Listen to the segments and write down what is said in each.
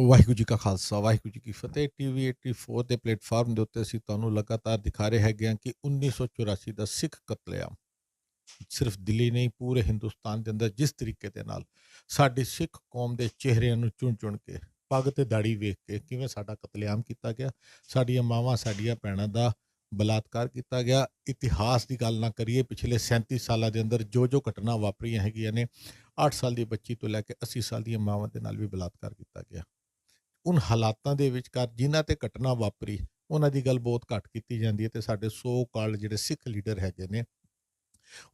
ਵਾਹਿਗੁਰੂ ਜੀ ਕਾ ਖਾਲਸਾ ਵਾਹਿਗੁਰੂ ਜੀ ਕੀ ਫਤਿਹ। ਟੀਵੀ 84 ਦੇ ਪਲੇਟਫਾਰਮ ਦੇ ਉੱਤੇ ਅਸੀਂ ਤੁਹਾਨੂੰ ਲਗਾਤਾਰ ਦਿਖਾ ਰਹੇ ਹੈਗੇ ਹਾਂ ਕਿ 1984 ਦਾ ਸਿੱਖ ਕਤਲੇਆਮ ਸਿਰਫ ਦਿੱਲੀ ਨਹੀਂ ਪੂਰੇ ਹਿੰਦੁਸਤਾਨ ਦੇ ਅੰਦਰ ਜਿਸ ਤਰੀਕੇ ਦੇ ਨਾਲ ਸਾਡੀ ਸਿੱਖ ਕੌਮ ਦੇ ਚਿਹਰਿਆਂ ਨੂੰ ਚੁਣ ਚੁਣ ਕੇ ਪੱਗ ਤੇ ਦਾੜੀ ਵੇਖ ਕੇ ਕਿਵੇਂ ਸਾਡਾ ਕਤਲੇਆਮ ਕੀਤਾ ਗਿਆ, ਸਾਡੀਆਂ ਮਾਵਾਂ ਸਾਡੀਆਂ ਭੈਣਾਂ ਦਾ ਬਲਾਤਕਾਰ ਕੀਤਾ ਗਿਆ। ਇਤਿਹਾਸ ਦੀ ਗੱਲ ਨਾ ਕਰੀਏ, ਪਿਛਲੇ 37 ਸਾਲਾਂ ਦੇ ਅੰਦਰ ਜੋ ਘਟਨਾ ਵਾਪਰੀਆਂ ਹੈਗੀਆਂ ਨੇ, 8 ਸਾਲ ਦੀ ਬੱਚੀ ਤੋਂ ਲੈ ਕੇ 80 ਸਾਲ ਦੀਆਂ ਮਾਵਾਂ ਦੇ ਨਾਲ ਵੀ ਬਲਾਤਕਾਰ ਕੀਤਾ ਗਿਆ। ਉਨ ਹਾਲਾਤਾਂ ਦੇ ਵਿਚਕਾਰ ਜਿਨ੍ਹਾਂ ਤੇ ਘਟਨਾ ਵਾਪਰੀ ਉਹਨਾਂ ਦੀ ਗੱਲ ਬਹੁਤ ਘੱਟ ਕੀਤੀ ਜਾਂਦੀ ਹੈ ਤੇ ਸਾਡੇ ਸੋ ਕਾਲਡ ਜਿਹੜੇ ਸਿੱਖ ਲੀਡਰ ਹੈਗੇ ਨੇ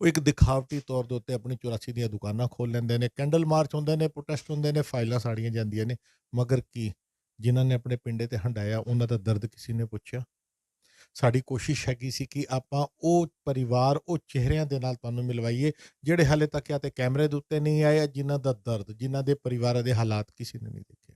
ਉਹ ਇੱਕ ਦਿਖਾਵਟੀ ਤੌਰ ਦੇ ਉੱਤੇ ਆਪਣੀ 84 ਦੀਆਂ ਦੁਕਾਨਾਂ ਖੋਲ ਲੈਂਦੇ ਨੇ, ਕੈਂਡਲ ਮਾਰਚ ਹੁੰਦੇ ਨੇ, ਪ੍ਰੋਟੈਸਟ ਹੁੰਦੇ ਨੇ, ਫਾਈਲਾਂ ਸਾੜੀਆਂ ਜਾਂਦੀਆਂ ਨੇ, ਮਗਰ ਕੀ ਜਿਨ੍ਹਾਂ ਨੇ ਆਪਣੇ ਪਿੰਡੇ ਤੇ ਹੰਡਾਇਆ ਉਹਨਾਂ ਦਾ ਦਰਦ ਕਿਸੇ ਨੇ ਪੁੱਛਿਆ? ਸਾਡੀ ਕੋਸ਼ਿਸ਼ ਹੈਗੀ ਸੀ ਕਿ ਆਪਾਂ ਉਹ ਪਰਿਵਾਰ ਉਹ ਚਿਹਰਿਆਂ ਦੇ ਨਾਲ ਤੁਹਾਨੂੰ ਮਿਲਵਾਈਏ ਜਿਹੜੇ ਹਾਲੇ ਤੱਕ ਜਾਂ ਤੇ ਕੈਮਰੇ ਦੇ ਉੱਤੇ ਨਹੀਂ ਆਏ, ਜਿਨ੍ਹਾਂ ਦਾ ਦਰਦ, ਜਿਨ੍ਹਾਂ ਦੇ ਪਰਿਵਾਰਾਂ ਦੇ ਹਾਲਾਤ ਕਿਸੇ ਨੇ ਨਹੀਂ ਦੇਖੇ।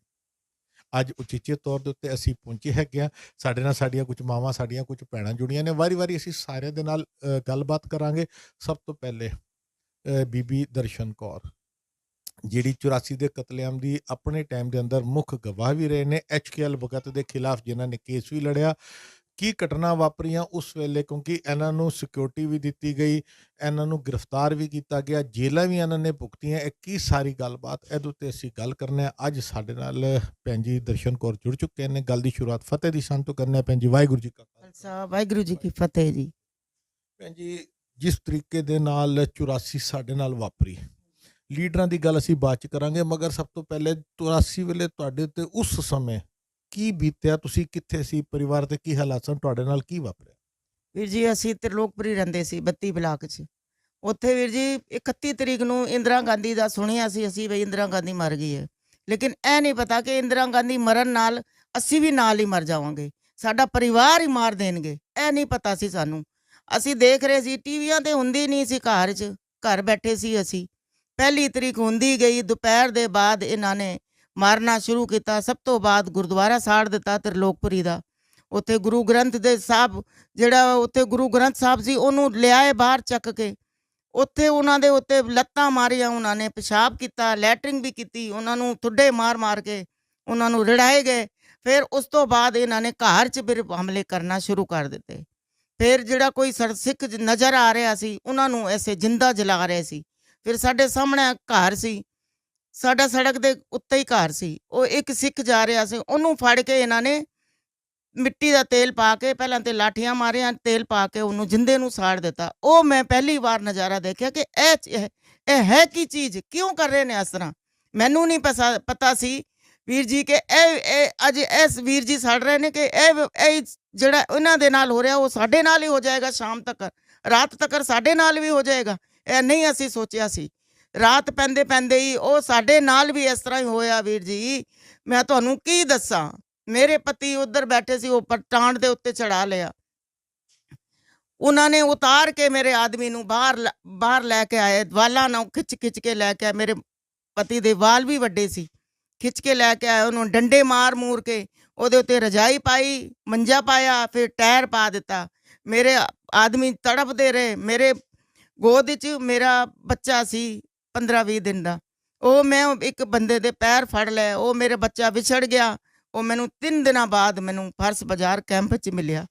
ਅੱਜ ਉਚੇਚੇ ਤੌਰ ਦੇ ਉੱਤੇ ਅਸੀਂ ਪਹੁੰਚੇ ਹੈਗੇ ਹਾਂ। ਸਾਡੇ ਨਾਲ ਸਾਡੀਆਂ ਕੁਝ ਮਾਵਾਂ, ਸਾਡੀਆਂ ਕੁਝ ਭੈਣਾਂ ਜੁੜੀਆਂ ਨੇ। ਵਾਰੀ ਅਸੀਂ ਸਾਰਿਆਂ ਦੇ ਨਾਲ ਗੱਲਬਾਤ ਕਰਾਂਗੇ। ਸਭ ਤੋਂ ਪਹਿਲੇ ਬੀਬੀ ਦਰਸ਼ਨ ਕੌਰ, ਜਿਹੜੀ 84 ਦੇ ਕਤਲੇਆਮ ਦੀ ਆਪਣੇ ਟਾਈਮ ਦੇ ਅੰਦਰ ਮੁੱਖ ਗਵਾਹ ਵੀ ਰਹੇ ਨੇ, HKL ਵਕਤ ਦੇ ਖਿਲਾਫ ਜਿਨ੍ਹਾਂ ਨੇ ਕੇਸ ਵੀ ਲੜਿਆ। ਕੀ ਘਟਨਾ ਵਾਪਰੀਆਂ ਉਸ ਵੇਲੇ, ਕਿਉਂਕਿ ਇਹਨਾਂ ਨੂੰ ਸਿਕਿਉਰਿਟੀ ਵੀ ਦਿੱਤੀ ਗਈ, ਇਹਨਾਂ ਨੂੰ ਗ੍ਰਿਫਤਾਰ ਵੀ ਕੀਤਾ ਗਿਆ, ਜੇਲ੍ਹਾਂ ਵੀ ਇਹਨਾਂ ਨੇ ਭੁਗਤੀਆਂ, ਇਹ ਕੀ ਸਾਰੀ ਗੱਲਬਾਤ ਇਹਦੇ ਉੱਤੇ ਅਸੀਂ ਗੱਲ ਕਰਨੇ ਆ। ਅੱਜ ਸਾਡੇ ਨਾਲ ਭੈਣ ਜੀ ਦਰਸ਼ਨ ਕੌਰ ਜੁੜ ਚੁੱਕੇ ਨੇ। ਗੱਲ ਦੀ ਸ਼ੁਰੂਆਤ ਫਤਿਹ ਦੀ ਸੰਤ ਤੋਂ ਕਰਨੇ ਆ। ਭੈਣ ਜੀ ਵਾਹਿਗੁਰੂ ਜੀ ਕਾ ਖਾਲਸਾ ਵਾਹਿਗੁਰੂ ਜੀ ਕੀ ਫਤਿਹ ਜੀ। ਭੈਣ ਜੀ, ਜਿਸ ਤਰੀਕੇ ਦੇ ਨਾਲ 84 ਸਾਡੇ ਨਾਲ ਵਾਪਰੀ, ਲੀਡਰਾਂ ਦੀ ਗੱਲ ਅਸੀਂ ਬਾਅਦ ਚ ਕਰਾਂਗੇ, ਮਗਰ ਸਭ ਤੋਂ ਪਹਿਲੇ 84 ਵੇਲੇ ਤੁਹਾਡੇ ਤੇ ਉਸ ਸਮੇਂ ਕੀ ਬੀਤਿਆ? ਤੁਸੀਂ ਕਿੱਥੇ ਸੀ? ਪਰਿਵਾਰ ਦੇ ਕੀ ਹਾਲਾਤ ਸਨ? ਤੁਹਾਡੇ ਨਾਲ ਕੀ ਵਾਪਰਿਆ? ਵੀਰ ਜੀ, ਅਸੀਂ ਤ੍ਰਿਲੋਕਪੁਰੀ ਰਹਿੰਦੇ ਸੀ 32 ਬਲਾਕ 'ਚ। ਉੱਥੇ ਵੀਰ ਜੀ 31 ਤਰੀਕ ਨੂੰ ਇੰਦਰਾ ਗਾਂਧੀ ਦਾ ਸੁਣਿਆ ਸੀ ਅਸੀਂ ਵੀ ਇੰਦਰਾ ਗਾਂਧੀ ਮਰ ਗਈ ਹੈ, ਲੇਕਿਨ ਇਹ ਨਹੀਂ ਪਤਾ ਕਿ ਇੰਦਰਾ ਗਾਂਧੀ ਮਰਨ ਨਾਲ ਅਸੀਂ ਵੀ ਨਾਲ ਹੀ ਮਰ ਜਾਵਾਂਗੇ, ਸਾਡਾ ਪਰਿਵਾਰ ਹੀ ਮਾਰ ਦੇਣਗੇ। ਇਹ ਨਹੀਂ ਪਤਾ ਸੀ ਸਾਨੂੰ। ਅਸੀਂ ਦੇਖ ਰਹੇ ਸੀ, ਟੀਵੀਆਂ ਤੇ ਹੁੰਦੀ ਨਹੀਂ ਸੀ, ਘਰ 'ਚ ਘਰ ਬੈਠੇ ਸੀ ਅਸੀਂ। ਪਹਿਲੀ ਤਰੀਕ ਹੁੰਦੀ ਗਈ, ਦੁਪਹਿਰ ਦੇ ਬਾਅਦ ਇਹਨਾਂ ਨੇ ਮਾਰਨਾ ਸ਼ੁਰੂ ਕੀਤਾ। ਸਭ ਤੋਂ ਬਾਅਦ ਗੁਰਦੁਆਰਾ ਸਾੜ ਦਿੱਤਾ ਤ੍ਰਿਲੋਕਪੁਰੀ ਦਾ। ਉੱਥੇ ਗੁਰੂ ਗ੍ਰੰਥ ਦੇ ਸਾਹਿਬ, ਜਿਹੜਾ ਉੱਥੇ ਗੁਰੂ ਗ੍ਰੰਥ ਸਾਹਿਬ ਸੀ, ਉਹਨੂੰ ਲਿਆਏ ਬਾਹਰ ਚੱਕ ਕੇ। ਉੱਥੇ ਉਹਨਾਂ ਦੇ ਉੱਤੇ ਲੱਤਾਂ ਮਾਰੀਆਂ, ਉਹਨਾਂ ਨੇ ਪਿਸ਼ਾਬ ਕੀਤਾ, ਲੈਟਰਿੰਗ ਵੀ ਕੀਤੀ, ਉਹਨਾਂ ਨੂੰ ਠੁੱਡੇ ਮਾਰ ਕੇ ਉਹਨਾਂ ਨੂੰ ਰਿੜਾਏ ਗਏ। ਫਿਰ ਉਸ ਤੋਂ ਬਾਅਦ ਇਹਨਾਂ ਨੇ ਘਰ 'ਚ ਫਿਰ ਹਮਲੇ ਕਰਨਾ ਸ਼ੁਰੂ ਕਰ ਦਿੱਤੇ। ਫਿਰ ਜਿਹੜਾ ਕੋਈ ਸਿੱਖ ਨਜ਼ਰ ਆ ਰਿਹਾ ਸੀ ਉਹਨਾਂ ਨੂੰ ਐਸੇ ਜਿੰਦਾ ਜਲਾ ਰਹੇ ਸੀ। ਫਿਰ ਸਾਡੇ ਸਾਹਮਣੇ ਘਰ ਸੀ, ਸਾਡਾ ਸੜਕ ਦੇ ਉੱਤੇ ਹੀ ਘਰ ਸੀ, ਉਹ ਇੱਕ ਸਿੱਖ ਜਾ ਰਿਹਾ ਸੀ, ਉਹਨੂੰ ਫੜ ਕੇ ਇਹਨਾਂ ਨੇ ਮਿੱਟੀ ਦਾ ਤੇਲ ਪਾ ਕੇ, ਪਹਿਲਾਂ ਤੇ ਲਾਠੀਆਂ ਮਾਰੀਆਂ, ਤੇਲ ਪਾ ਕੇ ਉਹਨੂੰ ਜਿੰਦੇ ਨੂੰ ਸਾੜ ਦਿੱਤਾ। ਉਹ ਮੈਂ ਪਹਿਲੀ ਵਾਰ ਨਜ਼ਾਰਾ ਦੇਖਿਆ ਕਿ ਇਹ ਹੈ ਕੀ ਚੀਜ਼, ਕਿਉਂ ਕਰ ਰਹੇ ਨੇ ਇਸ ਤਰ੍ਹਾਂ। ਮੈਨੂੰ ਨਹੀਂ ਪਤਾ ਸੀ ਵੀਰ ਜੀ ਕਿ ਇਹ ਅੱਜ ਇਸ ਵੀਰ ਜੀ ਸੜ ਰਹੇ ਨੇ ਕਿ ਇਹ ਜਿਹੜਾ ਇਹਨਾਂ ਦੇ ਨਾਲ ਹੋ ਰਿਹਾ ਉਹ ਸਾਡੇ ਨਾਲ ਹੀ ਹੋ ਜਾਏਗਾ, ਸ਼ਾਮ ਤੱਕ ਰਾਤ ਤੱਕ ਸਾਡੇ ਨਾਲ ਵੀ ਹੋ ਜਾਏਗਾ। ਇਹ ਨਹੀਂ ਅਸੀਂ ਸੋਚਿਆ ਸੀ। ਰਾਤ ਪੈਂਦੇ ਹੀ ਉਹ ਸਾਡੇ ਨਾਲ ਵੀ ਇਸ ਤਰ੍ਹਾਂ ਹੀ ਹੋਇਆ ਵੀਰ ਜੀ। ਮੈਂ ਤੁਹਾਨੂੰ ਕੀ ਦੱਸਾਂ, ਮੇਰੇ ਪਤੀ ਉੱਧਰ ਬੈਠੇ ਸੀ, ਉਹ ਟਾਂਡ ਦੇ ਉੱਤੇ ਚੜਾ ਲਿਆ ਉਹਨਾਂ ਨੇ, ਉਤਾਰ ਕੇ ਮੇਰੇ ਆਦਮੀ ਨੂੰ ਬਾਹਰ ਲੈ ਕੇ ਆਏ, ਵਾਲਾਂ ਨਾਲ ਖਿੱਚ ਕੇ ਲੈ ਕੇ ਆਏ। ਮੇਰੇ ਪਤੀ ਦੇ ਵਾਲ ਵੀ ਵੱਡੇ ਸੀ, ਖਿੱਚ ਕੇ ਲੈ ਕੇ ਆਏ, ਉਹਨੂੰ ਡੰਡੇ ਮਾਰ ਕੇ ਉਹਦੇ ਉੱਤੇ ਰਜਾਈ ਪਾਈ, ਮੰਜਾ ਪਾਇਆ, ਫਿਰ ਟਾਇਰ ਪਾ ਦਿੱਤਾ। ਮੇਰੇ ਆਦਮੀ ਤੜਪਦੇ ਰਹੇ। ਮੇਰੇ ਗੋਦ 'ਚ ਮੇਰਾ ਬੱਚਾ ਸੀ 15-20 ਦਿਨ ਦਾ, ਉਹ ਮੈਂ ਇੱਕ ਬੰਦੇ ਦੇ ਪੈਰ ਫੜ ਲਏ, ਉਹ ਮੇਰੇ ਬੱਚਾ ਵਿਛੜ ਗਿਆ। ਉਹ ਮੈਨੂੰ 3 ਦਿਨਾਂ ਬਾਅਦ ਮੈਨੂੰ ਫਰਸ ਬਾਜ਼ਾਰ ਕੈਂਪ 'ਚ ਮਿਲਿਆ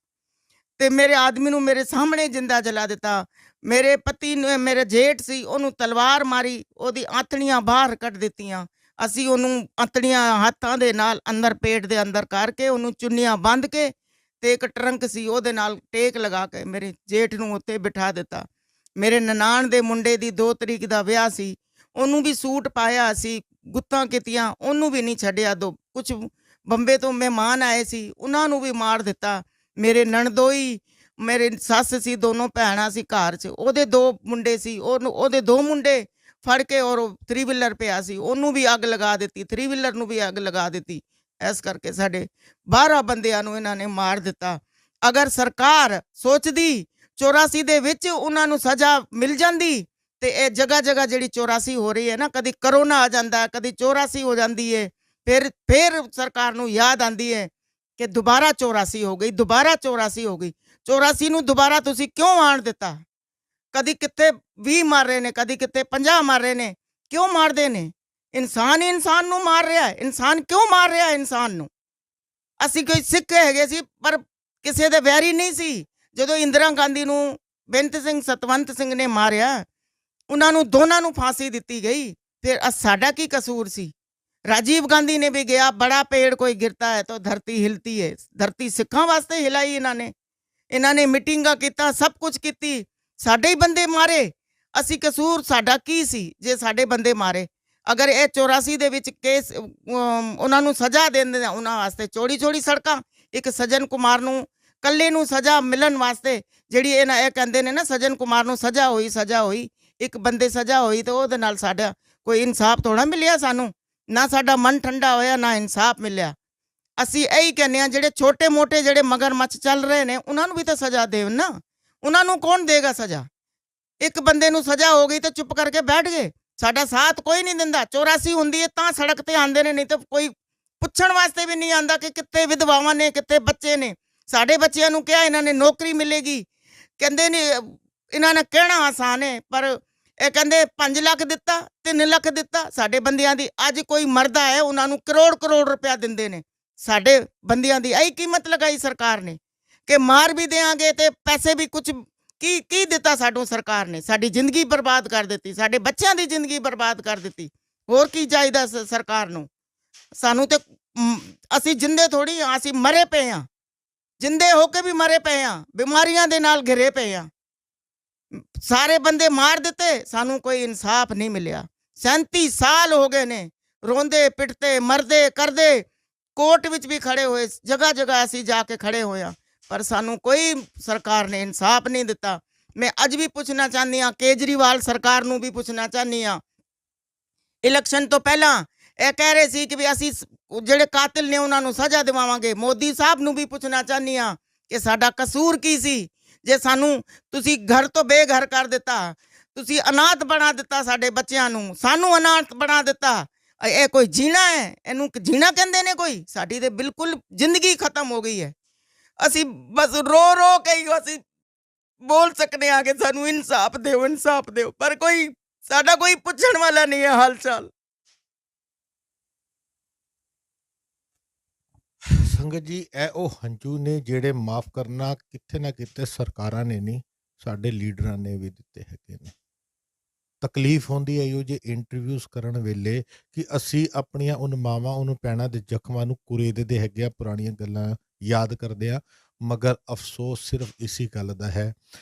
ਤੇ ਮੇਰੇ ਆਦਮੀ ਨੂੰ ਮੇਰੇ ਸਾਹਮਣੇ ਜਿੰਦਾ ਜਲਾ ਦਿੱਤਾ। ਮੇਰੇ ਪਤੀ ਨੂੰ, ਮੇਰੇ ਜੇਠ ਸੀ, ਉਹਨੂੰ ਤਲਵਾਰ ਮਾਰੀ, ਉਹਦੀ ਆਂਤੜੀਆਂ ਬਾਹਰ ਕੱਢ ਦਿੱਤੀਆਂ। ਅਸੀਂ ਉਹਨੂੰ ਆਂਤੜੀਆਂ ਹੱਥਾਂ ਦੇ ਨਾਲ ਅੰਦਰ ਪੇਟ ਦੇ ਅੰਦਰ ਕਰਕੇ ਉਹਨੂੰ ਚੁੰਨੀਆਂ ਬੰਨ੍ਹ ਕੇ ਤੇ ਇੱਕ ਟਰੰਕ ਸੀ ਉਹਦੇ ਨਾਲ ਟੇਕ ਲਗਾ ਕੇ ਮੇਰੇ ਜੇਠ ਨੂੰ ਉੱਤੇ ਬਿਠਾ ਦਿੱਤਾ। ਮੇਰੇ ਨਨਾਣ ਦੇ ਮੁੰਡੇ ਦੀ 2 ਤਰੀਕ ਦਾ ਵਿਆਹ ਸੀ, ਉਹਨੂੰ ਵੀ ਸੂਟ ਪਾਇਆ, ਅਸੀਂ ਗੁੱਤਾਂ ਕੀਤੀਆਂ, ਉਹਨੂੰ ਵੀ ਨਹੀਂ ਛੱਡਿਆ। ਕੁਛ ਬੰਬੇ ਤੋਂ ਮਹਿਮਾਨ ਆਏ ਸੀ, ਉਹਨਾਂ ਨੂੰ ਵੀ ਮਾਰ ਦਿੱਤਾ। ਮੇਰੇ ਨਣਦੋਈ, ਮੇਰੇ ਸੱਸ ਸੀ, ਦੋਨੋਂ ਭੈਣਾਂ ਸੀ ਘਰ 'ਚ, ਉਹਦੇ 2 ਮੁੰਡੇ ਸੀ, ਉਹਦੇ 2 ਮੁੰਡੇ ਫੜ ਕੇ, ਔਰ 3 ਵੀਲਰ ਪਿਆ ਸੀ, ਉਹਨੂੰ ਵੀ ਅੱਗ ਲਗਾ ਦਿੱਤੀ, 3 ਵੀਲਰ ਨੂੰ ਵੀ ਅੱਗ ਲਗਾ ਦਿੱਤੀ। ਇਸ ਕਰਕੇ ਸਾਡੇ 12 ਬੰਦਿਆਂ ਨੂੰ ਇਹਨਾਂ ਨੇ ਮਾਰ ਦਿੱਤਾ। ਅਗਰ ਸਰਕਾਰ ਸੋਚਦੀ 84 ਦੇ ਵਿੱਚ ਉਹਨਾਂ ਨੂੰ ਸਜ਼ਾ ਮਿਲ ਜਾਂਦੀ ਤੇ ਇਹ ਜਗ੍ਹਾ ਜਿਹੜੀ 84 ਹੋ ਰਹੀ ਹੈ ਨਾ, ਕਦੀ ਕਰੋਨਾ ਆ ਜਾਂਦਾ, ਕਦੀ 84 ਹੋ ਜਾਂਦੀ ਹੈ, ਫਿਰ ਸਰਕਾਰ ਨੂੰ ਯਾਦ ਆਂਦੀ ਹੈ ਕਿ ਦੁਬਾਰਾ 84 ਹੋ ਗਈ, ਦੁਬਾਰਾ 84 ਹੋ ਗਈ। 84 ਨੂੰ ਦੁਬਾਰਾ ਤੁਸੀਂ ਕਿਉਂ ਆਣ ਦਿੱਤਾ? ਕਦੀ ਕਿਤੇ 20 ਮਾਰ ਰਹੇ ਨੇ, ਕਦੀ ਕਿਤੇ 50 ਮਾਰ ਰਹੇ ਨੇ, ਕਿਉਂ ਮਾਰਦੇ ਨੇ? ਇਨਸਾਨ ਹੀ ਇਨਸਾਨ ਨੂੰ ਮਾਰ ਰਿਹਾ ਹੈ। ਇਨਸਾਨ ਕਿਉਂ ਮਾਰ ਰਿਹਾ ਹੈ ਇਨਸਾਨ ਨੂੰ? ਅਸੀਂ ਕੋਈ ਸਿੱਖ ਹੈਗੇ ਸੀ ਪਰ ਕਿਸੇ ਦੇ ਵੈਰੀ ਨਹੀਂ ਸੀ। ਜਦੋਂ ਇੰਦਰਾ ਗਾਂਧੀ ਨੂੰ ਬੇਅੰਤ ਸਿੰਘ ਸਤਵੰਤ ਸਿੰਘ ਨੇ ਮਾਰਿਆ, ਉਹਨਾਂ ਨੂੰ ਦੋਨਾਂ ਨੂੰ ਫਾਂਸੀ ਦਿੱਤੀ ਗਈ, ਫਿਰ ਸਾਡਾ ਕੀ ਕਸੂਰ ਸੀ? ਰਾਜੀਵ ਗਾਂਧੀ ਨੇ ਵੀ ਗਿਆ, ਬੜਾ ਪੇੜ ਕੋਈ ਗਿਰਤਾ ਹੈ ਤਾਂ ਧਰਤੀ ਹਿਲਤੀ ਹੈ। ਧਰਤੀ ਸਿੱਖਾਂ ਵਾਸਤੇ ਹਿਲਾਈ ਇਹਨਾਂ ਨੇ ਮੀਟਿੰਗਾਂ ਕੀਤਾ, ਸਭ ਕੁਝ ਕੀਤੀ, ਸਾਡੇ ਹੀ ਬੰਦੇ ਮਾਰੇ। ਅਸੀਂ ਕਸੂਰ ਸਾਡਾ ਕੀ ਸੀ ਜੇ ਸਾਡੇ ਬੰਦੇ ਮਾਰੇ? ਅਗਰ ਇਹ 84 ਦੇ ਵਿੱਚ ਕੇਸ ਉਹਨਾਂ ਨੂੰ ਸਜ਼ਾ ਦਿੰਦੇ ਉਹਨਾਂ ਵਾਸਤੇ ਚੌੜੀ ਸੜਕਾਂ, ਇੱਕ ਸੱਜਣ ਕੁਮਾਰ ਨੂੰ ਕੱਲੇ ਨੂੰ ਸਜ਼ਾ ਮਿਲਣ ਵਾਸਤੇ, ਜਿਹੜੀ ਇਹ ਕਹਿੰਦੇ ਨੇ ਨਾ ਸੱਜਣ ਕੁਮਾਰ ਨੂੰ ਸਜ਼ਾ ਹੋਈ, ਇੱਕ ਬੰਦੇ ਸਜ਼ਾ ਹੋਈ ਤੇ ਉਹਦੇ ਨਾਲ ਸਾਡਾ ਕੋਈ ਇਨਸਾਫ ਥੋੜਾ ਮਿਲਿਆ ਸਾਨੂੰ? ਨਾ ਸਾਡਾ ਮਨ ਠੰਡਾ ਹੋਇਆ, ਨਾ ਇਨਸਾਫ ਮਿਲਿਆ। ਅਸੀਂ ਇਹੀ ਕਹਿੰਦੇ ਹਾਂ ਜਿਹੜੇ ਛੋਟੇ ਮੋਟੇ ਜਿਹੜੇ ਮਗਰਮੱਛ ਚੱਲ ਰਹੇ ਨੇ ਉਹਨਾਂ ਨੂੰ ਵੀ ਤਾਂ ਸਜ਼ਾ ਦੇਣ ਨਾ। ਉਹਨਾਂ ਨੂੰ ਕੌਣ ਦੇਗਾ ਸਜ਼ਾ? ਇੱਕ ਬੰਦੇ ਨੂੰ ਸਜ਼ਾ ਹੋ ਗਈ ਤਾਂ ਚੁੱਪ ਕਰਕੇ ਬੈਠ ਗਏ। ਸਾਡਾ ਸਾਥ ਕੋਈ ਨਹੀਂ ਦਿੰਦਾ। 84 ਹੁੰਦੀ ਹੈ ਤਾਂ ਸੜਕ ਤੇ ਆਉਂਦੇ ਨੇ, ਨਹੀਂ ਤਾਂ ਕੋਈ ਪੁੱਛਣ ਵਾਸਤੇ ਵੀ ਨਹੀਂ ਆਉਂਦਾ ਕਿ ਕਿੱਥੇ ਵਿਧਵਾਵਾਂ ਨੇ, ਕਿੱਥੇ ਬੱਚੇ ਨੇ। ਸਾਡੇ ਬੱਚਿਆਂ ਨੂੰ ਕਿਹਾ ਇਹਨਾਂ ਨੇ ਨੌਕਰੀ ਮਿਲੇਗੀ, ਕਹਿੰਦੇ ਨੇ ਇਹਨਾਂ ਨੇ ਕਹਿਣਾ ਆਸਾਨ ਹੈ, ਪਰ ਇਹ ਕਹਿੰਦੇ 5 ਲੱਖ ਦਿੱਤਾ, 3 ਲੱਖ ਦਿੱਤਾ। ਸਾਡੇ ਬੰਦਿਆਂ ਦੀ ਅੱਜ ਕੋਈ ਮਰਦਾ ਹੈ ਉਹਨਾਂ ਨੂੰ ਕਰੋੜ ਰੁਪਇਆ ਦਿੰਦੇ ਨੇ। ਸਾਡੇ ਬੰਦਿਆਂ ਦੀ ਇਹੀ ਕੀਮਤ ਲਗਾਈ ਸਰਕਾਰ ਨੇ ਕਿ ਮਾਰ ਵੀ ਦੇਾਂਗੇ ਤੇ ਪੈਸੇ ਵੀ ਕੁਝ ਕੀ ਦਿੱਤਾ ਸਾਨੂੰ ਸਰਕਾਰ ਨੇ? ਸਾਡੀ ਜ਼ਿੰਦਗੀ ਬਰਬਾਦ ਕਰ ਦਿੱਤੀ, ਸਾਡੇ ਬੱਚਿਆਂ ਦੀ ਜ਼ਿੰਦਗੀ ਬਰਬਾਦ ਕਰ ਦਿੱਤੀ। ਹੋਰ ਕੀ ਚਾਹੀਦਾ ਸਰਕਾਰ ਨੂੰ? ਸਾਨੂੰ ਤੇ ਅਸੀਂ ਜਿੰਦੇ ਥੋੜੀ ਹਾਂ, ਅਸੀਂ ਮਰੇ ਪਏ ਹਾਂ, ਜਿੰਦੇ ਹੋ ਕੇ ਵੀ ਮਰੇ ਪਏ ਹਾਂ, ਬਿਮਾਰੀਆਂ ਦੇ ਨਾਲ ਘਿਰੇ ਪਏ ਹਾਂ। ਸਾਰੇ ਬੰਦੇ ਮਾਰ ਦਿੱਤੇ, ਸਾਨੂੰ ਕੋਈ ਇਨਸਾਫ ਨਹੀਂ ਮਿਲਿਆ। 37 ਸਾਲ ਹੋ ਗਏ ਨੇ ਰੋਂਦੇ ਪਿੱਟਦੇ ਮਰਦੇ ਕਰਦੇ, ਕੋਰਟ ਵਿੱਚ ਵੀ ਖੜੇ ਹੋਏ, ਜਗ੍ਹਾ ਅਸੀਂ ਜਾ ਕੇ ਖੜੇ ਹੋਇਆ, ਪਰ ਸਾਨੂੰ ਕੋਈ ਸਰਕਾਰ ਨੇ ਇਨਸਾਫ ਨਹੀਂ ਦਿੱਤਾ। ਮੈਂ ਅੱਜ ਵੀ ਪੁੱਛਣਾ ਚਾਹੁੰਦੀ ਹਾਂ, ਕੇਜਰੀਵਾਲ ਸਰਕਾਰ ਨੂੰ ਵੀ ਪੁੱਛਣਾ ਚਾਹੁੰਦੀ ਹਾਂ। ਇਲੈਕਸ਼ਨ ਤੋਂ ਪਹਿਲਾਂ ਇਹ ਕਹਿ ਰਹੇ ਸੀ ਕਿ ਵੀ ਅਸੀਂ ਜਿਹੜੇ ਕਾਤਿਲ ਨੇ ਉਹਨਾਂ ਨੂੰ ਸਜ਼ਾ ਦਿਵਾਵਾਂਗੇ। ਮੋਦੀ ਸਾਹਿਬ ਨੂੰ ਵੀ ਪੁੱਛਣਾ ਚਾਹੁੰਦੀ ਹਾਂ ਕਿ ਸਾਡਾ ਕਸੂਰ ਕੀ ਸੀ ਜੇ ਸਾਨੂੰ ਤੁਸੀਂ ਘਰ ਤੋਂ ਬੇਘਰ ਕਰ ਦਿੱਤਾ, ਤੁਸੀਂ ਅਨਾਥ ਬਣਾ ਦਿੱਤਾ ਸਾਡੇ ਬੱਚਿਆਂ ਨੂੰ, ਸਾਨੂੰ ਅਨਾਥ ਬਣਾ ਦਿੱਤਾ। ਇਹ ਕੋਈ ਜੀਣਾ ਹੈ? ਇਹਨੂੰ ਜੀਣਾ ਕਹਿੰਦੇ ਨੇ ਕੋਈ? ਸਾਡੀ ਤੇ ਬਿਲਕੁਲ ਜ਼ਿੰਦਗੀ ਖਤਮ ਹੋ ਗਈ ਹੈ। ਅਸੀਂ ਬਸ ਰੋ ਕੇ ਹੀ ਅਸੀਂ ਬੋਲ ਸਕਨੇ ਆ ਕਿ ਸਾਨੂੰ ਇਨਸਾਫ ਦਿਓ, ਪਰ ਕੋਈ ਸਾਡਾ ਕੋਈ ਪੁੱਛਣ ਵਾਲਾ ਨਹੀਂ ਹੈ ਹਾਲ ਚਾਲ। ਸੰਗਤ ਜੀ, ਇਹ ਉਹ ਹੰਝੂ ਨੇ ਜਿਹੜੇ ਮਾਫ ਕਰਨਾ ਕਿਤੇ ਨਾ ਕਿਤੇ ਸਰਕਾਰਾਂ ਨੇ ਨਹੀਂ, ਸਾਡੇ ਲੀਡਰਾਂ ਨੇ ਵੀ ਦਿੱਤੇ ਹੈਗੇ ਨੇ। ਤਕਲੀਫ ਹੁੰਦੀ ਹੈ ਇਹੋ ਜਿਹੇ ਇੰਟਰਵਿਊਜ਼ ਕਰਨ ਵੇਲੇ ਕਿ ਅਸੀਂ ਆਪਣੀਆਂ ਉਹਨ ਮਾਵਾਂ ਉਹਨੂੰ ਭੈਣਾਂ ਦੇ ਜ਼ਖਮਾਂ ਨੂੰ ਕੁਰੇਦਦੇ ਹੈਗੇ ਆ, ਪੁਰਾਣੀਆਂ ਗੱਲਾਂ ਯਾਦ ਕਰਦੇ ਆ। ਮਗਰ ਅਫਸੋਸ ਸਿਰਫ ਇਸੀ ਗੱਲ ਦਾ ਹੈ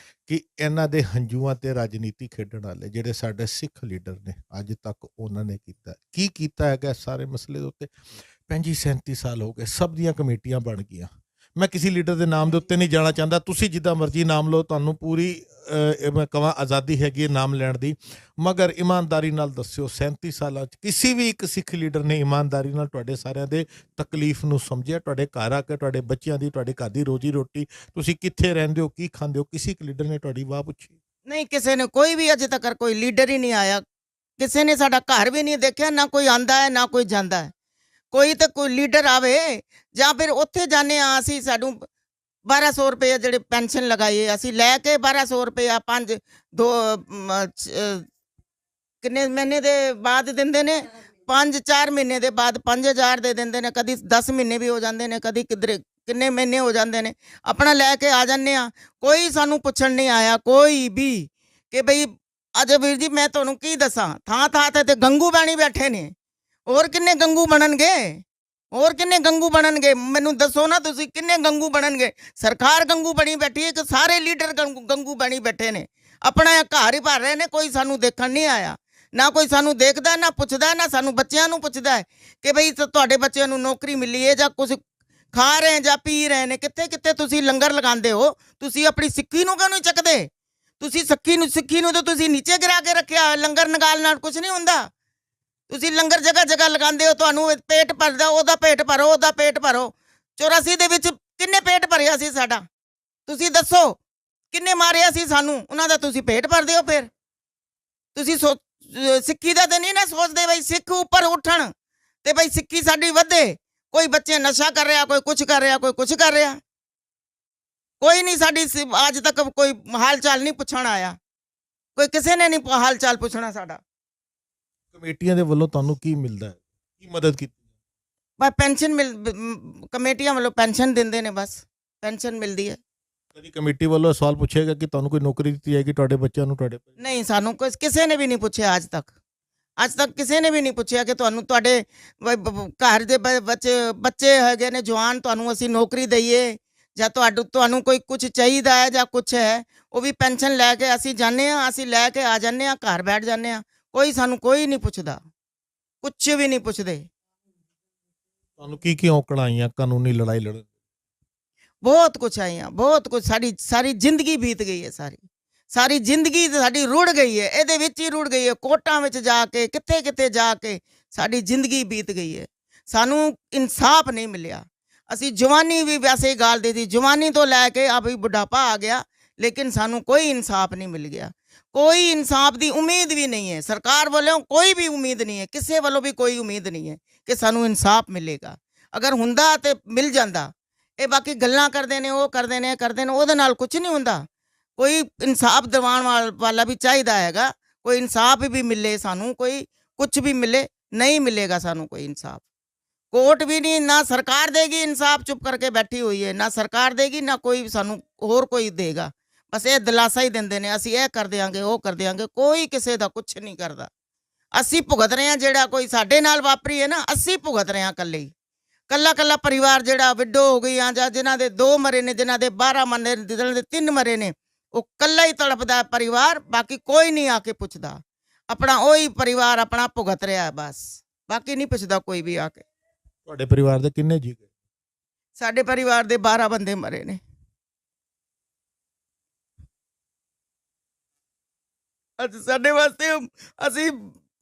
ਕਿ ਇਹਨਾਂ ਦੇ ਹੰਝੂਆਂ ਤੇ ਰਾਜਨੀਤੀ ਖੇਡਣ ਵਾਲੇ ਜਿਹੜੇ ਸਾਡੇ ਸਿੱਖ ਲੀਡਰ ਨੇ ਅੱਜ ਤੱਕ ਉਹਨਾਂ ਨੇ ਕੀ ਕੀਤਾ ਹੈਗਾ ਸਾਰੇ ਮਸਲੇ ਦੇ ਉੱਤੇ। 35-37 ਸਾਲ ਹੋ ਗਏ, ਸਭ ਦੀਆਂ ਕਮੇਟੀਆਂ ਬਣ ਗਈਆਂ। ਮੈਂ ਕਿਸੇ ਲੀਡਰ ਦੇ ਨਾਮ ਦੇ ਉੱਤੇ ਨਹੀਂ ਜਾਣਾ ਚਾਹੁੰਦਾ, ਤੁਸੀਂ ਜਿੱਦਾਂ ਮਰਜ਼ੀ ਨਾਮ ਲਓ, ਤੁਹਾਨੂੰ ਪੂਰੀ ਮੈਂ ਕਹਾਂ ਆਜ਼ਾਦੀ ਹੈਗੀ ਹੈ ਨਾਮ ਲੈਣ ਦੀ, ਮਗਰ ਇਮਾਨਦਾਰੀ ਨਾਲ ਦੱਸਿਓ 37 ਸਾਲਾਂ 'ਚ ਕਿਸੇ ਵੀ ਇੱਕ ਸਿੱਖ ਲੀਡਰ ਨੇ ਇਮਾਨਦਾਰੀ ਨਾਲ ਤੁਹਾਡੇ ਸਾਰਿਆਂ ਦੇ ਤਕਲੀਫ ਨੂੰ ਸਮਝਿਆ? ਤੁਹਾਡੇ ਘਰ ਆ ਕੇ ਤੁਹਾਡੇ ਬੱਚਿਆਂ ਦੀ, ਤੁਹਾਡੇ ਘਰ ਦੀ ਰੋਜੀ ਰੋਟੀ, ਤੁਸੀਂ ਕਿੱਥੇ ਰਹਿੰਦੇ ਹੋ, ਕੀ ਖਾਂਦੇ ਹੋ, ਕਿਸੇ ਇੱਕ ਲੀਡਰ ਨੇ ਤੁਹਾਡੀ ਵਾਹ ਪੁੱਛੀ? ਨਹੀਂ, ਕਿਸੇ ਨੇ, ਕੋਈ ਵੀ ਅਜੇ ਤੱਕ ਕੋਈ ਲੀਡਰ ਹੀ ਨਹੀਂ ਆਇਆ। ਕਿਸੇ ਨੇ ਸਾਡਾ ਘਰ ਵੀ ਨਹੀਂ ਦੇਖਿਆ, ਨਾ ਕੋਈ ਆਂਦਾ ਹੈ ਨਾ ਕੋਈ ਜਾਂਦਾ ਹੈ। ਕੋਈ ਤਾਂ ਕੋਈ ਲੀਡਰ ਆਵੇ ਜਾਂ ਫਿਰ ਉੱਥੇ ਜਾਂਦੇ ਹਾਂ ਅਸੀਂ, ਸਾਨੂੰ 1200 ਰੁਪਏ ਜਿਹੜੇ ਪੈਨਸ਼ਨ ਲਗਾਈਏ ਅਸੀਂ ਲੈ ਕੇ 1200 ਰੁਪਇਆ ਕਿੰਨੇ ਮਹੀਨੇ ਦੇ ਬਾਅਦ ਦਿੰਦੇ ਨੇ? 5-4 ਮਹੀਨੇ ਦੇ ਬਾਅਦ 5000 ਦੇ ਦਿੰਦੇ ਨੇ। ਕਦੀ 10 ਮਹੀਨੇ ਵੀ ਹੋ ਜਾਂਦੇ ਨੇ, ਕਦੀ ਕਿੰਨੇ ਮਹੀਨੇ ਹੋ ਜਾਂਦੇ ਨੇ। ਆਪਣਾ ਲੈ ਕੇ ਆ ਜਾਂਦੇ ਆ, ਕੋਈ ਸਾਨੂੰ ਪੁੱਛਣ ਨਹੀਂ ਆਇਆ ਕੋਈ ਵੀ ਕਿ ਬਈ ਅੱਜ ਵੀਰ ਜੀ ਮੈਂ ਤੁਹਾਨੂੰ ਕੀ ਦੱਸਾਂ, ਥਾਂ ਤੇ ਗੰਗੂ ਬਾਣੀ ਬੈਠੇ ਨੇ। ਹੋਰ ਕਿੰਨੇ ਗੰਗੂ ਬਣਨਗੇ? ਮੈਨੂੰ ਦੱਸੋ ਨਾ ਤੁਸੀਂ, ਕਿੰਨੇ ਗੰਗੂ ਬਣਨਗੇ? ਸਰਕਾਰ ਗੰਗੂ ਬਣੀ ਬੈਠੀ ਹੈ ਕਿ ਸਾਰੇ ਲੀਡਰ ਗੰਗੂ ਬਣੀ ਬੈਠੇ ਨੇ? ਆਪਣਾ ਘਰ ਹੀ ਭਰ ਰਹੇ ਨੇ, ਕੋਈ ਸਾਨੂੰ ਦੇਖਣ ਨਹੀਂ ਆਇਆ। ਨਾ ਕੋਈ ਸਾਨੂੰ ਦੇਖਦਾ, ਨਾ ਪੁੱਛਦਾ, ਨਾ ਸਾਨੂੰ ਬੱਚਿਆਂ ਨੂੰ ਪੁੱਛਦਾ ਹੈ ਕਿ ਬਈ ਤੁਹਾਡੇ ਬੱਚਿਆਂ ਨੂੰ ਨੌਕਰੀ ਮਿਲੀ ਹੈ ਜਾਂ ਕੁਝ ਖਾ ਰਹੇ ਜਾਂ ਪੀ ਰਹੇ ਨੇ। ਕਿੱਥੇ ਤੁਸੀਂ ਲੰਗਰ ਲਗਾਉਂਦੇ ਹੋ? ਤੁਸੀਂ ਆਪਣੀ ਸਿੱਖੀ ਨੂੰ ਕਿਉਂ ਨਹੀਂ ਚੱਕਦੇ? ਤੁਸੀਂ ਸਿੱਖੀ ਨੂੰ ਤਾਂ ਤੁਸੀਂ ਨੀਚੇ ਗਿਰਾ ਕੇ ਰੱਖਿਆ। ਲੰਗਰ ਨਗਾਲ ਨਾਲ ਕੁਝ ਨਹੀਂ ਹੁੰਦਾ। ਤੁਸੀਂ ਲੰਗਰ ਜਗ੍ਹਾ ਲਗਾਉਂਦੇ ਹੋ, ਤੁਹਾਨੂੰ ਪੇਟ ਭਰਦਾ, ਉਹਦਾ ਪੇਟ ਭਰੋ। 84 ਦੇ ਵਿੱਚ ਕਿੰਨੇ ਪੇਟ ਭਰਿਆ ਸੀ ਸਾਡਾ? ਤੁਸੀਂ ਦੱਸੋ ਕਿੰਨੇ ਮਾਰਿਆ ਸੀ ਸਾਨੂੰ? ਉਹਨਾਂ ਦਾ ਤੁਸੀਂ ਪੇਟ ਭਰਦੇ ਹੋ। ਫਿਰ ਤੁਸੀਂ ਸਿੱਖੀ ਦਾ ਤਾਂ ਨਹੀਂ ਨਾ ਸੋਚਦੇ ਬਈ ਸਿੱਖ ਉੱਪਰ ਉੱਠਣ ਤੇ ਬਈ ਸਿੱਖੀ ਸਾਡੀ ਵਧੇ। ਕੋਈ ਬੱਚੇ ਨਸ਼ਾ ਕਰ ਰਿਹਾ, ਕੋਈ ਕੁਝ ਕਰ ਰਿਹਾ, ਕੋਈ ਨਹੀਂ ਸਾਡੀ ਅੱਜ ਤੱਕ ਕੋਈ ਹਾਲ ਚਾਲ ਨਹੀਂ ਪੁੱਛਣ ਆਇਆ। ਕੋਈ ਕਿਸੇ ਨੇ ਨਹੀਂ ਹਾਲ ਚਾਲ ਪੁੱਛਣਾ ਸਾਡਾ। ਕਮੇਟੀਆਂ ਦੇ ਵੱਲੋਂ ਤੁਹਾਨੂੰ ਕੀ ਮਿਲਦਾ ਹੈ, ਕੀ ਮਦਦ ਕੀਤੀ? ਬਸ ਪੈਨਸ਼ਨ ਕਮੇਟੀਆਂ ਵੱਲੋਂ ਪੈਨਸ਼ਨ ਦਿੰਦੇ ਨੇ, ਬਸ ਪੈਨਸ਼ਨ ਮਿਲਦੀ ਹੈ। ਕਦੀ ਕਮੇਟੀ ਵੱਲੋਂ ਸਵਾਲ ਪੁੱਛੇਗਾ ਕਿ ਤੁਹਾਨੂੰ ਕੋਈ ਨੌਕਰੀ ਦਿੱਤੀ ਜਾਏਗੀ ਤੁਹਾਡੇ ਬੱਚਿਆਂ ਨੂੰ? ਤੁਹਾਡੇ ਨਹੀਂ, ਸਾਨੂੰ ਕਿਸੇ ਨੇ ਵੀ ਨਹੀਂ ਪੁੱਛਿਆ ਅੱਜ ਤੱਕ ਕਿਸੇ ਨੇ ਵੀ ਨਹੀਂ ਪੁੱਛਿਆ ਕਿ ਤੁਹਾਡੇ ਘਰ ਦੇ ਬੱਚੇ ਹੈਗੇ ਨੇ ਜਵਾਨ, ਤੁਹਾਨੂੰ ਅਸੀਂ ਨੌਕਰੀ ਦਈਏ ਜਾਂ ਤੁਹਾਨੂੰ ਕੋਈ ਕੁਝ ਚਾਹੀਦਾ ਹੈ ਜਾਂ ਕੁਝ ਹੈ, ਉਹ ਵੀ ਪੈਨਸ਼ਨ ਲੈ ਕੇ ਅਸੀਂ ਜਾਂਦੇ ਹਾਂ, ਅਸੀਂ ਲੈ ਕੇ ਆ ਜਾਂਦੇ ਹਾਂ, ਘਰ ਬੈਠ ਜਾਂਦੇ ਹਾਂ। ਕੋਈ ਨਹੀਂ ਪੁੱਛਦਾ, ਕੁਝ ਵੀ ਨਹੀਂ ਪੁੱਛਦੇ। ਤੁਹਾਨੂੰ ਕੀ ਔਕੜਾਂ ਆਈਆਂ ਕਾਨੂੰਨੀ ਲੜਾਈ ਲੜਨ? ਬਹੁਤ ਕੁਝ ਆਈਆਂ, ਬਹੁਤ ਕੁਝ। ਸਾਰੀ ਜ਼ਿੰਦਗੀ ਬੀਤ ਗਈ ਹੈ, ਸਾਰੀ ਜ਼ਿੰਦਗੀ ਸਾਡੀ ਰੁੜ ਗਈ ਹੈ, ਇਹਦੇ ਵਿੱਚ ਹੀ ਰੁੜ ਗਈ ਹੈ। ਕੋਰਟਾਂ ਵਿੱਚ ਜਾ ਕੇ ਕਿੱਥੇ ਜਾ ਕੇ ਸਾਡੀ ਜ਼ਿੰਦਗੀ ਬੀਤ ਗਈ ਹੈ। ਸਾਨੂੰ ਇਨਸਾਫ ਨਹੀਂ ਮਿਲਿਆ। ਅਸੀਂ ਜਵਾਨੀ ਵੀ ਵੈਸੇ ਹੀ ਗਾਲਦੇ ਸੀ, ਜਵਾਨੀ ਤੋਂ ਲੈ ਕੇ ਅਭੀ ਬੁਢਾਪਾ ਆ ਗਿਆ, ਲੇਕਿਨ ਸਾਨੂੰ ਕੋਈ ਇਨਸਾਫ ਨਹੀਂ ਮਿਲ ਗਿਆ। ਕੋਈ ਇਨਸਾਫ ਦੀ ਉਮੀਦ ਵੀ ਨਹੀਂ ਹੈ, ਸਰਕਾਰ ਵੱਲੋਂ ਕੋਈ ਵੀ ਉਮੀਦ ਨਹੀਂ ਹੈ, ਕਿਸੇ ਵੱਲੋਂ ਵੀ ਕੋਈ ਉਮੀਦ ਨਹੀਂ ਹੈ ਕਿ ਸਾਨੂੰ ਇਨਸਾਫ ਮਿਲੇਗਾ। ਅਗਰ ਹੁੰਦਾ ਤੇ ਮਿਲ ਜਾਂਦਾ। ਇਹ ਬਾਕੀ ਗੱਲਾਂ ਕਰਦੇ ਨੇ, ਉਹ ਕਰਦੇ ਨੇ, ਉਹਦੇ ਨਾਲ ਕੁਝ ਨਹੀਂ ਹੁੰਦਾ। ਕੋਈ ਇਨਸਾਫ ਦਿਵਾਉਣ ਵਾਲਾ ਵੀ ਚਾਹੀਦਾ ਹੈਗਾ, ਕੋਈ ਇਨਸਾਫ ਵੀ ਮਿਲੇ ਸਾਨੂੰ, ਕੋਈ ਕੁਝ ਵੀ ਮਿਲੇ। ਨਹੀਂ ਮਿਲੇਗਾ ਸਾਨੂੰ ਕੋਈ ਇਨਸਾਫ। ਕੋਰਟ ਵੀ ਨਹੀਂ, ਨਾ ਸਰਕਾਰ ਦੇਗੀ ਇਨਸਾਫ, ਚੁੱਪ ਕਰਕੇ ਬੈਠੀ ਹੋਈ ਹੈ। ਨਾ ਸਰਕਾਰ ਦੇਗੀ, ਨਾ ਕੋਈ ਸਾਨੂੰ ਹੋਰ ਕੋਈ ਦੇਗਾ। ਬਸ ਇਹ ਦਿਲਾਸਾ ਹੀ ਦਿੰਦੇ ਨੇ, ਅਸੀਂ ਇਹ ਕਰ ਦਿਆਂਗੇ, ਉਹ ਕਰ ਦਿਆਂਗੇ। ਕੋਈ ਕਿਸੇ ਦਾ ਕੁਝ ਨਹੀਂ ਕਰਦਾ। ਅਸੀਂ ਭੁਗਤ ਰਹੇ ਹਾਂ, ਜਿਹੜਾ ਕੋਈ ਸਾਡੇ ਨਾਲ ਵਾਪਰੀ ਹੈ ਨਾ, ਅਸੀਂ ਭੁਗਤ ਰਹੇ ਹਾਂ ਇਕੱਲੇ ਹੀ। ਕੱਲਾ ਪਰਿਵਾਰ ਜਿਹੜਾ ਵਿਡੋ ਹੋ ਗਈ ਆ, ਜਾਂ ਜਿਨ੍ਹਾਂ ਦੇ 2 ਮਰੇ ਨੇ, ਜਿਨ੍ਹਾਂ ਦੇ 12 ਮਰੇ ਨੇ, ਜਿਨ੍ਹਾਂ ਦੇ 3 ਮਰੇ ਨੇ, ਉਹ ਕੱਲਾ ਹੀ ਤੜਪਦਾ ਪਰਿਵਾਰ। ਬਾਕੀ ਕੋਈ ਨਹੀਂ ਆ ਕੇ ਪੁੱਛਦਾ। ਆਪਣਾ ਉਹੀ ਪਰਿਵਾਰ ਆਪਣਾ ਭੁਗਤ ਰਿਹਾ ਬਸ, ਬਾਕੀ ਨਹੀਂ ਪੁੱਛਦਾ ਕੋਈ ਵੀ ਆ ਕੇ। ਤੁਹਾਡੇ ਪਰਿਵਾਰ ਦੇ ਕਿੰਨੇ ਜੀ ਗਏ? ਸਾਡੇ ਪਰਿਵਾਰ ਦੇ 12 ਬੰਦੇ ਮਰੇ ਨੇ। ਅੱਜ ਸਾਡੇ ਵਾਸਤੇ ਅਸੀਂ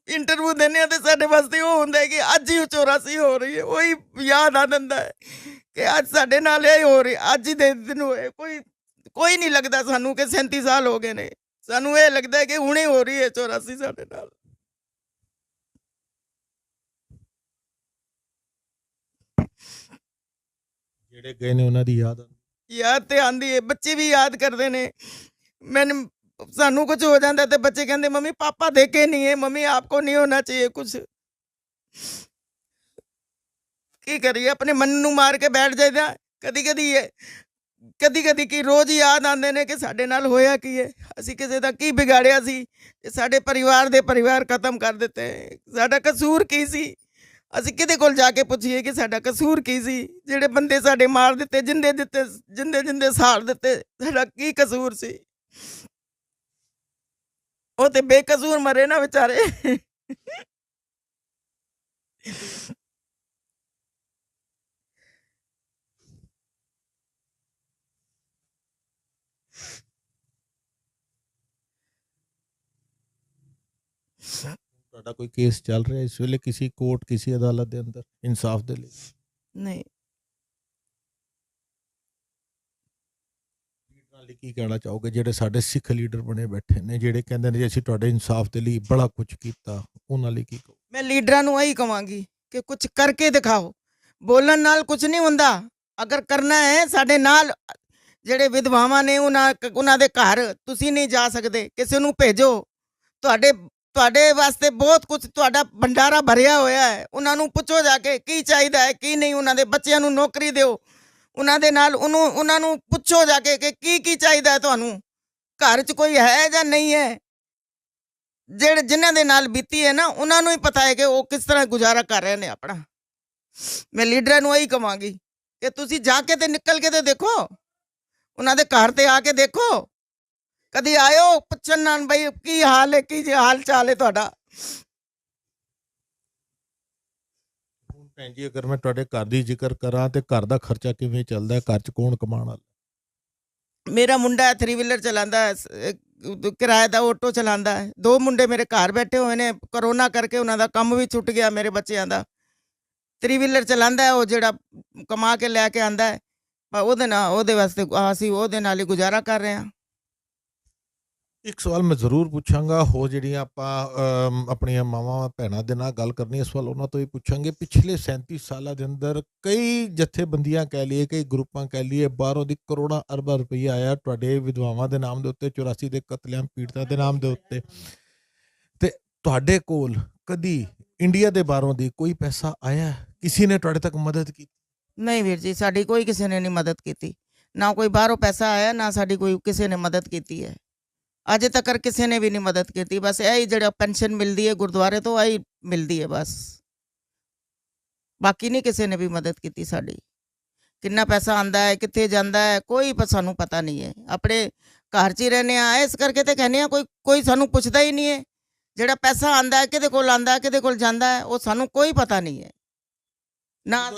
ਇੰਟਰਵਿਊ ਦਿੰਦੇ ਹਾਂ ਤੇ ਸਾਡੇ ਵਾਸਤੇ ਉਹ ਹੁੰਦਾ ਹੈ ਕਿ ਅੱਜ ਹੀ 84 ਹੋ ਰਹੀ ਹੈ। ਉਹੀ ਯਾਦ ਆ ਜਾਂਦਾ ਹੈ ਕਿ ਅੱਜ ਸਾਡੇ ਨਾਲ ਇਹ ਹੋ ਰਹੀ, ਅੱਜ ਹੀ ਦੇ ਦਿਨ ਹੋਏ। ਕੋਈ ਨਹੀਂ ਲੱਗਦਾ ਸਾਨੂੰ ਕਿ 37 ਸਾਲ ਹੋ ਗਏ ਨੇ। ਸਾਨੂੰ ਇਹ ਲੱਗਦਾ ਹੈ ਕਿ ਹੁਣੇ ਹੋ ਰਹੀ ਹੈ 84 ਸਾਡੇ ਨਾਲ। ਜਿਹੜੇ ਗਏ ਨੇ ਉਹਨਾਂ ਦੀ ਯਾਦ ਤੇ ਆਂਦੀ ਹੈ, ਬੱਚੇ ਵੀ ਯਾਦ ਕਰਦੇ ਨੇ। ਮੈਨੂੰ ਸਾਨੂੰ ਕੁਝ ਹੋ ਜਾਂਦਾ ਤੇ ਬੱਚੇ ਕਹਿੰਦੇ मम्मी पापा देखे नहीं है, मम्मी आपको नहीं होना चाहिए कुछ। ਕੀ ਕਰੀਏ, ਆਪਣੇ ਮਨ ਨੂੰ ਮਾਰ ਕੇ ਬੈਠ ਜਾਈਦਾ। ਕਦੀ ਕੀ ਰੋਜ਼ ਯਾਦ ਆਉਂਦੇ ਨੇ ਕਿ ਸਾਡੇ ਨਾਲ ਹੋਇਆ ਕੀ ਹੈ, ਅਸੀਂ ਕਿਸੇ ਦਾ ਕੀ ਵਿਗਾੜਿਆ ਸੀ ਕਿ ਸਾਡੇ ਪਰਿਵਾਰ ਖਤਮ ਕਰ ਦਿੱਤੇ। ਸਾਡਾ ਕਸੂਰ ਕੀ ਸੀ? ਅਸੀਂ ਕਿਹਦੇ ਕੋਲ ਜਾ ਕੇ ਪੁੱਛੀਏ ਕਿ ਸਾਡਾ ਕਸੂਰ ਕੀ ਸੀ? ਜਿਹੜੇ ਬੰਦੇ ਸਾਡੇ ਮਾਰ ਦਿੱਤੇ, ਜਿੰਦੇ ਸਾੜ ਦਿੱਤੇ, ਸਾਡਾ ਕੀ ਕਸੂਰ ਸੀ? ਉਹ ਤੇ ਬੇਕਸੂਰ ਮਰੇ ਨਾ ਵਿਚਾਰੇ। ਤੁਹਾਡਾ ਕੋਈ ਕੇਸ ਚੱਲ ਰਿਹਾ ਇਸ ਵੇਲੇ ਕਿਸੇ ਕੋਰਟ, ਕਿਸੇ ਅਦਾਲਤ ਦੇ ਅੰਦਰ ਇਨਸਾਫ ਦੇ ਲਈ? ਨਹੀਂ। ਲੀਡਰਾਂ ਲਈ ਕੀ ਕਹਿਣਾ ਚਾਹੋਗੇ, ਜਿਹੜੇ ਸਾਡੇ ਸਿੱਖ ਲੀਡਰ ਬਣੇ ਬੈਠੇ ਨੇ, ਜਿਹੜੇ ਕਹਿੰਦੇ ਨੇ ਜੀ ਅਸੀਂ ਤੁਹਾਡੇ ਇਨਸਾਫ ਦੇ ਲਈ ਬੜਾ ਕੁਝ ਕੀਤਾ, ਉਹਨਾਂ ਲਈ ਕੀ ਕਹੋ? ਮੈਂ ਲੀਡਰਾਂ ਨੂੰ ਇਹੀ ਕਹਾਂਗੀ ਕਿ ਕੁਝ ਕਰਕੇ ਦਿਖਾਓ। ਬੋਲਣ ਨਾਲ ਕੁਝ ਨਹੀਂ ਹੁੰਦਾ। ਅਗਰ ਕਰਨਾ ਹੈ ਸਾਡੇ ਨਾਲ, ਜਿਹੜੇ ਵਿਧਵਾਵਾਂ ਨੇ ਉਹਨਾਂ ਦੇ ਘਰ ਤੁਸੀਂ ਨਹੀਂ ਜਾ ਸਕਦੇ, ਕਿਸੇ ਨੂੰ ਭੇਜੋ। ਤੁਹਾਡੇ ਵਾਸਤੇ ਬਹੁਤ ਕੁਝ, ਤੁਹਾਡਾ ਭੰਡਾਰਾ ਭਰਿਆ ਹੋਇਆ ਹੈ। ਉਹਨਾਂ ਨੂੰ ਪੁੱਛੋ ਜਾ ਕੇ ਕੀ ਚਾਹੀਦਾ ਹੈ, ਕੀ ਨਹੀਂ। ਉਹਨਾਂ ਦੇ ਬੱਚਿਆਂ ਨੂੰ ਨੌਕਰੀ ਦਿਓ। ਉਹਨਾਂ ਦੇ ਨਾਲ ਉਹਨਾਂ ਨੂੰ ਪੁੱਛੋ ਜਾ ਕੇ ਕਿ ਕੀ ਚਾਹੀਦਾ ਹੈ ਤੁਹਾਨੂੰ। ਘਰ 'ਚ ਕੋਈ ਹੈ ਜਾਂ ਨਹੀਂ ਹੈ। ਜਿਨ੍ਹਾਂ ਦੇ ਨਾਲ ਬੀਤੀ ਹੈ ਨਾ, ਉਹਨਾਂ ਨੂੰ ਹੀ ਪਤਾ ਹੈ ਕਿ ਉਹ ਕਿਸ ਤਰ੍ਹਾਂ ਗੁਜ਼ਾਰਾ ਕਰ ਰਹੇ ਨੇ ਆਪਣਾ। ਮੈਂ ਲੀਡਰਾਂ ਨੂੰ ਇਹੀ ਕਹਾਂਗੀ ਕਿ ਤੁਸੀਂ ਜਾ ਕੇ ਤੇ ਨਿਕਲ ਕੇ ਤੇ ਦੇਖੋ, ਉਹਨਾਂ ਦੇ ਘਰ ਤੇ ਆ ਕੇ ਦੇਖੋ। ਕਦੀ ਆਇਓ ਪੁੱਛਣ ਨਾਲ ਬਈ ਕੀ ਹਾਲ ਹੈ, ਕੀ ਹਾਲ ਚਾਲ ਹੈ ਤੁਹਾਡਾ। ਭੈਣ ਜੀ, ਅਗਰ ਮੈਂ ਤੁਹਾਡੇ ਘਰ ਦੀ ਜ਼ਿਕਰ ਕਰਾਂ ਤੇ ਘਰ ਦਾ ਖਰਚਾ ਕਿਵੇਂ ਚੱਲਦਾ ਹੈ? ਘਰ 'ਚ ਕੌਣ ਕਮਾਉਣ ਵਾਲਾ? ਮੇਰਾ ਮੁੰਡਾ 3 ਵੀਲਰ ਚਲਾਉਂਦਾ ਹੈ, ਕਿਰਾਏ ਦਾ ਆਟੋ ਚਲਾਉਂਦਾ ਹੈ। 2 ਮੁੰਡੇ ਮੇਰੇ ਘਰ ਬੈਠੇ ਹੋਏ ਨੇ। ਕਰੋਨਾ ਕਰਕੇ ਉਹਨਾਂ ਦਾ ਕੰਮ ਵੀ ਛੁੱਟ ਗਿਆ, ਮੇਰੇ ਬੱਚਿਆਂ ਦਾ। 3 ਵੀਲਰ ਚਲਾਉਂਦਾ ਹੈ ਉਹ, ਜਿਹੜਾ ਕਮਾ ਕੇ ਲੈ ਕੇ ਆਂਦਾ ਹੈ। ਪਰ ਉਹਦੇ ਵਾਸਤੇ ਅਸੀਂ ਉਹਦੇ ਨਾਲ ਹੀ ਗੁਜ਼ਾਰਾ ਕਰ ਰਹੇ ਹਾਂ। ਇੱਕ ਸਵਾਲ ਮੈਂ ਜ਼ਰੂਰ ਪੁੱਛਾਂਗਾ, ਹੋ ਜਿਹੜੀਆਂ ਆਪਾਂ ਆਪਣੀਆਂ ਮਾਵਾਂ ਭੈਣਾਂ ਦੇ ਨਾਲ ਗੱਲ ਕਰਨੀ, ਇਸ ਸਵਾਲ ਉਹਨਾਂ ਤੋਂ ਹੀ ਪੁੱਛਾਂਗੇ। ਪਿਛਲੇ 37 ਸਾਲਾਂ ਦੇ ਅੰਦਰ ਕਈ ਜਥੇਬੰਦੀਆਂ ਕਹਿ ਲਈਏ, ਕਈ ਗਰੁੱਪਾਂ ਕਹਿ ਲਈਏ, ਬਾਹਰੋਂ ਦੀ ਕਰੋੜਾਂ ਅਰਬਾਂ ਰੁਪਈਆ ਆਇਆ ਤੁਹਾਡੇ ਵਿਧਵਾਵਾਂ ਦੇ ਨਾਮ ਦੇ ਉੱਤੇ, 84 ਦੇ ਕਤਲੇਆਮ ਪੀੜਤਾਂ ਦੇ ਨਾਮ ਦੇ ਉੱਤੇ। ਤੇ ਤੁਹਾਡੇ ਕੋਲ ਕਦੀ ਇੰਡੀਆ ਦੇ ਬਾਹਰੋਂ ਦੀ ਕੋਈ ਪੈਸਾ ਆਇਆ ਕਿਸੇ ਨੇ ਤੁਹਾਡੇ ਤੱਕ ਮਦਦ ਕੀਤੀ? ਨਹੀਂ ਵੀਰ ਜੀ, ਸਾਡੀ ਕੋਈ ਕਿਸੇ ਨੇ ਨਹੀਂ ਮਦਦ ਕੀਤੀ। ਨਾ ਕੋਈ ਬਾਹਰੋਂ ਪੈਸਾ ਆਇਆ, ਨਾ ਸਾਡੀ ਕੋਈ ਕਿਸੇ ਨੇ ਮਦਦ ਕੀਤੀ ਹੈ। ਅਜੇ ਤੱਕ ਕਿਸੇ ਨੇ ਵੀ ਨਹੀਂ ਮਦਦ ਕੀਤੀ। ਬਸ ਇਹੀ ਜਿਹੜਾ ਪੈਨਸ਼ਨ ਮਿਲਦੀ ਹੈ ਗੁਰਦੁਆਰੇ ਤੋਂ, ਆਹੀ ਮਿਲਦੀ ਹੈ ਬਸ। ਬਾਕੀ ਨਹੀਂ ਕਿਸੇ ਨੇ ਵੀ ਮਦਦ ਕੀਤੀ ਸਾਡੀ। ਕਿੰਨਾ ਪੈਸਾ ਆਂਦਾ ਹੈ, ਕਿੱਥੇ ਜਾਂਦਾ ਹੈ, ਕੋਈ ਸਾਨੂੰ ਪਤਾ ਨਹੀਂ ਹੈ। ਆਪਣੇ ਘਰ 'ਚ ਹੀ ਰਹਿੰਦੇ ਆ, ਇਸ ਕਰਕੇ ਤੇ ਕਹਿੰਦੇ ਆ ਕੋਈ ਸਾਨੂੰ ਪੁੱਛਦਾ ਹੀ ਨਹੀਂ ਹੈ। ਜਿਹੜਾ ਪੈਸਾ ਆਂਦਾ ਹੈ, ਕਿਹਦੇ ਕੋਲ ਆਂਦਾ ਹੈ, ਕਿਹਦੇ ਕੋਲ ਜਾਂਦਾ ਹੈ, ਉਹ ਸਾਨੂੰ ਕੋਈ ਪਤਾ ਨਹੀਂ ਹੈ ਨਾ।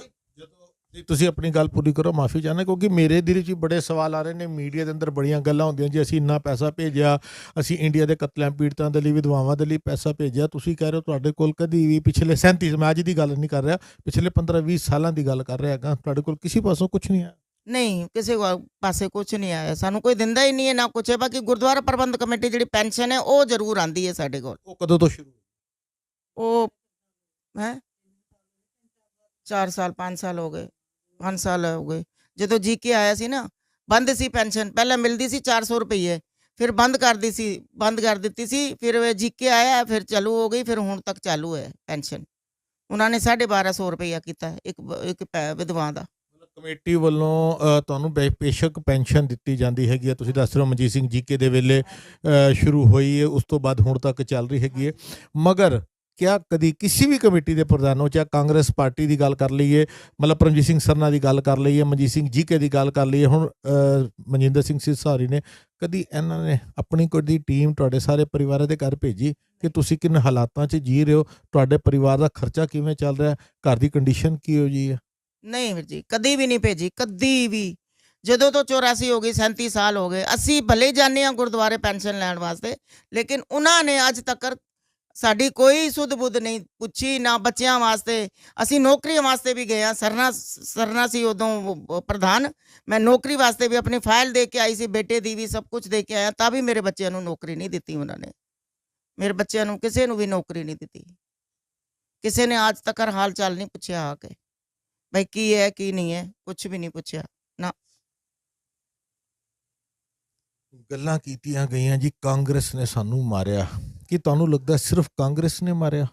ਜੀ ਤੁਸੀਂ ਆਪਣੀ ਗੱਲ ਪੂਰੀ ਕਰੋ, ਮਾਫੀ ਚਾਹੁੰਦਾ, ਕਿਉਂਕਿ ਮੇਰੇ ਦਿਲ 'ਚ ਬੜੇ ਸਵਾਲ ਆ ਰਹੇ ਨੇ। ਮੀਡੀਆ ਦੇ ਅੰਦਰ ਬੜੀਆਂ ਗੱਲਾਂ ਹੁੰਦੀਆਂ ਜੀ, ਅਸੀਂ ਇੰਨਾ ਪੈਸਾ ਭੇਜਿਆ, ਅਸੀਂ ਇੰਡੀਆ ਦੇ ਕਤਲੇਆਮ ਪੀੜਤਾਂ ਦੇ ਲਈ, ਵਿਧਵਾਵਾਂ ਦੇ ਲਈ ਪੈਸਾ ਭੇਜਿਆ। ਤੁਸੀਂ ਕਹਿ ਰਹੇ ਹੋ ਤੁਹਾਡੇ ਕੋਲ ਕਦੀ ਵੀ ਪਿਛਲੇ 37, ਮੈਂ ਅੱਜ ਦੀ ਗੱਲ ਨਹੀਂ ਕਰ ਰਿਹਾ, ਪਿਛਲੇ 15-20 ਸਾਲਾਂ ਦੀ ਗੱਲ ਕਰ ਰਿਹਾ ਹੈਗਾ, ਤੁਹਾਡੇ ਕੋਲ ਕਿਸੇ ਪਾਸੋਂ ਕੁਝ ਨਹੀਂ ਆਇਆ? ਨਹੀਂ, ਕਿਸੇ ਪਾਸੇ ਕੁਝ ਨਹੀਂ ਆਇਆ, ਸਾਨੂੰ ਕੋਈ ਦਿੰਦਾ ਹੀ ਨਹੀਂ ਹੈ ਨਾ ਕੁਛ ਹੈ। ਬਾਕੀ ਗੁਰਦੁਆਰਾ ਪ੍ਰਬੰਧ ਕਮੇਟੀ ਜਿਹੜੀ ਪੈਨਸ਼ਨ ਹੈ ਉਹ ਜ਼ਰੂਰ ਆਂਦੀ ਹੈ ਸਾਡੇ ਕੋਲ। ਉਹ ਕਦੋਂ ਤੋਂ ਸ਼ੁਰੂ? ਉਹ ਹੈ 4 ਸਾਲ 5 ਸਾਲ ਹੋ ਗਏ, 5 ਸਾਲ ਹੋ ਗਏ। ਜਦੋਂ ਜੀਕੇ ਆਇਆ ਸੀ ਨਾ, ਬੰਦ ਸੀ ਪੈਨਸ਼ਨ। ਪਹਿਲਾਂ ਮਿਲਦੀ ਸੀ 400 ਰੁਪਏ, ਫਿਰ ਬੰਦ ਕਰ ਦਿੱਤੀ ਸੀ। ਫਿਰ ਜੀਕੇ ਆਇਆ, ਫਿਰ ਚਾਲੂ ਹੋ ਗਈ, ਫਿਰ ਹੁਣ ਤੱਕ ਚਾਲੂ ਹੈ ਪੈਨਸ਼ਨ। ਉਹਨਾਂ ਨੇ 1250 ਰੁਪਇਆ ਕੀਤਾ ਇੱਕ ਵਿਧਵਾ ਦਾ। ਕਮੇਟੀ ਵੱਲੋਂ ਤੁਹਾਨੂੰ ਬੇਸ਼ੱਕ ਪੈਨਸ਼ਨ ਦਿੱਤੀ ਜਾਂਦੀ ਹੈਗੀ ਹੈ, ਤੁਸੀਂ ਦੱਸ ਰਹੇ ਹੋ ਮਨਜੀਤ ਸਿੰਘ ਜੀਕੇ ਦੇ ਵੇਲੇ ਸ਼ੁਰੂ ਹੋਈ ਹੈ, ਉਸ ਤੋਂ ਬਾਅਦ ਹੁਣ ਤੱਕ ਚੱਲ ਰਹੀ ਹੈਗੀ ਹੈ। ਮਗਰ ਕਿਆ ਕਦੀ ਕਿਸੇ ਵੀ ਕਮੇਟੀ ਦੇ ਪ੍ਰਧਾਨੋਂ, ਚਾਹੇ ਕਾਂਗਰਸ ਪਾਰਟੀ ਦੀ ਗੱਲ ਕਰ ਲਈਏ, ਮਤਲਬ ਪਰਮਜੀਤ ਸਿੰਘ ਸਰਨਾ ਦੀ ਗੱਲ ਕਰ ਲਈਏ, ਮਨਜੀਤ ਸਿੰਘ ਜੀਕੇ ਦੀ ਗੱਲ ਕਰ ਲਈਏ, ਹੁਣ ਮਨਜਿੰਦਰ ਸਿੰਘ ਸਿਰਸਾ ਨੇ, ਕਦੀ ਇਹਨਾਂ ਨੇ ਆਪਣੀ ਕੋਈ ਟੀਮ ਤੁਹਾਡੇ ਸਾਰੇ ਪਰਿਵਾਰਾਂ ਦੇ ਘਰ ਭੇਜੀ ਕਿ ਤੁਸੀਂ ਕਿਨ ਹਾਲਾਤਾਂ 'ਚ ਜੀ ਰਹੇ ਹੋ, ਤੁਹਾਡੇ ਪਰਿਵਾਰ ਦਾ ਖਰਚਾ ਕਿਵੇਂ ਚੱਲ ਰਿਹਾ, ਘਰ ਦੀ ਕੰਡੀਸ਼ਨ ਕੀ ਹੋ ਜੀ ਹੈ? ਨਹੀਂ ਵੀਰ ਜੀ, ਕਦੀ ਵੀ ਨਹੀਂ ਭੇਜੀ, ਕਦੀ ਵੀ। ਜਦੋਂ ਤੋਂ 84 ਹੋ ਗਈ, 37 ਸਾਲ ਹੋ ਗਏ, ਅਸੀਂ ਭਲੇ ਜਾਂਦੇ ਹਾਂ ਗੁਰਦੁਆਰੇ ਪੈਨਸ਼ਨ ਲੈਣ ਵਾਸਤੇ, ਲੇਕਿਨ ਉਹਨਾਂ ਨੇ ਅੱਜ ਤੱਕ ਸਾਡੀ ਕੋਈ ਸੁੱਧ ਬੁੱਧ ਨਹੀਂ ਪੁੱਛੀ, ਨਾ ਬੱਚਿਆਂ ਵਾਸਤੇ। ਅਸੀਂ ਨੌਕਰੀਆਂ ਵਾਸਤੇ ਵੀ ਗਏ ਹਾਂ, ਸਰਨਾ ਸੀ ਉਦੋਂ ਪ੍ਰਧਾਨ, ਮੈਂ ਨੌਕਰੀ ਵਾਸਤੇ ਵੀ ਆਪਣੀ ਫਾਈਲ ਦੇ ਕੇ ਆਈ ਸੀ, ਬੇਟੇ ਦੀ ਵੀ ਸਭ ਕੁਝ ਦੇ ਕੇ ਆਇਆ, ਤਾਂ ਵੀ ਮੇਰੇ ਬੱਚਿਆਂ ਨੂੰ ਨੌਕਰੀ ਨਹੀਂ ਦਿੱਤੀ ਉਹਨਾਂ ਨੇ। ਮੇਰੇ ਬੱਚਿਆਂ ਨੂੰ ਕਿਸੇ ਨੂੰ ਵੀ ਨੌਕਰੀ ਨਹੀਂ ਦਿੱਤੀ। ਕਿਸੇ ਨੇ ਅੱਜ ਤੱਕ ਹਾਲ ਚਾਲ ਨਹੀਂ ਪੁੱਛਿਆ ਆ ਕੇ, ਭਾਈ ਕੀ ਹੈ ਕੀ ਨਹੀਂ ਹੈ, ਕੁਝ ਵੀ ਨਹੀਂ ਪੁੱਛਿਆ ਨਾ। ਗੱਲਾਂ ਕੀਤੀਆਂ ਗਈਆਂ ਜੀ ਕਾਂਗਰਸ ਨੇ ਸਾਨੂੰ ਮਾਰਿਆ, ਕੀ ਤੁਹਾਨੂੰ ਲੱਗਦਾ ਸਿਰਫ ਕਾਂਗਰਸ ਨੇ ਮਾਰਿਆ?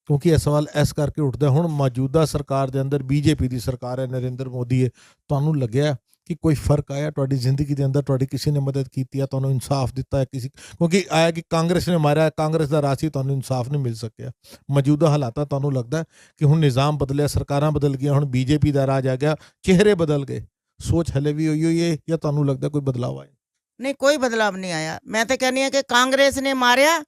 ਕਿਉਂਕਿ ਇਹ ਸਵਾਲ ਇਸ ਕਰਕੇ ਉੱਠਦਾ, ਹੁਣ ਮੌਜੂਦਾ ਸਰਕਾਰ ਦੇ ਅੰਦਰ ਬੀਜੇਪੀ ਦੀ ਸਰਕਾਰ ਹੈ, ਨਰਿੰਦਰ ਮੋਦੀ ਹੈ, ਤੁਹਾਨੂੰ ਲੱਗਿਆ ਕਿ ਕੋਈ ਫਰਕ ਆਇਆ ਤੁਹਾਡੀ ਜ਼ਿੰਦਗੀ ਦੇ ਅੰਦਰ? ਤੁਹਾਡੀ ਕਿਸੇ ਨੇ ਮਦਦ ਕੀਤੀ ਹੈ, ਤੁਹਾਨੂੰ ਇਨਸਾਫ ਦਿੱਤਾ ਹੈ ਕਿਸੇ? ਕਿਉਂਕਿ ਆਇਆ ਕਿ ਕਾਂਗਰਸ ਨੇ ਮਾਰਿਆ, ਕਾਂਗਰਸ ਦਾ ਰਾਜ ਸੀ, ਤੁਹਾਨੂੰ ਇਨਸਾਫ ਨਹੀਂ ਮਿਲ ਸਕਿਆ। ਮੌਜੂਦਾ ਹਾਲਾਤਾਂ ਤੁਹਾਨੂੰ ਲੱਗਦਾ ਕਿ ਹੁਣ ਨਿਜ਼ਾਮ ਬਦਲਿਆ, ਸਰਕਾਰਾਂ ਬਦਲ ਗਈਆਂ, ਹੁਣ ਬੀਜੇਪੀ ਦਾ ਰਾਜ ਆ ਗਿਆ, ਚਿਹਰੇ ਬਦਲ ਗਏ, ਸੋਚ ਹਲੇ ਵੀ ਹੋਈ ਹੈ, ਜਾਂ ਤੁਹਾਨੂੰ ਲੱਗਦਾ ਕੋਈ ਬਦਲਾਅ ਆਇਆ? ਨਹੀਂ, ਕੋਈ ਬਦਲਾਵ ਨਹੀਂ ਆਇਆ। ਮੈਂ ਤਾਂ ਕਹਿੰਦੀ ਹਾਂ ਕਿ ਕਾਂਗਰਸ ਨੇ ਮਾਰਿਆ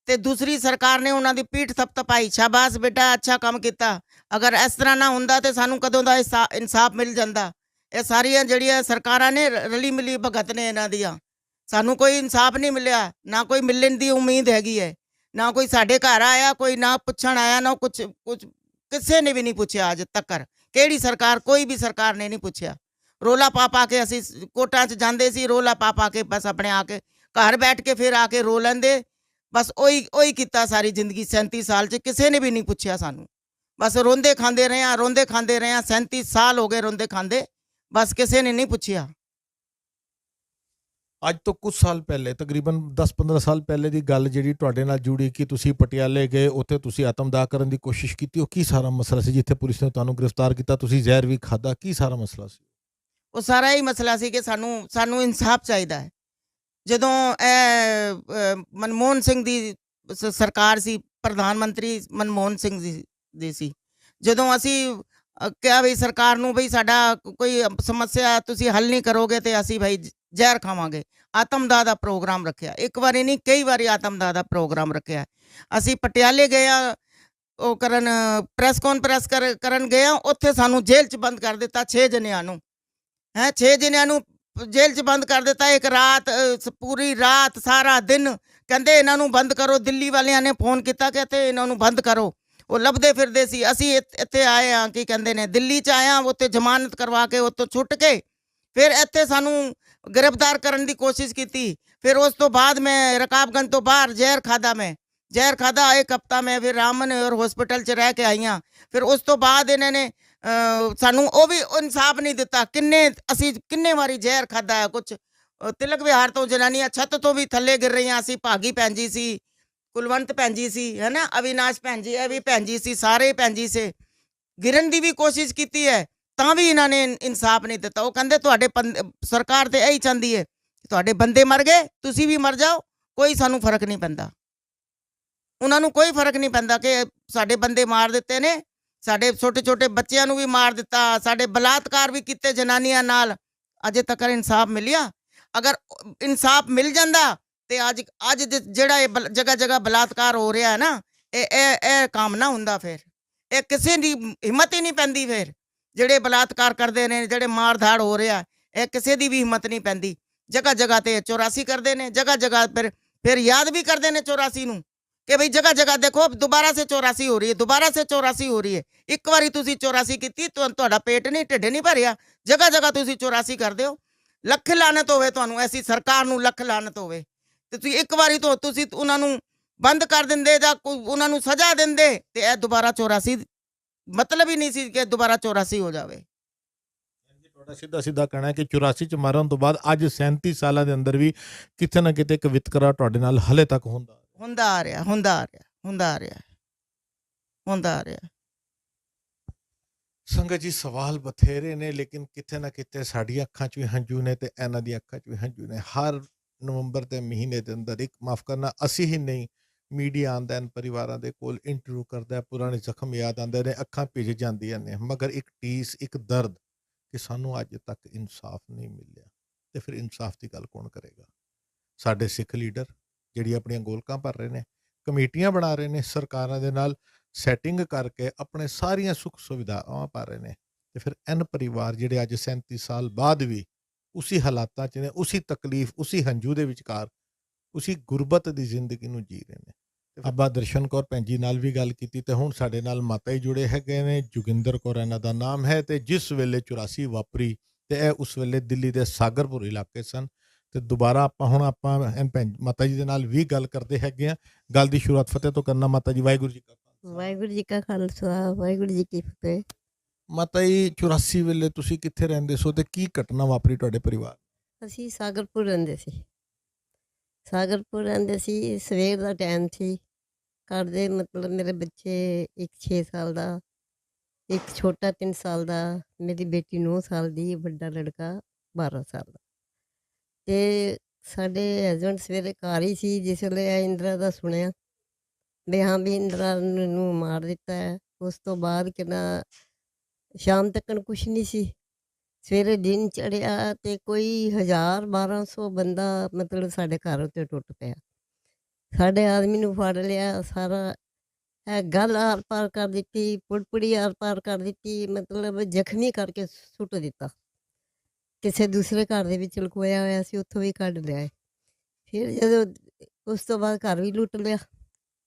ਤੇ ਦੂਸਰੀ ਸਰਕਾਰ ਨੇ ਉਹਨਾਂ ਦੀ ਪੀਠ ਥਪਥਪਾਈ, ਸ਼ਾਬਾਸ਼ ਬੇਟਾ, ਅੱਛਾ ਕੰਮ ਕੀਤਾ। ਅਗਰ ਇਸ ਤਰ੍ਹਾਂ ਨਾ ਹੁੰਦਾ ਤੇ ਸਾਨੂੰ ਕਦੋਂ ਦਾ ਇਨਸਾਫ ਮਿਲ ਜਾਂਦਾ। ਇਹ ਸਾਰੀਆਂ ਜਿਹੜੀਆਂ ਸਰਕਾਰਾਂ ਨੇ ਰਲੀ ਮਿਲੀ ਭਗਤ ਨੇ ਇਹਨਾਂ ਦੀਆਂ, ਸਾਨੂੰ ਕੋਈ ਇਨਸਾਫ ਨਹੀਂ ਮਿਲਿਆ, ਨਾ ਕੋਈ ਮਿਲਣ ਦੀ ਉਮੀਦ ਹੈਗੀ ਹੈ, ਨਾ ਕੋਈ ਸਾਡੇ ਘਰ ਆਇਆ, ਕੋਈ ਨਾ ਪੁੱਛਣ ਆਇਆ, ਨਾ ਕੁਝ ਕਿਸੇ ਨੇ ਵੀ ਨਹੀਂ ਪੁੱਛਿਆ ਅੱਜ ਤੱਕ। ਕਿਹੜੀ ਸਰਕਾਰ, ਕੋਈ ਵੀ ਸਰਕਾਰ ਨੇ ਨਹੀਂ ਪੁੱਛਿਆ। ਰੋਲਾ ਪਾ ਕੇ ਅਸੀਂ ਕੋਰਟਾਂ 'ਚ ਜਾਂਦੇ ਸੀ, ਰੋਲਾ ਪਾ ਕੇ ਬਸ ਆਪਣੇ ਆ ਕੇ ਘਰ ਬੈਠ ਕੇ ਫਿਰ ਆ ਕੇ ਰੋ ਲੈਂਦੇ। ਬਸ ਉਹੀ ਕੀਤਾ ਸਾਰੀ ਜ਼ਿੰਦਗੀ। 37 ਸਾਲ 'ਚ ਕਿਸੇ ਨੇ ਵੀ ਨਹੀਂ ਪੁੱਛਿਆ ਸਾਨੂੰ, ਬਸ ਰੋਂਦੇ ਖਾਂਦੇ ਰਹੇ ਹਾਂ 37 ਸਾਲ ਹੋ ਗਏ ਰੋਂਦੇ ਖਾਂਦੇ, ਬਸ ਕਿਸੇ ਨੇ ਨਹੀਂ ਪੁੱਛਿਆ। ਅੱਜ ਤੋਂ ਕੁਝ ਸਾਲ ਪਹਿਲੇ, ਤਕਰੀਬਨ 10-15 ਸਾਲ ਪਹਿਲੇ ਦੀ ਗੱਲ ਜਿਹੜੀ ਤੁਹਾਡੇ ਨਾਲ ਜੁੜੀ ਕਿ ਤੁਸੀਂ ਪਟਿਆਲੇ ਗਏ, ਉੱਥੇ ਤੁਸੀਂ ਆਤਮਦਾਹ ਕਰਨ ਦੀ ਕੋਸ਼ਿਸ਼ ਕੀਤੀ, ਉਹ ਕੀ ਸਾਰਾ ਮਸਲਾ ਸੀ? ਜਿੱਥੇ ਪੁਲਿਸ ਨੇ ਤੁਹਾਨੂੰ ਗ੍ਰਿਫਤਾਰ ਕੀਤਾ, ਤੁਸੀਂ ਜ਼ਹਿਰ ਵੀ ਖਾਧਾ, ਕੀ ਸਾਰਾ ਮਸਲਾ ਸੀ? ਉਹ ਸਾਰਾ ਹੀ ਮਸਲਾ ਸੀ ਕਿ ਸਾਨੂੰ ਇਨਸਾਫ ਚਾਹੀਦਾ ਹੈ। ਜਦੋਂ ਮਨਮੋਹਨ ਸਿੰਘ ਦੀ ਸਰਕਾਰ ਸੀ, ਪ੍ਰਧਾਨ ਮੰਤਰੀ ਮਨਮੋਹਨ ਸਿੰਘ ਦੀ ਸੀ, ਜਦੋਂ ਅਸੀਂ ਕਿਹਾ ਵੀ ਸਰਕਾਰ ਨੂੰ ਵੀ ਸਾਡਾ ਕੋਈ ਸਮੱਸਿਆ ਤੁਸੀਂ ਹੱਲ ਨਹੀਂ ਕਰੋਗੇ ਤੇ ਅਸੀਂ ਭਾਈ ਜ਼ਹਿਰ ਖਾਵਾਂਗੇ, ਆਤਮਦਾਹ ਦਾ ਪ੍ਰੋਗਰਾਮ ਰੱਖਿਆ। ਇੱਕ ਵਾਰੀ ਨਹੀਂ, ਕਈ ਵਾਰੀ ਆਤਮਦਾਹ ਦਾ ਪ੍ਰੋਗਰਾਮ ਰੱਖਿਆ। ਅਸੀਂ ਪਟਿਆਲੇ ਗਏ ਆ, ਉਹ ਪ੍ਰੈਸ ਕਾਨਫਰੰਸ ਕਰਨ ਗਏ ਆ, ਉੱਥੇ ਸਾਨੂੰ ਜੇਲ੍ਹ 'ਚ ਬੰਦ ਕਰ ਦਿੱਤਾ 6 ਜਣਿਆਂ ਨੂੰ। 6 ਜਣਿਆਂ ਨੂੰ ਜੇਲ੍ਹ 'ਚ ਬੰਦ ਕਰ ਦਿੱਤਾ। ਇੱਕ ਰਾਤ, ਪੂਰੀ ਰਾਤ, ਸਾਰਾ ਦਿਨ ਕਹਿੰਦੇ ਇਹਨਾਂ ਨੂੰ ਬੰਦ ਕਰੋ। ਦਿੱਲੀ ਵਾਲਿਆਂ ਨੇ ਫੋਨ ਕੀਤਾ ਕਿ ਇੱਥੇ ਇਹਨਾਂ ਨੂੰ ਬੰਦ ਕਰੋ। ਉਹ ਲੱਭਦੇ ਫਿਰਦੇ ਸੀ। ਅਸੀਂ ਇੱਥੇ ਆਏ ਹਾਂ, ਕੀ ਕਹਿੰਦੇ ਨੇ, ਦਿੱਲੀ 'ਚ ਆਏ ਹਾਂ, ਉੱਥੇ ਜ਼ਮਾਨਤ ਕਰਵਾ ਕੇ ਉੱਥੋਂ ਛੁੱਟ ਕੇ ਫਿਰ ਇੱਥੇ ਸਾਨੂੰ ਗ੍ਰਿਫਤਾਰ ਕਰਨ ਦੀ ਕੋਸ਼ਿਸ਼ ਕੀਤੀ। ਫਿਰ ਉਸ ਤੋਂ ਬਾਅਦ ਮੈਂ ਰਕਾਬਗੰਜ ਤੋਂ ਬਾਹਰ ਜ਼ਹਿਰ ਖਾਧਾ 1 ਹਫ਼ਤਾ ਮੈਂ ਫਿਰ ਰਾਮਨਗਰ ਹਸਪੀਟਲ 'ਚ ਰਹਿ ਕੇ ਆਈ ਹਾਂ। ਫਿਰ ਉਸ ਤੋਂ ਬਾਅਦ ਇਹਨਾਂ ਨੇ ਸਾਨੂੰ ਉਹ ਵੀ ਇਨਸਾਫ ਨਹੀਂ ਦਿੱਤਾ। ਅਸੀਂ ਕਿੰਨੇ ਵਾਰੀ ਜ਼ਹਿਰ ਖਾਧਾ ਹੈ। ਕੁਛ ਤਿਲਕ ਵਿਹਾਰ ਤੋਂ ਜਨਾਨੀਆਂ ਛੱਤ ਤੋਂ ਵੀ ਥੱਲੇ ਗਿਰ ਰਹੀਆਂ ਸੀ, ਭਾਗੀ ਭੈਣ ਜੀ ਸੀ, ਕੁਲਵੰਤ ਭੈਣ ਜੀ ਸੀ, ਹੈ ਨਾ, ਅਵਿਨਾਸ਼ ਭੈਣ ਜੀ, ਇਹ ਵੀ ਭੈਣ ਜੀ ਸੀ, ਸਾਰੇ ਭੈਣ ਜੀ ਸੀ। ਗਿਰਨ ਦੀ ਵੀ ਕੋਸ਼ਿਸ਼ ਕੀਤੀ ਹੈ ਤਾਂ ਵੀ ਇਹਨਾਂ ਨੇ ਇਨਸਾਫ ਨਹੀਂ ਦਿੱਤਾ। ਉਹ ਕਹਿੰਦੇ ਤੁਹਾਡੇ ਸਰਕਾਰ ਤੇ ਇਹੀ ਚਾਹੁੰਦੀ ਹੈ ਤੁਹਾਡੇ ਬੰਦੇ ਮਰ ਗਏ, ਤੁਸੀਂ ਵੀ ਮਰ ਜਾਓ, ਕੋਈ ਸਾਨੂੰ ਫਰਕ ਨਹੀਂ ਪੈਂਦਾ। ਉਹਨਾਂ ਨੂੰ ਕੋਈ ਫਰਕ ਨਹੀਂ ਪੈਂਦਾ ਕਿ ਸਾਡੇ ਬੰਦੇ ਮਾਰ ਦਿੱਤੇ ਨੇ, ਸਾਡੇ ਛੋਟੇ ਛੋਟੇ ਬੱਚਿਆਂ ਨੂੰ ਵੀ ਮਾਰ ਦਿੱਤਾ, ਸਾਡੇ ਬਲਾਤਕਾਰ ਵੀ ਕੀਤੇ ਜਨਾਨੀਆਂ ਨਾਲ। ਅਜੇ ਤੱਕ ਇਨਸਾਫ ਮਿਲਿਆ? ਅਗਰ ਇਨਸਾਫ ਮਿਲ ਜਾਂਦਾ ਤੇ ਅੱਜ ਜਿਹੜਾ ਇਹ ਜਗ੍ਹਾ ਜਗ੍ਹਾ ਬਲਾਤਕਾਰ ਹੋ ਰਿਹਾ ਹੈ ਨਾ, ਇਹ ਕੰਮ ਨਾ ਹੁੰਦਾ। ਫਿਰ ਇਹ ਕਿਸੇ ਦੀ ਹਿੰਮਤ ਹੀ ਨਹੀਂ ਪੈਂਦੀ। ਫਿਰ ਜਿਹੜੇ ਬਲਾਤਕਾਰ ਕਰਦੇ ਨੇ, ਜਿਹੜੇ ਮਾਰ ਧਾੜ ਹੋ ਰਿਹਾ, ਇਹ ਕਿਸੇ ਦੀ ਵੀ ਹਿੰਮਤ ਨਹੀਂ ਪੈਂਦੀ। ਜਗ੍ਹਾ ਜਗ੍ਹਾ ਤੇ 84 ਕਰਦੇ ਨੇ, ਜਗ੍ਹਾ ਜਗ੍ਹਾ ਫਿਰ ਯਾਦ ਵੀ ਕਰਦੇ ਨੇ 84 ਨੂੰ ਕਿ ਭਈ ਜਗ੍ਹਾ ਜਗ੍ਹਾ ਦੇਖੋ ਦੁਬਾਰਾ ਸੇ 84 ਹੋ ਰਹੀ ਹੈ, ਦੁਬਾਰਾ ਸੇ 84 ਹੋ ਰਹੀ ਹੈ। ਇੱਕ ਵਾਰੀ ਤੁਸੀਂ 84 ਕੀਤੀ, ਤੁਹਾਡਾ ਪੇਟ ਨਹੀਂ, ਢਿੱਡ ਨਹੀਂ ਭਰਿਆ, ਜਗ੍ਹਾ ਜਗ੍ਹਾ ਤੁਸੀਂ 84 ਕਰਦੇ ਹੋ। ਲੱਖ ਲਾਨਤ ਹੋਵੇ ਤੁਹਾਨੂੰ, ਐਸੀ ਸਰਕਾਰ ਨੂੰ ਲੱਖ ਲਾਨਤ ਹੋਵੇ। ਤੇ ਤੁਸੀਂ ਇੱਕ ਵਾਰੀ ਤੋਂ ਤੁਸੀਂ ਉਹਨਾਂ ਨੂੰ ਬੰਦ ਕਰ ਦਿੰਦੇ ਜਾਂ ਉਹਨਾਂ ਨੂੰ ਸਜ਼ਾ ਦਿੰਦੇ ਤੇ ਇਹ ਦੁਬਾਰਾ 84 ਮਤਲਬ ਹੀ ਨਹੀਂ ਸੀ ਕਿ ਦੁਬਾਰਾ 84 ਹੋ ਜਾਵੇ। ਤੁਹਾਡਾ ਸਿੱਧਾ ਸਿੱਧਾ ਕਹਿਣਾ ਹੈ ਕਿ 84 ਚ ਮਰਨ ਤੋਂ ਬਾਅਦ ਅੱਜ 37 ਸਾਲਾਂ ਦੇ ਅੰਦਰ ਵੀ ਕਿਤੇ ਨਾ ਕਿਤੇ ਇੱਕ ਵਿਤਕਰਾ ਤੁਹਾਡੇ ਨਾਲ ਹਲੇ ਤੱਕ ਹੁੰਦਾ ਆ ਰਿਹਾ। ਸੰਗਤ ਜੀ, ਸਵਾਲ ਬਥੇਰੇ ਨੇ, ਲੇਕਿਨ ਕਿਤੇ ਨਾ ਕਿਤੇ ਸਾਡੀਆਂ ਅੱਖਾਂ 'ਚ ਵੀ ਹੰਝੂ ਨੇ ਤੇ ਇਹਨਾਂ ਦੀਆਂ ਅੱਖਾਂ 'ਚ ਵੀ ਹੰਝੂ ਨੇ। ਹਰ ਨਵੰਬਰ ਦੇ ਮਹੀਨੇ ਦੇ ਅੰਦਰ ਇੱਕ, ਮਾਫ ਕਰਨਾ, ਅਸੀਂ ਹੀ ਨਹੀਂ, ਮੀਡੀਆ ਆਉਂਦਾ ਹੈ ਪਰਿਵਾਰਾਂ ਦੇ ਕੋਲ, ਇੰਟਰਵਿਊ ਕਰਦਾ, ਪੁਰਾਣੇ ਜ਼ਖਮ ਯਾਦ ਆਉਂਦੇ ਨੇ, ਅੱਖਾਂ ਭਿੱਜ ਜਾਂਦੀਆਂ ਨੇ, ਮਗਰ ਇੱਕ ਟੀਸ, ਇੱਕ ਦਰਦ ਕਿ ਸਾਨੂੰ ਅੱਜ ਤੱਕ ਇਨਸਾਫ ਨਹੀਂ ਮਿਲਿਆ। ਤੇ ਫਿਰ ਇਨਸਾਫ ਦੀ ਗੱਲ ਕੌਣ ਕਰੇਗਾ? ਸਾਡੇ ਸਿੱਖ ਲੀਡਰ ਜਿਹੜੀ ਆਪਣੀਆਂ ਗੋਲਕਾਂ ਭਰ ਰਹੇ ਨੇ, ਕਮੇਟੀਆਂ ਬਣਾ ਰਹੇ ਨੇ, ਸਰਕਾਰਾਂ ਦੇ ਨਾਲ ਸੈਟਿੰਗ ਕਰਕੇ ਆਪਣੇ ਸਾਰੀਆਂ ਸੁੱਖ ਸੁਵਿਧਾਵਾਂ ਪਾ ਰਹੇ ਨੇ। ਤੇ ਫਿਰ ਐਨ ਪਰਿਵਾਰ ਜਿਹੜੇ ਅੱਜ 37 ਸਾਲ ਬਾਅਦ ਵੀ ਉਸੇ ਹਾਲਾਤਾਂ 'ਚ ਨੇ, ਉਸੇ ਤਕਲੀਫ, ਉਸੇ ਹੰਝੂ ਦੇ ਵਿਚਕਾਰ, ਉਸੇ ਗੁਰਬਤ ਦੀ ਜ਼ਿੰਦਗੀ ਨੂੰ ਜੀ ਰਹੇ ਨੇ। ਬਾਬਾ ਦਰਸ਼ਨ ਕੌਰ ਭੈਣ ਜੀ ਨਾਲ ਵੀ ਗੱਲ ਕੀਤੀ ਤੇ ਹੁਣ ਸਾਡੇ ਨਾਲ ਮਾਤਾ ਜੀ ਜੁੜੇ ਹੈਗੇ ਨੇ, ਜੋਗਿੰਦਰ ਕੌਰ ਇਹਨਾਂ ਦਾ ਨਾਮ ਹੈ। ਤੇ ਜਿਸ ਵੇਲੇ 84 ਵਾਪਰੀ ਤੇ ਇਹ ਉਸ ਵੇਲੇ ਦਿੱਲੀ ਦੇ ਸਾਗਰਪੁਰ ਇਲਾਕੇ ਸਨ। ਤੇ ਦੁਬਾਰਾ ਆਪਾਂ ਮਾਤਾ ਜੀ ਦੇ ਨਾਲ ਵੀ ਗੱਲ ਕਰਦੇ ਹੈਗੇ ਆ। ਗੱਲ ਦੀ ਸ਼ੁਰੂਆਤ ਫਤਿਹ ਤੋਂ ਕਰਨਾ। ਮਾਤਾ ਜੀ, ਵਾਹਿਗੁਰੂ ਜੀ ਕਾ ਖਾਲਸਾ। ਵਾਹਿਗੁਰੂ ਜੀ ਕਾ ਖਾਲਸਾ, ਵਾਹਿਗੁਰੂ ਜੀ ਕੀ ਫਤਿਹ। ਮਾਤਾ ਜੀ, 84 ਵੇਲੇ ਤੁਸੀਂ ਕਿੱਥੇ ਰਹਿੰਦੇ ਸੋ ਤੇ ਕੀ ਘਟਨਾ ਵਾਪਰੀ ਤੁਹਾਡੇ ਪਰਿਵਾਰ? ਅਸੀਂ ਸਾਗਰਪੁਰ ਰਹਿੰਦੇ ਸੀ। ਸਵੇਰ ਦਾ ਟਾਈਮ ਸੀ। ਘਰ ਦੇ ਮਤਲਬ ਮੇਰੇ ਬੱਚੇ, ਇੱਕ 6 ਸਾਲ ਦਾ, ਇੱਕ ਛੋਟਾ 3 ਸਾਲ ਦਾ, ਮੇਰੀ ਬੇਟੀ 9 ਸਾਲ ਦੀ, ਵੱਡਾ ਲੜਕਾ 12 ਸਾਲ ਦਾ। ਤੇ ਸਾਡੇ ਹਸਬੈਂਡ ਸਵੇਰੇ ਘਰ ਹੀ ਸੀ ਜਿਸ ਵੇਲੇ ਇੰਦਰਾ ਦਾ ਸੁਣਿਆ ਵੀ ਹਾਂ ਵੀ ਇੰਦਰਾ ਨੂੰ ਮਾਰ ਦਿੱਤਾ ਹੈ। ਉਸ ਤੋਂ ਬਾਅਦ ਕਿੰਨਾ ਸ਼ਾਮ ਤੱਕ ਕੁਛ ਨਹੀਂ ਸੀ। ਸਵੇਰੇ ਦਿਨ ਚੜ੍ਹਿਆ ਤੇ ਕੋਈ 1000-1200 ਬੰਦਾ ਮਤਲਬ ਸਾਡੇ ਘਰ ਉੱਤੇ ਟੁੱਟ ਪਿਆ। ਸਾਡੇ ਆਦਮੀ ਨੂੰ ਫੜ ਲਿਆ, ਸਾਰਾ ਗੱਲ ਆਰ ਪਾਰ ਕਰ ਦਿੱਤੀ, ਪੁੜਪੁੜੀ ਆਰ ਪਾਰ ਕਰ ਦਿੱਤੀ, ਮਤਲਬ ਜ਼ਖਮੀ ਕਰਕੇ ਸੁੱਟ ਦਿੱਤਾ। ਕਿਸੇ ਦੂਸਰੇ ਘਰ ਦੇ ਵਿੱਚ ਲੁਕੋਇਆ ਹੋਇਆ ਸੀ, ਉੱਥੋਂ ਵੀ ਕੱਢ ਲਿਆ ਹੈ। ਫਿਰ ਜਦੋਂ ਉਸ ਤੋਂ ਬਾਅਦ ਘਰ ਵੀ ਲੁੱਟ ਲਿਆ,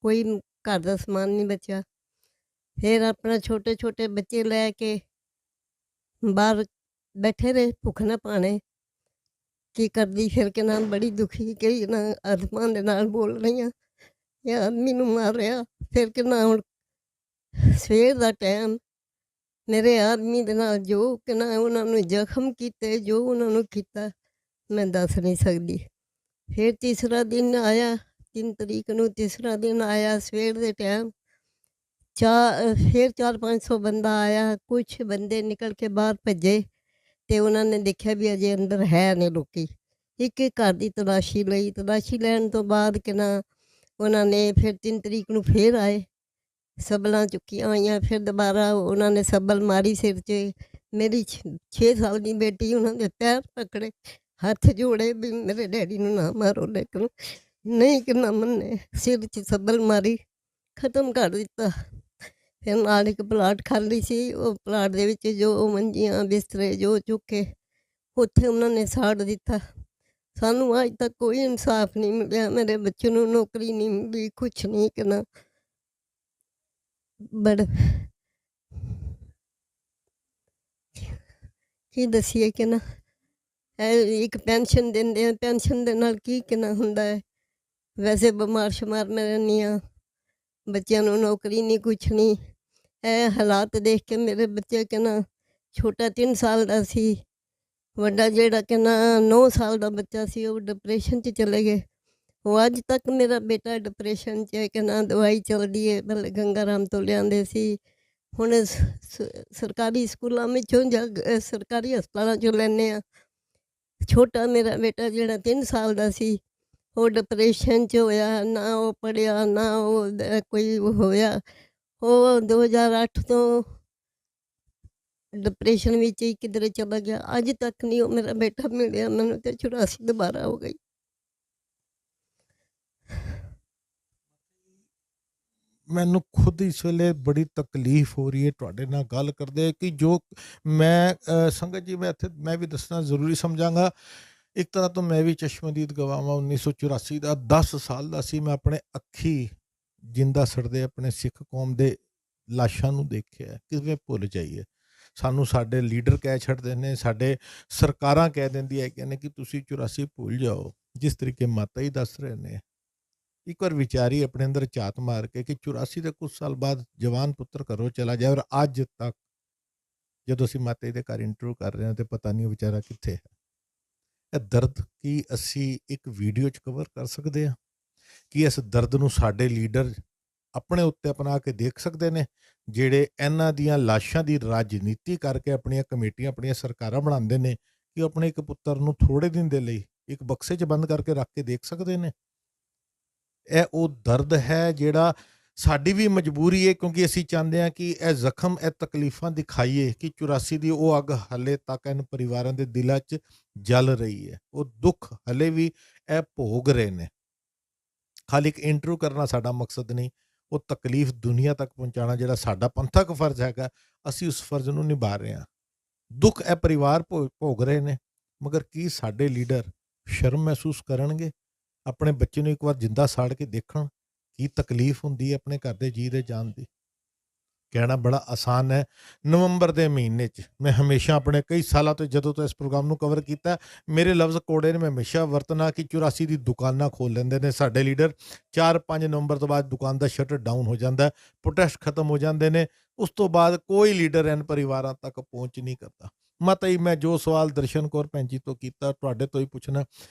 ਕੋਈ ਘਰ ਦਾ ਸਮਾਨ ਨਹੀਂ ਬਚਿਆ। ਫਿਰ ਆਪਣਾ ਛੋਟੇ ਛੋਟੇ ਬੱਚੇ ਲੈ ਕੇ ਬਾਹਰ ਬੈਠੇ ਰਹੇ, ਭੁੱਖ ਨਾ ਪਾਣੇ। ਕੀ ਕਰਦੀ ਫਿਰ ਕਿ ਨਾ ਬੜੀ ਦੁਖੀ, ਕਈ ਨਾ ਆਤਮਾ ਦੇ ਨਾਲ ਬੋਲ ਰਹੀ ਹਾਂ, ਇਹ ਆਦਮੀ ਨੂੰ ਮਾਰ ਰਿਹਾ। ਫਿਰ ਕਿ ਨਾ ਹੁਣ ਸਵੇਰ ਦਾ ਟਾਈਮ ਮੇਰੇ ਆਦਮੀ ਦੇ ਨਾਲ ਜੋ ਕਿ ਨਾ ਉਹਨਾਂ ਨੂੰ ਜ਼ਖਮ ਕੀਤੇ, ਜੋ ਉਹਨਾਂ ਨੂੰ ਕੀਤਾ, ਮੈਂ ਦੱਸ ਨਹੀਂ ਸਕਦੀ। ਫਿਰ ਤੀਸਰਾ ਦਿਨ ਆਇਆ, 3 ਤਰੀਕ ਨੂੰ ਤੀਸਰਾ ਦਿਨ ਆਇਆ ਸਵੇਰ ਦੇ ਟਾਈਮ। ਫਿਰ 400-500 ਬੰਦਾ ਆਇਆ। ਕੁਛ ਬੰਦੇ ਨਿਕਲ ਕੇ ਬਾਹਰ ਭੱਜੇ ਤੇ ਉਹਨਾਂ ਨੇ ਦੇਖਿਆ ਵੀ ਅਜੇ ਅੰਦਰ ਹੈ ਨੇ ਲੋਕੀ। ਇੱਕ ਇੱਕ ਘਰ ਦੀ ਤਲਾਸ਼ੀ ਲਈ। ਤਲਾਸ਼ੀ ਲੈਣ ਤੋਂ ਬਾਅਦ ਕਿ ਨਾ ਉਹਨਾਂ ਨੇ ਫਿਰ 3 ਤਰੀਕ ਨੂੰ ਫਿਰ ਆਏ, ਸਬਲਾਂ ਚੁੱਕੀਆਂ ਹੋਈਆਂ। ਫਿਰ ਦੁਬਾਰਾ ਉਹਨਾਂ ਨੇ ਸਬਲ ਮਾਰੀ ਸਿਰ 'ਚ। ਮੇਰੀ 6 ਸਾਲ ਦੀ ਬੇਟੀ ਉਹਨਾਂ ਦੇ ਪੈਰ ਪਕੜੇ, ਹੱਥ ਜੋੜੇ ਵੀ ਮੇਰੇ ਡੈਡੀ ਨੂੰ ਨਾ ਮਾਰੋ, ਲੇਕਿਨ ਨਹੀਂ ਕਿ ਨਾ ਮੰਨੇ। ਸਿਰ 'ਚ ਸਬਲ ਮਾਰੀ, ਖ਼ਤਮ ਕਰ ਦਿੱਤਾ। ਫਿਰ ਨਾਲ ਇੱਕ ਪਲਾਟ ਖਾਲੀ ਸੀ, ਉਹ ਪਲਾਟ ਦੇ ਵਿੱਚ ਜੋ ਮੰਜੀਆਂ ਬਿਸਤਰੇ ਜੋ ਚੁੱਕੇ ਉੱਥੇ ਉਹਨਾਂ ਨੇ ਸਾੜ ਦਿੱਤਾ। ਸਾਨੂੰ ਅੱਜ ਤੱਕ ਕੋਈ ਇਨਸਾਫ ਨਹੀਂ ਮਿਲਿਆ। ਮੇਰੇ ਬੱਚੇ ਨੂੰ ਨੌਕਰੀ ਨਹੀਂ ਮਿਲੀ, ਕੁਛ ਨਹੀਂ ਕਿ ਨਾ ਬੜ ਕੀ ਦੱਸੀਏ ਕਿ ਨਾ ਇੱਕ ਪੈਨਸ਼ਨ ਦਿੰਦੇ ਆ, ਪੈਨਸ਼ਨ ਦੇ ਨਾਲ ਕੀ ਕਿੰਨਾ ਹੁੰਦਾ ਹੈ। ਵੈਸੇ ਬਿਮਾਰ ਸ਼ਮਾਰ ਮੈਂ ਰਹਿੰਦੀ ਹਾਂ, ਬੱਚਿਆਂ ਨੂੰ ਨੌਕਰੀ ਨਹੀਂ, ਕੁਛ ਨਹੀਂ। ਇਹ ਹਾਲਾਤ ਦੇਖ ਕੇ ਮੇਰੇ ਬੱਚੇ ਕਿ ਨਾ ਛੋਟਾ 3 ਸਾਲ ਦਾ ਸੀ, ਵੱਡਾ ਜਿਹੜਾ ਕਿ ਨਾ 9 ਸਾਲ ਦਾ ਬੱਚਾ ਸੀ, ਉਹ ਡਿਪਰੈਸ਼ਨ 'ਚ ਚਲੇ ਗਏ। ਉਹ ਅੱਜ ਤੱਕ ਮੇਰਾ ਬੇਟਾ ਡਿਪਰੈਸ਼ਨ 'ਚ ਹੈ ਕਿ ਨਾ ਦਵਾਈ ਚੱਲਦੀ ਹੈ, ਪਹਿਲੇ ਗੰਗਾ ਰਾਮ ਤੋਂ ਲਿਆਉਂਦੇ ਸੀ, ਹੁਣ ਸਰਕਾਰੀ ਸਕੂਲਾਂ ਵਿੱਚੋਂ ਜਾਂ ਸਰਕਾਰੀ ਹਸਪਤਾਲਾਂ 'ਚੋਂ ਲੈਂਦੇ ਹਾਂ। ਛੋਟਾ ਮੇਰਾ ਬੇਟਾ ਜਿਹੜਾ 3 ਸਾਲ ਦਾ ਸੀ, ਉਹ ਡਿਪਰੈਸ਼ਨ 'ਚ ਹੋਇਆ, ਨਾ ਉਹ ਪੜ੍ਹਿਆ, ਨਾ ਕੋਈ ਉਹ ਹੋਇਆ। ਉਹ 2008 ਤੋਂ ਡਿਪਰੈਸ਼ਨ ਵਿੱਚ ਹੀ ਕਿਧਰੇ ਚਲਾ ਗਿਆ। ਅੱਜ ਤੱਕ ਨਹੀਂ ਉਹ ਮੇਰਾ ਬੇਟਾ ਮਿਲਿਆ ਮੈਨੂੰ, ਤੇ 84 ਦੁਬਾਰਾ ਹੋ ਗਈ। ਮੈਨੂੰ ਖੁਦ ਇਸ ਵੇਲੇ ਬੜੀ ਤਕਲੀਫ ਹੋ ਰਹੀ ਹੈ ਤੁਹਾਡੇ ਨਾਲ ਗੱਲ ਕਰਦੇ ਕਿ ਜੋ ਮੈਂ ਸੰਗਤ ਜੀ ਮੈਂ ਇੱਥੇ ਮੈਂ ਵੀ ਦੱਸਣਾ ਜ਼ਰੂਰੀ ਸਮਝਾਂਗਾ। ਇੱਕ ਤਰ੍ਹਾਂ ਤੋਂ ਮੈਂ ਵੀ ਚਸ਼ਮਦੀਦ ਗਵਾਵਾਂ 1984 ਦਾ 10 ਸਾਲ ਦਾ ਸੀ। ਮੈਂ ਆਪਣੇ ਅੱਖੀ ਜਿੰਦਾ ਸੜਦੇ ਆਪਣੇ ਸਿੱਖ ਕੌਮ ਦੇ ਲਾਸ਼ਾਂ ਨੂੰ ਦੇਖਿਆ। ਕਿਵੇਂ ਭੁੱਲ ਜਾਈਏ। ਸਾਨੂੰ ਸਾਡੇ ਲੀਡਰ ਕਹਿ ਛੱਡਦੇ ਨੇ, ਸਾਡੇ ਸਰਕਾਰਾਂ ਕਹਿ ਦਿੰਦੀ ਹੈ ਕਿ ਕਿ ਤੁਸੀਂ 84 ਭੁੱਲ ਜਾਓ। ਜਿਸ ਤਰੀਕੇ ਮਾਤਾ ਹੀ ਦੱਸ ਰਹੇ ਨੇ, ਇੱਕ ਵਾਰ ਵਿਚਾਰੀ ਆਪਣੇ ਅੰਦਰ ਝਾਤ ਮਾਰ ਕੇ ਕਿ 84 ਦੇ ਕੁਝ ਸਾਲ ਬਾਅਦ ਜਵਾਨ ਪੁੱਤਰ ਘਰੋਂ ਚਲਾ ਜਾਏ, ਔਰ ਅੱਜ ਤੱਕ ਜਦੋਂ ਅਸੀਂ ਮਾਤਾ ਜੀ ਦੇ ਘਰ ਇੰਟਰਵਿਊ ਕਰ ਰਹੇ ਹਾਂ ਤੇ ਪਤਾ ਨਹੀਂ ਉਹ ਵਿਚਾਰਾ ਕਿੱਥੇ ਹੈ। ਇਹ ਦਰਦ ਕੀ ਅਸੀਂ ਇੱਕ ਵੀਡੀਓ 'ਚ ਕਵਰ ਕਰ ਸਕਦੇ ਹਾਂ? ਕਿ ਇਸ ਦਰਦ ਨੂੰ ਸਾਡੇ ਲੀਡਰ ਆਪਣੇ ਉੱਤੇ ਅਪਣਾ ਕੇ ਦੇਖ ਸਕਦੇ ਨੇ, ਜਿਹੜੇ ਇਹਨਾਂ ਦੀਆਂ ਲਾਸ਼ਾਂ ਦੀ ਰਾਜਨੀਤੀ ਕਰਕੇ ਆਪਣੀਆਂ ਕਮੇਟੀਆਂ, ਆਪਣੀਆਂ ਸਰਕਾਰਾਂ ਬਣਾਉਂਦੇ ਨੇ ਕਿ ਆਪਣੇ ਇੱਕ ਪੁੱਤਰ ਨੂੰ ਥੋੜੇ ਦਿਨ ਦੇ ਲਈ ਇੱਕ ਬਕਸੇ 'ਚ ਬੰਦ ਕਰਕੇ ਰੱਖ ਕੇ ਦੇਖ ਸਕਦੇ ਨੇ? ਇਹ ਉਹ ਦਰਦ ਹੈ ਜਿਹੜਾ ਸਾਡੀ ਵੀ ਮਜਬੂਰੀ ਹੈ, ਕਿਉਂਕਿ ਅਸੀਂ ਚਾਹੁੰਦੇ ਹਾਂ ਕਿ ਇਹ ਜ਼ਖਮ, ਇਹ ਤਕਲੀਫਾਂ ਦਿਖਾਈਏ ਕਿ 84 ਦੀ ਉਹ ਅੱਗ ਹਲੇ ਤੱਕ ਇਹਨਾਂ ਪਰਿਵਾਰਾਂ ਦੇ ਦਿਲਾਂ 'ਚ ਜਲ ਰਹੀ ਹੈ। ਉਹ ਦੁੱਖ ਹਲੇ ਵੀ ਇਹ ਭੋਗ ਰਹੇ ਨੇ। ਖਾਲੀ ਇੱਕ ਇੰਟਰਵਿਊ ਕਰਨਾ ਸਾਡਾ ਮਕਸਦ ਨਹੀਂ, ਉਹ ਤਕਲੀਫ ਦੁਨੀਆ ਤੱਕ ਪਹੁੰਚਾਉਣਾ ਜਿਹੜਾ ਸਾਡਾ ਪੰਥਕ ਫਰਜ਼ ਹੈਗਾ, ਅਸੀਂ ਉਸ ਫਰਜ਼ ਨੂੰ ਨਿਭਾ ਰਹੇ ਹਾਂ। ਦੁੱਖ ਇਹ ਪਰਿਵਾਰ ਭੋਗ ਰਹੇ ਨੇ, ਮਗਰ ਕੀ ਸਾਡੇ ਲੀਡਰ ਸ਼ਰਮ ਮਹਿਸੂਸ ਕਰਨਗੇ? ਆਪਣੇ ਬੱਚੇ ਨੂੰ ਇੱਕ ਵਾਰ ਜਿੰਦਾ ਸਾੜ ਕੇ ਦੇਖਣ ਕੀ ਤਕਲੀਫ ਹੁੰਦੀ ਹੈ ਆਪਣੇ ਘਰ ਦੇ ਜੀਅ ਦੇ ਜਾਣ ਦੀ। ਕਹਿਣਾ ਬੜਾ ਆਸਾਨ ਹੈ। ਨਵੰਬਰ ਦੇ ਮਹੀਨੇ 'ਚ ਮੈਂ ਹਮੇਸ਼ਾ ਆਪਣੇ ਕਈ ਸਾਲਾਂ ਤੋਂ ਜਦੋਂ ਤੋਂ ਇਸ ਪ੍ਰੋਗਰਾਮ ਨੂੰ ਕਵਰ ਕੀਤਾ, ਮੇਰੇ ਲਫ਼ਜ਼ ਕੋੜੇ ਨੇ ਮੈਂ ਹਮੇਸ਼ਾ ਵਰਤਣਾ ਕਿ 84 ਦੀ ਦੁਕਾਨਾਂ ਖੋਲ੍ਹ ਲੈਂਦੇ ਨੇ ਸਾਡੇ ਲੀਡਰ। 4-5 ਨਵੰਬਰ ਤੋਂ ਬਾਅਦ ਦੁਕਾਨ ਦਾ ਸ਼ਟਰ ਡਾਊਨ ਹੋ ਜਾਂਦਾ, ਪ੍ਰੋਟੈਸਟ ਖਤਮ ਹੋ ਜਾਂਦੇ ਨੇ। ਉਸ ਤੋਂ ਬਾਅਦ ਕੋਈ ਲੀਡਰ ਇਹਨਾਂ ਪਰਿਵਾਰਾਂ ਤੱਕ ਪਹੁੰਚ ਨਹੀਂ ਕਰਦਾ। ਮਾਤਾ ਜੀ, ਮੈਂ ਜੋ ਸਵਾਲ ਦਰਸ਼ਨ ਕੌਰ ਭੈਣ ਜੀ ਤੋਂ ਕੀਤਾ, ਤੁਹਾਡੇ ਤੋਂ ਹੀ ਪੁੱਛਣਾ।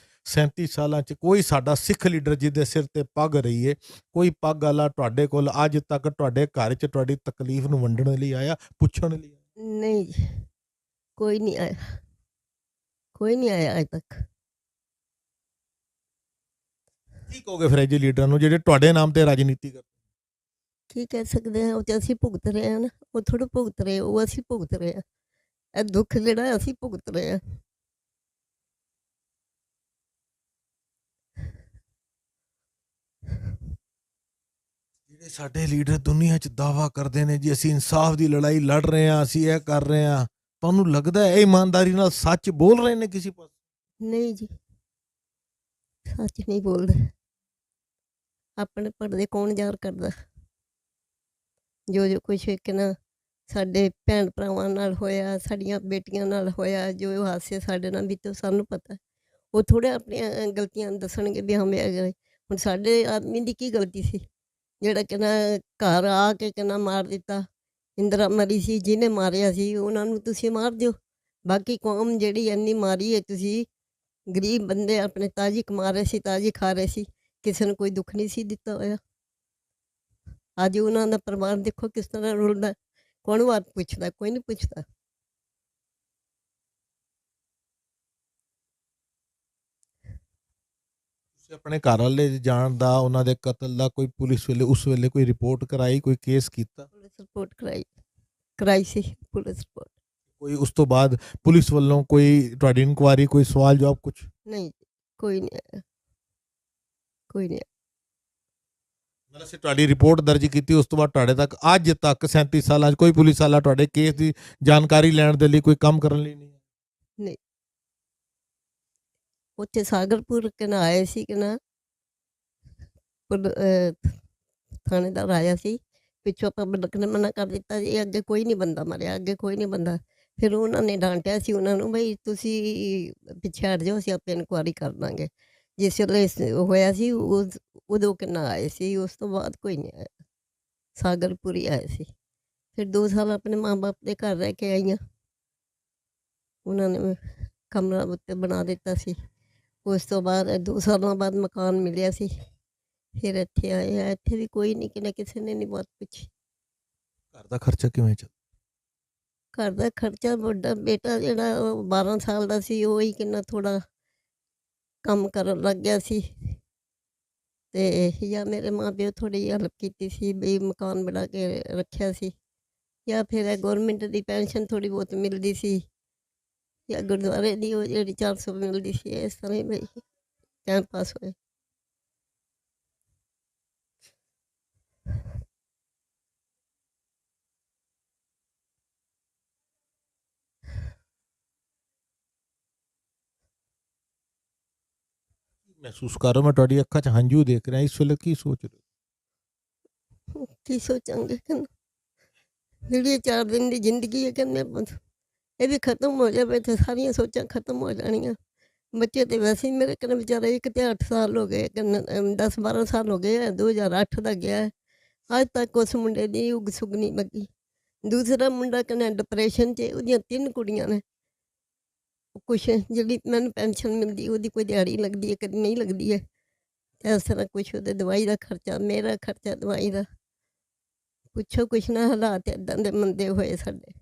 37 ਸਾਲਾਂ 'ਚ ਕੋਈ ਸਾਡਾ ਸਿੱਖ ਲੀਡਰ ਜਿਹਦੇ ਸਿਰ ਤੇ ਪੱਗ ਰਹੀ ਹੈ, ਕੋਈ ਪੱਗ ਵਾਲਾ ਤੁਹਾਡੇ ਕੋਲ ਅੱਜ ਤੱਕ ਤੁਹਾਡੇ ਘਰ 'ਚ ਤੁਹਾਡੀ ਤਕਲੀਫ ਨੂੰ ਵੰਡਣ ਲਈ ਆਇਆ, ਪੁੱਛਣ ਲਈ? ਨਹੀਂ ਜੀ, ਕੋਈ ਨਹੀਂ ਆਇਆ, ਕੋਈ ਨਹੀਂ ਆਇਆ ਅੱਜ ਤੱਕ। ਕੀ ਕਹੋਗੇ ਫਿਰ ਜੀ ਲੀਡਰਾਂ ਨੂੰ ਜਿਹੜੇ ਤੁਹਾਡੇ ਨਾਮ ਤੇ ਰਾਜਨੀਤੀ ਕਰਦੇ? ਕੀ ਕਹਿ ਸਕਦੇ ਹਾਂ, ਉਹ ਤੇ ਅਸੀਂ ਭੁਗਤ ਰਹੇ ਹਾਂ ਨਾ, ਉਹ ਥੋੜ੍ਹਾ ਭੁਗਤ ਰਹੇ, ਉਹ ਅਸੀਂ ਭੁਗਤ ਰਹੇ ਹਾਂ। ਇਹ ਦੁੱਖ ਜਿਹੜਾ ਅਸੀਂ ਭੁਗਤ ਰਹੇ ਹਾਂ। ਜਿਹੜੇ ਸਾਡੇ ਲੀਡਰ ਦੁਨੀਆ 'ਚ ਦਾਅਵਾ ਕਰਦੇ ਨੇ ਜੀ ਅਸੀਂ ਇਨਸਾਫ ਦੀ ਲੜਾਈ ਲੜ ਰਹੇ ਹਾਂ, ਅਸੀਂ ਇਹ ਕਰ ਰਹੇ ਹਾਂ, ਤੁਹਾਨੂੰ ਲੱਗਦਾ ਹੈ ਇਹ ਇਮਾਨਦਾਰੀ ਨਾਲ ਸੱਚ ਬੋਲ ਰਹੇ ਨੇ ਕਿਸੇ ਪਾਸੇ? ਨਹੀਂ ਜੀ, ਸੱਚ ਨਹੀਂ ਬੋਲਦੇ। ਆਪਣੇ ਪਰਦੇ ਕੌਣ ਜ਼ਾਹਰ ਕਰਦਾ? ਜੋ ਕੁਛ ਇੱਕ ਨਾ ਸਾਡੇ ਭੈਣ ਭਰਾਵਾਂ ਨਾਲ ਹੋਇਆ, ਸਾਡੀਆਂ ਬੇਟੀਆਂ ਨਾਲ ਹੋਇਆ, ਜੋ ਹਾਦਸੇ ਸਾਡੇ ਨਾਲ ਬੀਤੇ ਸਾਨੂੰ ਪਤਾ। ਉਹ ਥੋੜ੍ਹਾ ਆਪਣੀਆਂ ਗਲਤੀਆਂ ਦੱਸਣਗੇ ਵੀ ਹਮੇ ਅਗਰ ਹੁਣ ਸਾਡੇ ਆਦਮੀ ਦੀ ਕੀ ਗਲਤੀ ਸੀ ਜਿਹੜਾ ਕਹਿੰਦਾ ਘਰ ਆ ਕੇ ਕਹਿੰਦਾ ਮਾਰ ਦਿੱਤਾ। ਇੰਦਰਾ ਮਰੀ ਸੀ, ਜਿਹਨੇ ਮਾਰਿਆ ਸੀ ਉਹਨਾਂ ਨੂੰ ਤੁਸੀਂ ਮਾਰ ਦਿਓ। ਬਾਕੀ ਕੌਮ ਜਿਹੜੀ ਇੰਨੀ ਮਾਰੀ ਹੈ, ਤੁਸੀਂ ਗਰੀਬ ਬੰਦੇ ਆਪਣੇ ਤਾਜੀ ਕਮਾ ਰਹੇ ਸੀ, ਤਾਜੀ ਖਾ ਰਹੇ ਸੀ, ਕਿਸੇ ਨੂੰ ਕੋਈ ਦੁੱਖ ਨਹੀਂ ਸੀ ਦਿੱਤਾ ਹੋਇਆ। ਅੱਜ ਉਹਨਾਂ ਦਾ ਪਰਿਵਾਰ ਦੇਖੋ ਕਿਸ ਤਰ੍ਹਾਂ ਰੁਲਦਾ। ਕੌਣ ਬਾਤ ਪੁੱਛਦਾ? ਕੋਈ ਨਹੀਂ ਪੁੱਛਦਾ। ਤੁਸੀਂ ਆਪਣੇ ਘਰ ਵਾਲੇ ਜਾਣ ਦਾ, ਉਹਨਾਂ ਦੇ ਕਤਲ ਦਾ ਕੋਈ ਪੁਲਿਸ ਵੇਲੇ ਉਸ ਵੇਲੇ ਕੋਈ ਰਿਪੋਰਟ ਕਰਾਈ, ਕੋਈ ਕੇਸ ਕੀਤਾ? ਪੁਲਿਸ ਰਿਪੋਰਟ ਕਰਾਈ ਸੀ ਪੁਲਿਸ ਰਿਪੋਰਟ। ਕੋਈ ਉਸ ਤੋਂ ਬਾਅਦ ਪੁਲਿਸ ਵੱਲੋਂ ਕੋਈ ਤੁਹਾਡੀ ਇਨਕੁਆਇਰੀ, ਕੋਈ ਸਵਾਲ ਜਵਾਬ ਕੁਛ? ਨਹੀਂ, ਕੋਈ ਨਹੀਂ ਆਇਆ, ਕੋਈ ਨਹੀਂ। ਮਤਲਬ ਅਸੀਂ ਤੁਹਾਡੀ ਰਿਪੋਰਟ ਦਰਜ ਕੀਤੀ, ਉਸ ਤੋਂ ਬਾਅਦ ਤੁਹਾਡੇ ਤੱਕ ਅੱਜ ਤੱਕ 37 ਸਾਲਾਂ 'ਚ ਕੋਈ ਪੁਲਿਸ ਵਾਲਾ ਤੁਹਾਡੇ ਕੇਸ ਦੀ ਜਾਣਕਾਰੀ ਲੈਣ ਦੇ ਲਈ, ਕੋਈ ਕੰਮ ਕਰਨ ਲਈ ਨਹੀਂ? ਨਹੀਂ, ਉੱਥੇ ਸਾਗਰਪੁਰ ਕਿਨਾ ਆਏ ਸੀ ਕਿਨਾ ਥਾਣੇਦਾਰ ਆਇਆ ਸੀ, ਪਿੱਛੋਂ ਪਬਲਿਕ ਨੇ ਮਨਾ ਕਰ ਦਿੱਤਾ ਜੀ ਅੱਗੇ ਕੋਈ ਨਹੀਂ ਬੰਦਾ ਮਰਿਆ, ਅੱਗੇ ਕੋਈ ਨਹੀਂ ਬੰਦਾ। ਫਿਰ ਉਹਨਾਂ ਨੇ ਡਾਂਟਿਆ ਸੀ ਉਹਨਾਂ ਨੂੰ, ਬਈ ਤੁਸੀਂ ਪਿੱਛੇ ਹਟ ਜਾਓ, ਅਸੀਂ ਆਪੇ ਇਨਕੁਆਇਰੀ ਕਰ ਦਾਂਗੇ। ਜਿਸ ਵੇਲੇ ਹੋਇਆ ਸੀ ਉਦੋਂ ਕਿੰਨਾ ਆਏ ਸੀ, ਉਸ ਤੋਂ ਬਾਅਦ ਕੋਈ ਨਹੀਂ ਆਇਆ। ਸਾਗਰਪੁਰੀ ਆਏ ਸੀ। ਫਿਰ 2 ਸਾਲ ਆਪਣੇ ਮਾਂ ਬਾਪ ਦੇ ਘਰ ਰਹਿ ਕੇ ਆਈਆਂ। ਉਹਨਾਂ ਨੇ ਕਮਰਾ ਉੱਤੇ ਬਣਾ ਦਿੱਤਾ ਸੀ, ਉਸ ਤੋਂ ਬਾਅਦ 2 ਸਾਲਾਂ ਬਾਅਦ ਮਕਾਨ ਮਿਲਿਆ ਸੀ। ਫਿਰ ਇੱਥੇ ਆਏ ਆ। ਇੱਥੇ ਵੀ ਕੋਈ ਨਹੀਂ ਕਿਸੇ ਨੇ ਨਹੀਂ ਬਾਤ ਪੁੱਛੀ। ਘਰ ਦਾ ਖਰਚਾ ਕਿਵੇਂ ਚੱਲ? ਘਰ ਦਾ ਖਰਚਾ ਵੱਡਾ ਬੇਟਾ ਜਿਹੜਾ ਉਹ 12 ਸਾਲ ਦਾ ਸੀ, ਉਹ ਹੀ ਕਿੰਨਾ ਥੋੜ੍ਹਾ ਕੰਮ ਕਰਨ ਲੱਗ ਗਿਆ ਸੀ। ਤੇ ਜਾਂ ਮੇਰੇ ਮਾਂ ਪਿਓ ਥੋੜ੍ਹੀ ਜਿਹੀ ਹੈਲਪ ਕੀਤੀ ਸੀ ਵੀ ਮਕਾਨ ਬਣਾ ਕੇ ਰੱਖਿਆ ਸੀ, ਜਾਂ ਫਿਰ ਇਹ ਗੌਰਮੈਂਟ ਦੀ ਪੈਨਸ਼ਨ ਥੋੜ੍ਹੀ ਬਹੁਤ ਮਿਲਦੀ ਸੀ, ਜਾਂ ਗੁਰਦੁਆਰੇ ਦੀ ਉਹ ਜਿਹੜੀ 400 ਮਿਲਦੀ ਸੀ। ਇਸ ਤਰ੍ਹਾਂ ਹੀ ਬਈ ਟਾਈਮ ਪਾਸ ਹੋਇਆ। ਮਹਿਸੂਸ ਕਰ ਰਿਹਾ ਮੈਂ, ਤੁਹਾਡੀ ਅੱਖਾਂ 'ਚ ਹੰਝੂ ਦੇਖ ਰਿਹਾ, ਇਸ ਵੇਲੇ ਕੀ ਸੋਚ ਰਹੇ ਹੋ? ਕੀ ਸੋਚਾਂਗੇ ਕਹਿੰਦਾ, ਜਿਹੜੀ 4 ਦਿਨ ਦੀ ਜ਼ਿੰਦਗੀ ਹੈ ਕਹਿੰਦੇ ਬਸ ਇਹ ਵੀ ਖਤਮ ਹੋ ਜਾਵੇ ਤੇ ਸਾਰੀਆਂ ਸੋਚਾਂ ਖਤਮ ਹੋ ਜਾਣੀਆਂ। ਬੱਚੇ ਤੇ ਵੈਸੇ ਹੀ ਮੇਰੇ ਕਹਿੰਦੇ ਵਿਚਾਰੇ ਇੱਕ ਤੇ 8 ਸਾਲ ਹੋ ਗਏ, ਕਹਿੰਦੇ 10-12 ਸਾਲ ਹੋ ਗਏ, 2008 ਦਾ ਗਿਆ ਹੈ। ਅੱਜ ਤੱਕ ਉਸ ਮੁੰਡੇ ਦੀ ਉਗ ਸੁਗ ਨਹੀਂ ਲੱਗੀ। ਦੂਸਰਾ ਮੁੰਡਾ ਕਹਿੰਦਾ ਡਿਪਰੈਸ਼ਨ 'ਚ, ਉਹਦੀਆਂ 3 ਕੁੜੀਆਂ ਨੇ। ਕੁਛ ਜਿਹੜੀ ਮੈਨੂੰ ਪੈਨਸ਼ਨ ਮਿਲਦੀ ਉਹਦੀ ਕੋਈ ਦਿਹਾੜੀ ਲੱਗਦੀ ਹੈ, ਕਦੀ ਨਹੀਂ ਲੱਗਦੀ ਹੈ। ਇਸ ਤਰ੍ਹਾਂ ਕੁਛ ਉਹਦੇ ਦਵਾਈ ਦਾ ਖਰਚਾ, ਮੇਰਾ ਖਰਚਾ ਦਵਾਈ ਦਾ, ਪੁੱਛੋ ਕੁਛ ਨਾ। ਹਾਲਾਤ ਇੱਦਾਂ ਦੇ ਮੰਦੇ ਹੋਏ ਸਾਡੇ।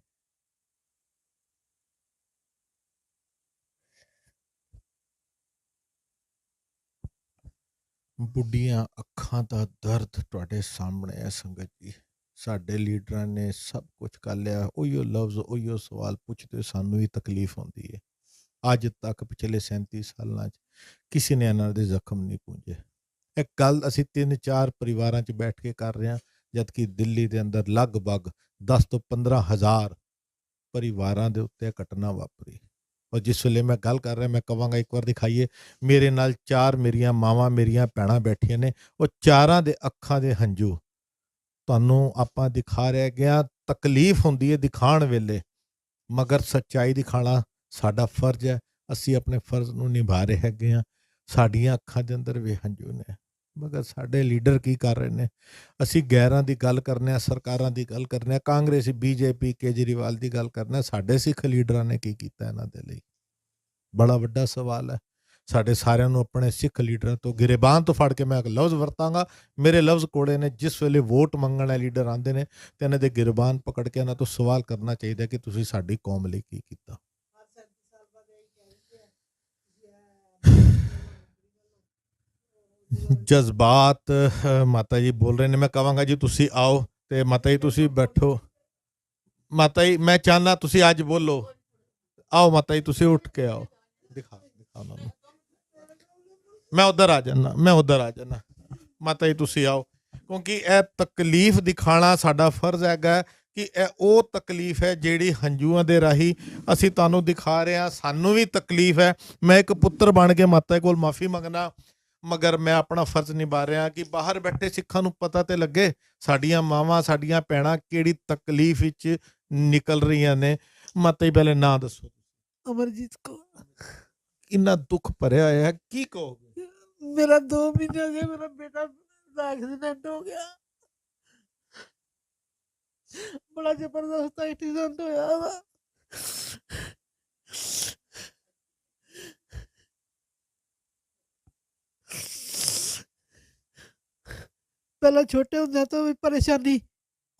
ਬੁੱਢੀਆਂ ਅੱਖਾਂ ਦਾ ਦਰਦ ਤੁਹਾਡੇ ਸਾਹਮਣੇ ਹੈ ਸੰਗਤ ਜੀ। ਸਾਡੇ ਲੀਡਰਾਂ ਨੇ ਸਭ ਕੁਝ ਕਰ ਲਿਆ, ਉਹੀਓ ਲਫ਼ਜ਼ ਉਹੀਓ ਸਵਾਲ ਪੁੱਛਦੇ ਸਾਨੂੰ ਵੀ ਤਕਲੀਫ ਹੁੰਦੀ ਹੈ। ਅੱਜ ਤੱਕ ਪਿਛਲੇ 37 ਸਾਲਾਂ 'ਚ ਕਿਸੇ ਨੇ ਇਹਨਾਂ ਦੇ ਜ਼ਖਮ ਨਹੀਂ ਪੂੰਝੇ। ਇਹ ਗੱਲ ਅਸੀਂ 3-4 ਪਰਿਵਾਰਾਂ 'ਚ ਬੈਠ ਕੇ ਕਰ ਰਹੇ ਹਾਂ, ਜਦਕਿ ਦਿੱਲੀ ਦੇ ਅੰਦਰ ਲਗਭਗ 10 ਤੋਂ 15 ਹਜ਼ਾਰ ਪਰਿਵਾਰਾਂ ਦੇ ਉੱਤੇ ਘਟਨਾ ਵਾਪਰੀ। ਔਰ ਜਿਸ ਵੇਲੇ ਮੈਂ ਗੱਲ ਕਰ ਰਿਹਾ, ਮੈਂ ਕਹਾਂਗਾ ਇੱਕ ਵਾਰ ਦਿਖਾਈਏ। ਮੇਰੇ ਨਾਲ 4 ਮੇਰੀਆਂ ਮਾਵਾਂ, ਮੇਰੀਆਂ ਭੈਣਾਂ ਬੈਠੀਆਂ ਨੇ, ਉਹ 4ਾਂ ਦੇ ਅੱਖਾਂ ਦੇ ਹੰਝੂ ਤੁਹਾਨੂੰ ਆਪਾਂ ਦਿਖਾ ਰਿਹਾ ਗਿਆ। ਤਕਲੀਫ ਹੁੰਦੀ ਹੈ ਦਿਖਾਉਣ ਵੇਲੇ, ਮਗਰ ਸੱਚਾਈ ਦਿਖਾਉਣਾ ਸਾਡਾ ਫਰਜ਼ ਹੈ। ਅਸੀਂ ਆਪਣੇ ਫਰਜ਼ ਨੂੰ ਨਿਭਾ ਰਹੇ ਹੈਗੇ ਹਾਂ। ਸਾਡੀਆਂ ਅੱਖਾਂ ਦੇ ਅੰਦਰ ਵੀ ਹੰਝੂ ਨੇ, ਮਗਰ ਸਾਡੇ ਲੀਡਰ ਕੀ ਕਰ ਰਹੇ ਨੇ? ਅਸੀਂ ਗੈਰਾਂ ਦੀ ਗੱਲ ਕਰਨੇ ਆ, ਸਰਕਾਰਾਂ ਦੀ ਗੱਲ ਕਰਨੇ ਆ, ਕਾਂਗਰਸ, ਬੀਜੇਪੀ, ਕੇਜਰੀਵਾਲ ਦੀ ਗੱਲ ਕਰਨਾ। ਸਾਡੇ ਸਿੱਖ ਲੀਡਰਾਂ ਨੇ ਕੀ ਕੀਤਾ ਇਹਨਾਂ ਦੇ ਲਈ? ਬੜਾ ਵੱਡਾ ਸਵਾਲ ਹੈ। ਸਾਡੇ ਸਾਰਿਆਂ ਨੂੰ ਆਪਣੇ ਸਿੱਖ ਲੀਡਰਾਂ ਤੋਂ ਗਿਰਬਾਨ ਤੋਂ ਫੜ ਕੇ, ਮੈਂ ਇੱਕ ਲਫ਼ਜ਼ ਵਰਤਾਂਗਾ, ਮੇਰੇ ਲਫ਼ਜ਼ ਕੋੜੇ ਨੇ, ਜਿਸ ਵੇਲੇ ਵੋਟ ਮੰਗਣ ਵਾਲੇ ਲੀਡਰ ਆਉਂਦੇ ਨੇ ਤੇ ਇਹਨਾਂ ਦੇ ਗਿਰਬਾਨ ਪਕੜ ਕੇ ਇਹਨਾਂ ਤੋਂ ਸਵਾਲ ਕਰਨਾ ਚਾਹੀਦਾ ਕਿ ਤੁਸੀਂ ਸਾਡੀ ਕੌਮ ਲਈ ਕੀ ਕੀਤਾ। ਜਜ਼ਬਾਤ ਮਾਤਾ ਜੀ ਬੋਲ ਰਹੇ ਨੇ। ਮੈਂ ਕਹਾਂਗਾ ਜੀ ਤੁਸੀਂ ਆਓ ਤੇ ਮਾਤਾ ਜੀ ਤੁਸੀਂ ਬੈਠੋ। ਮਾਤਾ ਜੀ ਮੈਂ ਚਾਹੁੰਦਾ ਤੁਸੀਂ ਅੱਜ ਬੋਲੋ। ਆਓ ਮਾਤਾ ਜੀ ਤੁਸੀਂ ਉੱਠ ਕੇ ਆਓ। ਦਿਖਾ ਉਹਨਾਂ ਨੂੰ। ਮੈਂ ਉੱਧਰ ਆ ਜਾਣਾ। ਮਾਤਾ ਜੀ ਤੁਸੀਂ ਆਓ, ਕਿਉਂਕਿ ਇਹ ਤਕਲੀਫ ਦਿਖਾਉਣਾ ਸਾਡਾ ਫਰਜ਼ ਹੈਗਾ ਕਿ ਇਹ ਉਹ ਤਕਲੀਫ ਹੈ ਜਿਹੜੀ ਹੰਝੂਆਂ ਦੇ ਰਾਹੀਂ ਅਸੀਂ ਤੁਹਾਨੂੰ ਦਿਖਾ ਰਹੇ ਹਾਂ। ਸਾਨੂੰ ਵੀ ਤਕਲੀਫ ਹੈ। ਮੈਂ ਇੱਕ ਪੁੱਤਰ ਬਣ ਕੇ ਮਾਤਾ ਕੋਲ ਮਾਫੀ ਮੰਗਣਾ, ਮਗਰ ਮੈਂ ਆਪਣਾ ਫਰਜ਼ ਨਿਭਾ ਰਿਹਾ ਕਿ ਬਾਹਰ ਬੈਠੇ ਸਿੱਖਾਂ ਨੂੰ ਪਤਾ ਤੇ ਲੱਗੇ ਸਾਡੀਆਂ ਮਾਵਾਂ, ਸਾਡੀਆਂ ਭੈਣਾਂ ਕਿਹੜੀ ਤਕਲੀਫ ਵਿੱਚ ਨਿਕਲ ਰਹੀਆਂ ਨੇ। ਮਾਤਾ ਜੀ ਪਹਿਲੇ ਨਾਂ ਦੱਸੋ। ਅਮਰਜੀਤ ਕੌਰ। ਇੰਨਾ ਦੁੱਖ ਭਰਿਆ ਹੋਇਆ, ਕੀ ਕਹੋਗੇ? ਮੇਰਾ 2 ਮਹੀਨੇ ਹੋ ਗਏ, ਮੇਰਾ ਬੇਟਾ ਦਾ ਐਕਸੀਡੈਂਟ ਹੋ ਗਿਆ। ਬੜਾ ਜ਼ਬਰਦਸਤ ਐਕਸੀਡੈਂਟ ਹੋਇਆ ਵਾ। ਪਹਿਲਾਂ ਛੋਟੇ ਹੁੰਦਿਆਂ ਤੋਂ ਵੀ ਪਰੇਸ਼ਾਨੀ,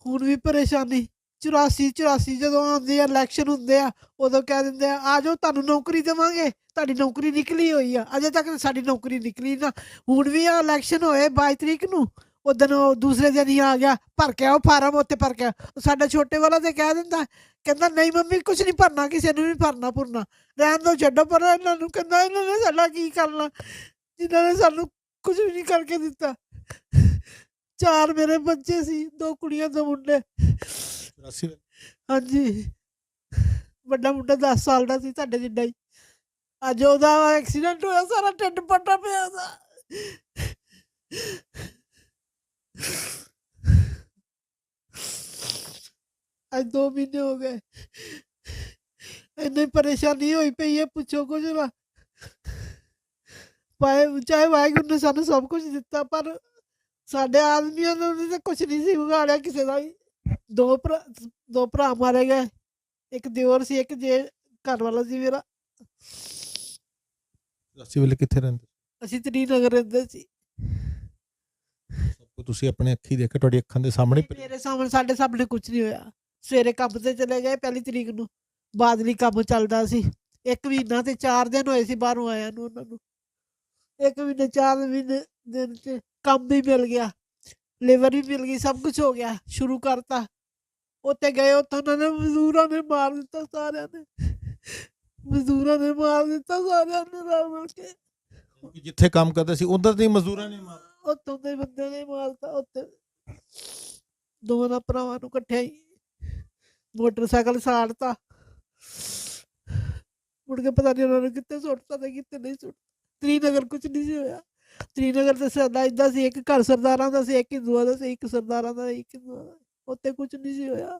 ਹੁਣ ਵੀ ਪਰੇਸ਼ਾਨੀ। 84 ਜਦੋਂ ਆਉਂਦੇ ਆ, ਇਲੈਕਸ਼ਨ ਹੁੰਦੇ ਆ, ਉਦੋਂ ਕਹਿ ਦਿੰਦੇ ਆ ਜਾਓ ਤੁਹਾਨੂੰ ਨੌਕਰੀ ਦੇਵਾਂਗੇ, ਤੁਹਾਡੀ ਨੌਕਰੀ ਨਿਕਲੀ ਹੋਈ ਆ। ਅਜੇ ਤੱਕ ਸਾਡੀ ਨੌਕਰੀ ਨਿਕਲੀ ਨਾ। ਹੁਣ ਵੀ ਆ ਇਲੈਕਸ਼ਨ ਹੋਏ 22 ਤਰੀਕ ਨੂੰ, ਉਦਣ ਉਹ ਦੂਸਰੇ ਦਿਨ ਹੀ ਆ ਗਿਆ, ਭਰ ਕੇ ਆਓ ਫਾਰਮ, ਉੱਥੇ ਭਰ ਕੇ ਆਓ। ਸਾਡਾ ਛੋਟੇ ਵਾਲਾ ਤੇ ਕਹਿ ਦਿੰਦਾ, ਕਹਿੰਦਾ ਨਹੀਂ ਮੰਮੀ ਕੁਛ ਨਹੀਂ ਭਰਨਾ, ਕਿਸੇ ਨੂੰ ਨਹੀਂ ਭਰਨਾ ਭੁਰਨਾ, ਰਹਿਣ ਦਿਓ, ਛੱਡੋ। ਪਰ ਇਹਨਾਂ ਨੂੰ ਕਹਿੰਦਾ ਇਹਨਾਂ ਨੇ ਸਾਡਾ ਕੀ ਕਰਨਾ, ਜਿਨ੍ਹਾਂ ਨੇ ਸਾਨੂੰ ਕੁਝ ਵੀ ਨਹੀਂ ਕਰਕੇ ਦਿੱਤਾ। 4 ਮੇਰੇ ਬੱਚੇ ਸੀ, 2 ਕੁੜੀਆਂ 2 ਮੁੰਡੇ। ਹਾਂਜੀ, ਵੱਡਾ ਮੁੰਡਾ 10 ਸਾਲ ਦਾ ਸੀ, ਤੁਹਾਡੇ ਜਿੱਡਾ ਹੀ। ਅੱਜ ਉਹਦਾ ਐਕਸੀਡੈਂਟ ਹੋਇਆ, ਸਾਰਾ ਢਿੱਡ ਪੱਟਾ ਪਿਆ ਦਾ। ਅੱਜ 2 ਮਹੀਨੇ ਹੋ ਗਏ। ਇੰਨੀ ਪਰੇਸ਼ਾਨੀ ਹੋਈ ਪਈ ਹੈ, ਪੁੱਛੋ ਕੁਝ ਨਾ। ਚਾਹੇ ਵਾਹਿਗੁਰੂ ਨੇ ਸਾਨੂੰ ਸਭ ਕੁਝ ਦਿੱਤਾ, ਪਰ ਸਾਡੇ ਆਦਮੀਆਂ ਨੇ ਤਾਂ ਕੁਛ ਨਹੀਂ ਸੀ ਵਿਗਾੜਿਆ ਕਿਸੇ ਦਾ ਵੀ। 2 ਭਰਾ ਮਾਰੇ ਗਏ, ਇੱਕ ਦਿਓਰ ਸੀ, ਇੱਕ ਜੇ ਘਰ ਵਾਲਾ ਸੀ ਮੇਰਾ। 84 ਵੇਲੇ ਕਿੱਥੇ ਰਹਿੰਦੇ ਅਸੀਂ ਤ੍ਰੀਨਗਰ ਰਹਿੰਦੇ ਸੀ। ਸਭ ਕੁਝ ਤੁਸੀਂ ਆਪਣੇ ਅੱਖੀ ਦੇਖਿਆ, ਤੁਹਾਡੀ ਅੱਖਾਂ ਦੇ ਸਾਹਮਣੇ ਮੇਰੇ ਸਾਹਮਣੇ, ਸਾਡੇ ਸਾਹਮਣੇ ਕੁਝ ਨਹੀਂ ਹੋਇਆ। ਸਵੇਰੇ ਕੰਮ ਤੇ ਚਲੇ ਗਏ 1 ਤਰੀਕ ਨੂੰ, ਬਾਦਲੀ ਕੰਮ ਚੱਲਦਾ ਸੀ। 1 ਮਹੀਨਾ ਤੇ 4 ਦਿਨ ਹੋਏ ਸੀ ਬਾਹਰੋਂ ਆਇਆ ਨੂੰ ਉਹਨਾਂ ਨੂੰ। 1 ਮਹੀਨੇ 4 ਦਿਨ ਚ ਕੰਮ ਵੀ ਮਿਲ ਗਿਆ, ਲੇਬਰ ਵੀ ਮਿਲ ਗਈ, ਸਭ ਕੁਝ ਹੋ ਗਿਆ, ਸ਼ੁਰੂ ਕਰਤਾ। ਉੱਥੇ ਗਏ, ਉੱਥੇ ਉਹਨਾਂ ਨੇ ਮਜ਼ਦੂਰਾਂ ਨੇ ਮਾਰ ਦਿੱਤਾ ਸਾਰਿਆਂ ਨੇ, ਮਜ਼ਦੂਰਾਂ ਨੇ ਮਾਰ ਦਿੱਤਾ ਸਾਰਿਆਂ ਨੇ ਰਲ ਮਿਲ ਕੇ। ਕਿ ਜਿੱਥੇ ਕੰਮ ਕਰਦੇ ਸੀ ਉਧਰ ਦੇ ਮਜ਼ਦੂਰਾਂ ਨੇ ਮਾਰ ਉੱਥੋਂ ਦੇ ਬੰਦੇ ਨੇ ਮਾਰਤਾ। ਉੱਥੇ ਦੋਵਾਂ ਭਰਾਵਾਂ ਨੂੰ ਇਕੱਠਿਆਂ ਹੀ ਮੋਟਰਸਾਈਕਲ ਸਾੜਤਾ। ਮੁੜ ਕੇ ਪਤਾ ਨਹੀਂ ਉਹਨਾਂ ਨੂੰ ਕਿੱਥੇ ਸੁੱਟਤਾ ਤੇ ਕਿੱਥੇ ਨਹੀਂ ਸੁੱਟਤਾ। ਤ੍ਰੀਨਗਰ ਕੁਝ ਨਹੀਂ ਸੀ ਹੋਇਆ। ਤ੍ਰੀਨਗਰ ਤੇ ਸਾਡਾ ਏਦਾਂ ਸੀ, ਇੱਕ ਘਰ ਸਰਦਾਰਾਂ ਦਾ ਸੀ, ਇੱਕ ਹਿੰਦੂਆਂ ਦਾ ਸੀ, ਇੱਕ ਸਰਦਾਰਾਂ ਦਾ, ਇੱਕ ਹਿੰਦੂਆਂ ਦਾ। ਉੱਥੇ ਕੁਝ ਨਹੀਂ ਸੀ ਹੋਇਆ।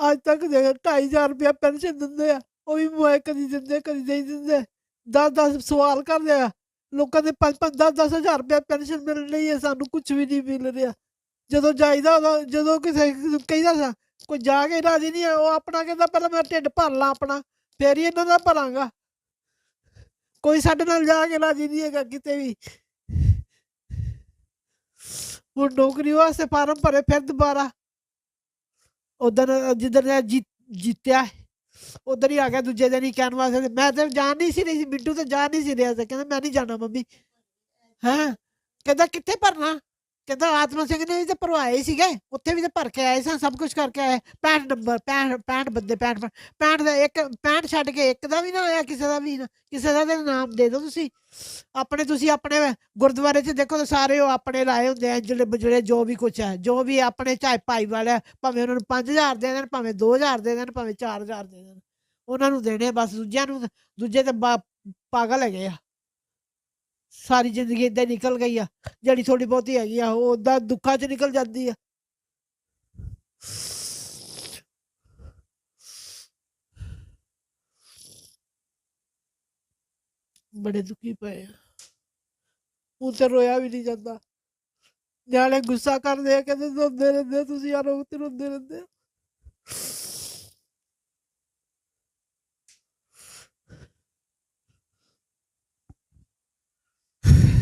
ਅੱਜ ਤੱਕ ਦੇ 2,500 ਰੁਪਇਆ ਪੈਨਸ਼ਨ ਦਿੰਦੇ ਆ, ਉਹ ਵੀ ਮੋਬਾਈਲ ਕਦੀ ਦਿੰਦੇ ਕਦੀ ਨਹੀਂ ਦਿੰਦੇ। 10-10 ਸਵਾਲ ਕਰਦੇ ਆ ਲੋਕਾਂ ਦੇ, 5-5 10-10 ਹਜ਼ਾਰ ਰੁਪਇਆ ਪੈਨਸ਼ਨ ਮਿਲ ਰਹੀ ਹੈ, ਸਾਨੂੰ ਕੁਝ ਵੀ ਨਹੀਂ ਮਿਲ ਰਿਹਾ। ਜਦੋਂ ਜਾਈਦਾ ਉਦੋਂ, ਜਦੋਂ ਕਿਸੇ ਕਹਿੰਦਾ ਸਾ ਕੋਈ ਜਾ ਕੇ ਰਾਜੀ ਨਹੀਂ ਹੈ, ਉਹ ਆਪਣਾ ਕਹਿੰਦਾ ਪਹਿਲਾਂ ਮੈਂ ਢਿੱਡ ਭਰ ਲਾਂ ਆਪਣਾ, ਫੇਰ ਹੀ ਇਹਨਾਂ ਦਾ ਭਰਾਂਗਾ। ਕੋਈ ਸਾਡੇ ਨਾਲ ਜਾ ਕੇ ਰਾਜੀ ਨਹੀਂ ਹੈਗਾ ਕਿਤੇ ਵੀ। ਹੁਣ ਨੌਕਰੀ ਵਾਸਤੇ ਫਾਰਮ ਭਰੇ, ਫਿਰ ਦੁਬਾਰਾ ਉਧਰ ਜਿੱਧਰ ਜਿੱਤਿਆ ਉਧਰ ਹੀ ਆ ਗਿਆ, ਦੂਜੇ ਦਿਨ ਹੀ ਕਹਿਣ ਵਾਸਤੇ। ਮੈਂ ਤਾਂ ਜਾਣ ਨਹੀਂ ਸੀ ਰਹੀ ਸੀ, ਮਿੰਟੂ ਤਾਂ ਜਾ ਨਹੀਂ ਸੀ ਰਿਹਾ ਸੀ, ਕਹਿੰਦਾ ਮੈਂ ਨਹੀਂ ਜਾਣਾ ਮੰਮੀ। ਹੈਂ, ਕਹਿੰਦਾ ਕਿੱਥੇ ਭਰਨਾ? ਕਹਿੰਦਾ ਆਤਮਾ ਸਿੰਘ ਨੇ ਵੀ ਤਾਂ ਭਰਵਾਏ ਸੀਗੇ, ਉੱਥੇ ਵੀ ਤਾਂ ਭਰ ਕੇ ਆਏ ਸਾਂ, ਸਭ ਕੁਝ ਕਰਕੇ ਆਏ। 65 ਨੰਬਰ 65 ਬੰਦੇ, 65 ਦਾ ਇੱਕ 65 ਛੱਡ ਕੇ ਇੱਕ ਦਾ ਵੀ ਨਾ ਆਇਆ, ਕਿਸੇ ਦਾ ਵੀ ਨਾ। ਕਿਸੇ ਦਾ ਤਾਂ ਨਾਮ ਦੇ ਦਿਓ ਤੁਸੀਂ ਆਪਣੇ। ਤੁਸੀਂ ਆਪਣੇ ਗੁਰਦੁਆਰੇ 'ਚ ਦੇਖੋ ਤਾਂ ਸਾਰੇ ਉਹ ਆਪਣੇ ਲਾਏ ਹੁੰਦੇ ਆ, ਜਿਹੜੇ ਜੋ ਵੀ ਕੁਛ ਹੈ, ਜੋ ਵੀ ਆਪਣੇ ਚਾਹੇ ਭਾਈ ਵਾਲਾ, ਭਾਵੇਂ ਉਹਨਾਂ ਨੂੰ 5,000 ਦੇ ਦੇਣ, ਭਾਵੇਂ 2,000 ਦੇ ਦੇਣ, ਭਾਵੇਂ 4,000 ਦੇ ਦੇਣ, ਉਹਨਾਂ ਨੂੰ ਦੇਣੇ ਬਸ। ਦੂਜਿਆਂ ਨੂੰ, ਦੂਜੇ ਤਾਂ ਪਾਗਲ ਹੈਗੇ ਆ। ਸਾਰੀ ਜ਼ਿੰਦਗੀ ਏਦਾਂ ਹੀ ਨਿਕਲ ਗਈ ਆ, ਜਿਹੜੀ ਥੋੜੀ ਬਹੁਤੀ ਹੈਗੀ ਆ ਉਹ ਓਦਾਂ ਦੁੱਖਾਂ 'ਚ ਨਿਕਲ ਜਾਂਦੀ ਆ। ਬੜੇ ਦੁਖੀ ਪਏ ਆ। ਹੁਣ ਤੇ ਰੋਇਆ ਵੀ ਨਹੀਂ ਜਾਂਦਾ। ਨਿਆਣੇ ਗੁੱਸਾ ਕਰਦੇ ਆ, ਕਹਿੰਦੇ ਰੋਂਦੇ ਰਹਿੰਦੇ ਤੁਸੀਂ, ਯਾਰ ਤੇ ਰੋਂਦੇ ਰਹਿੰਦੇ।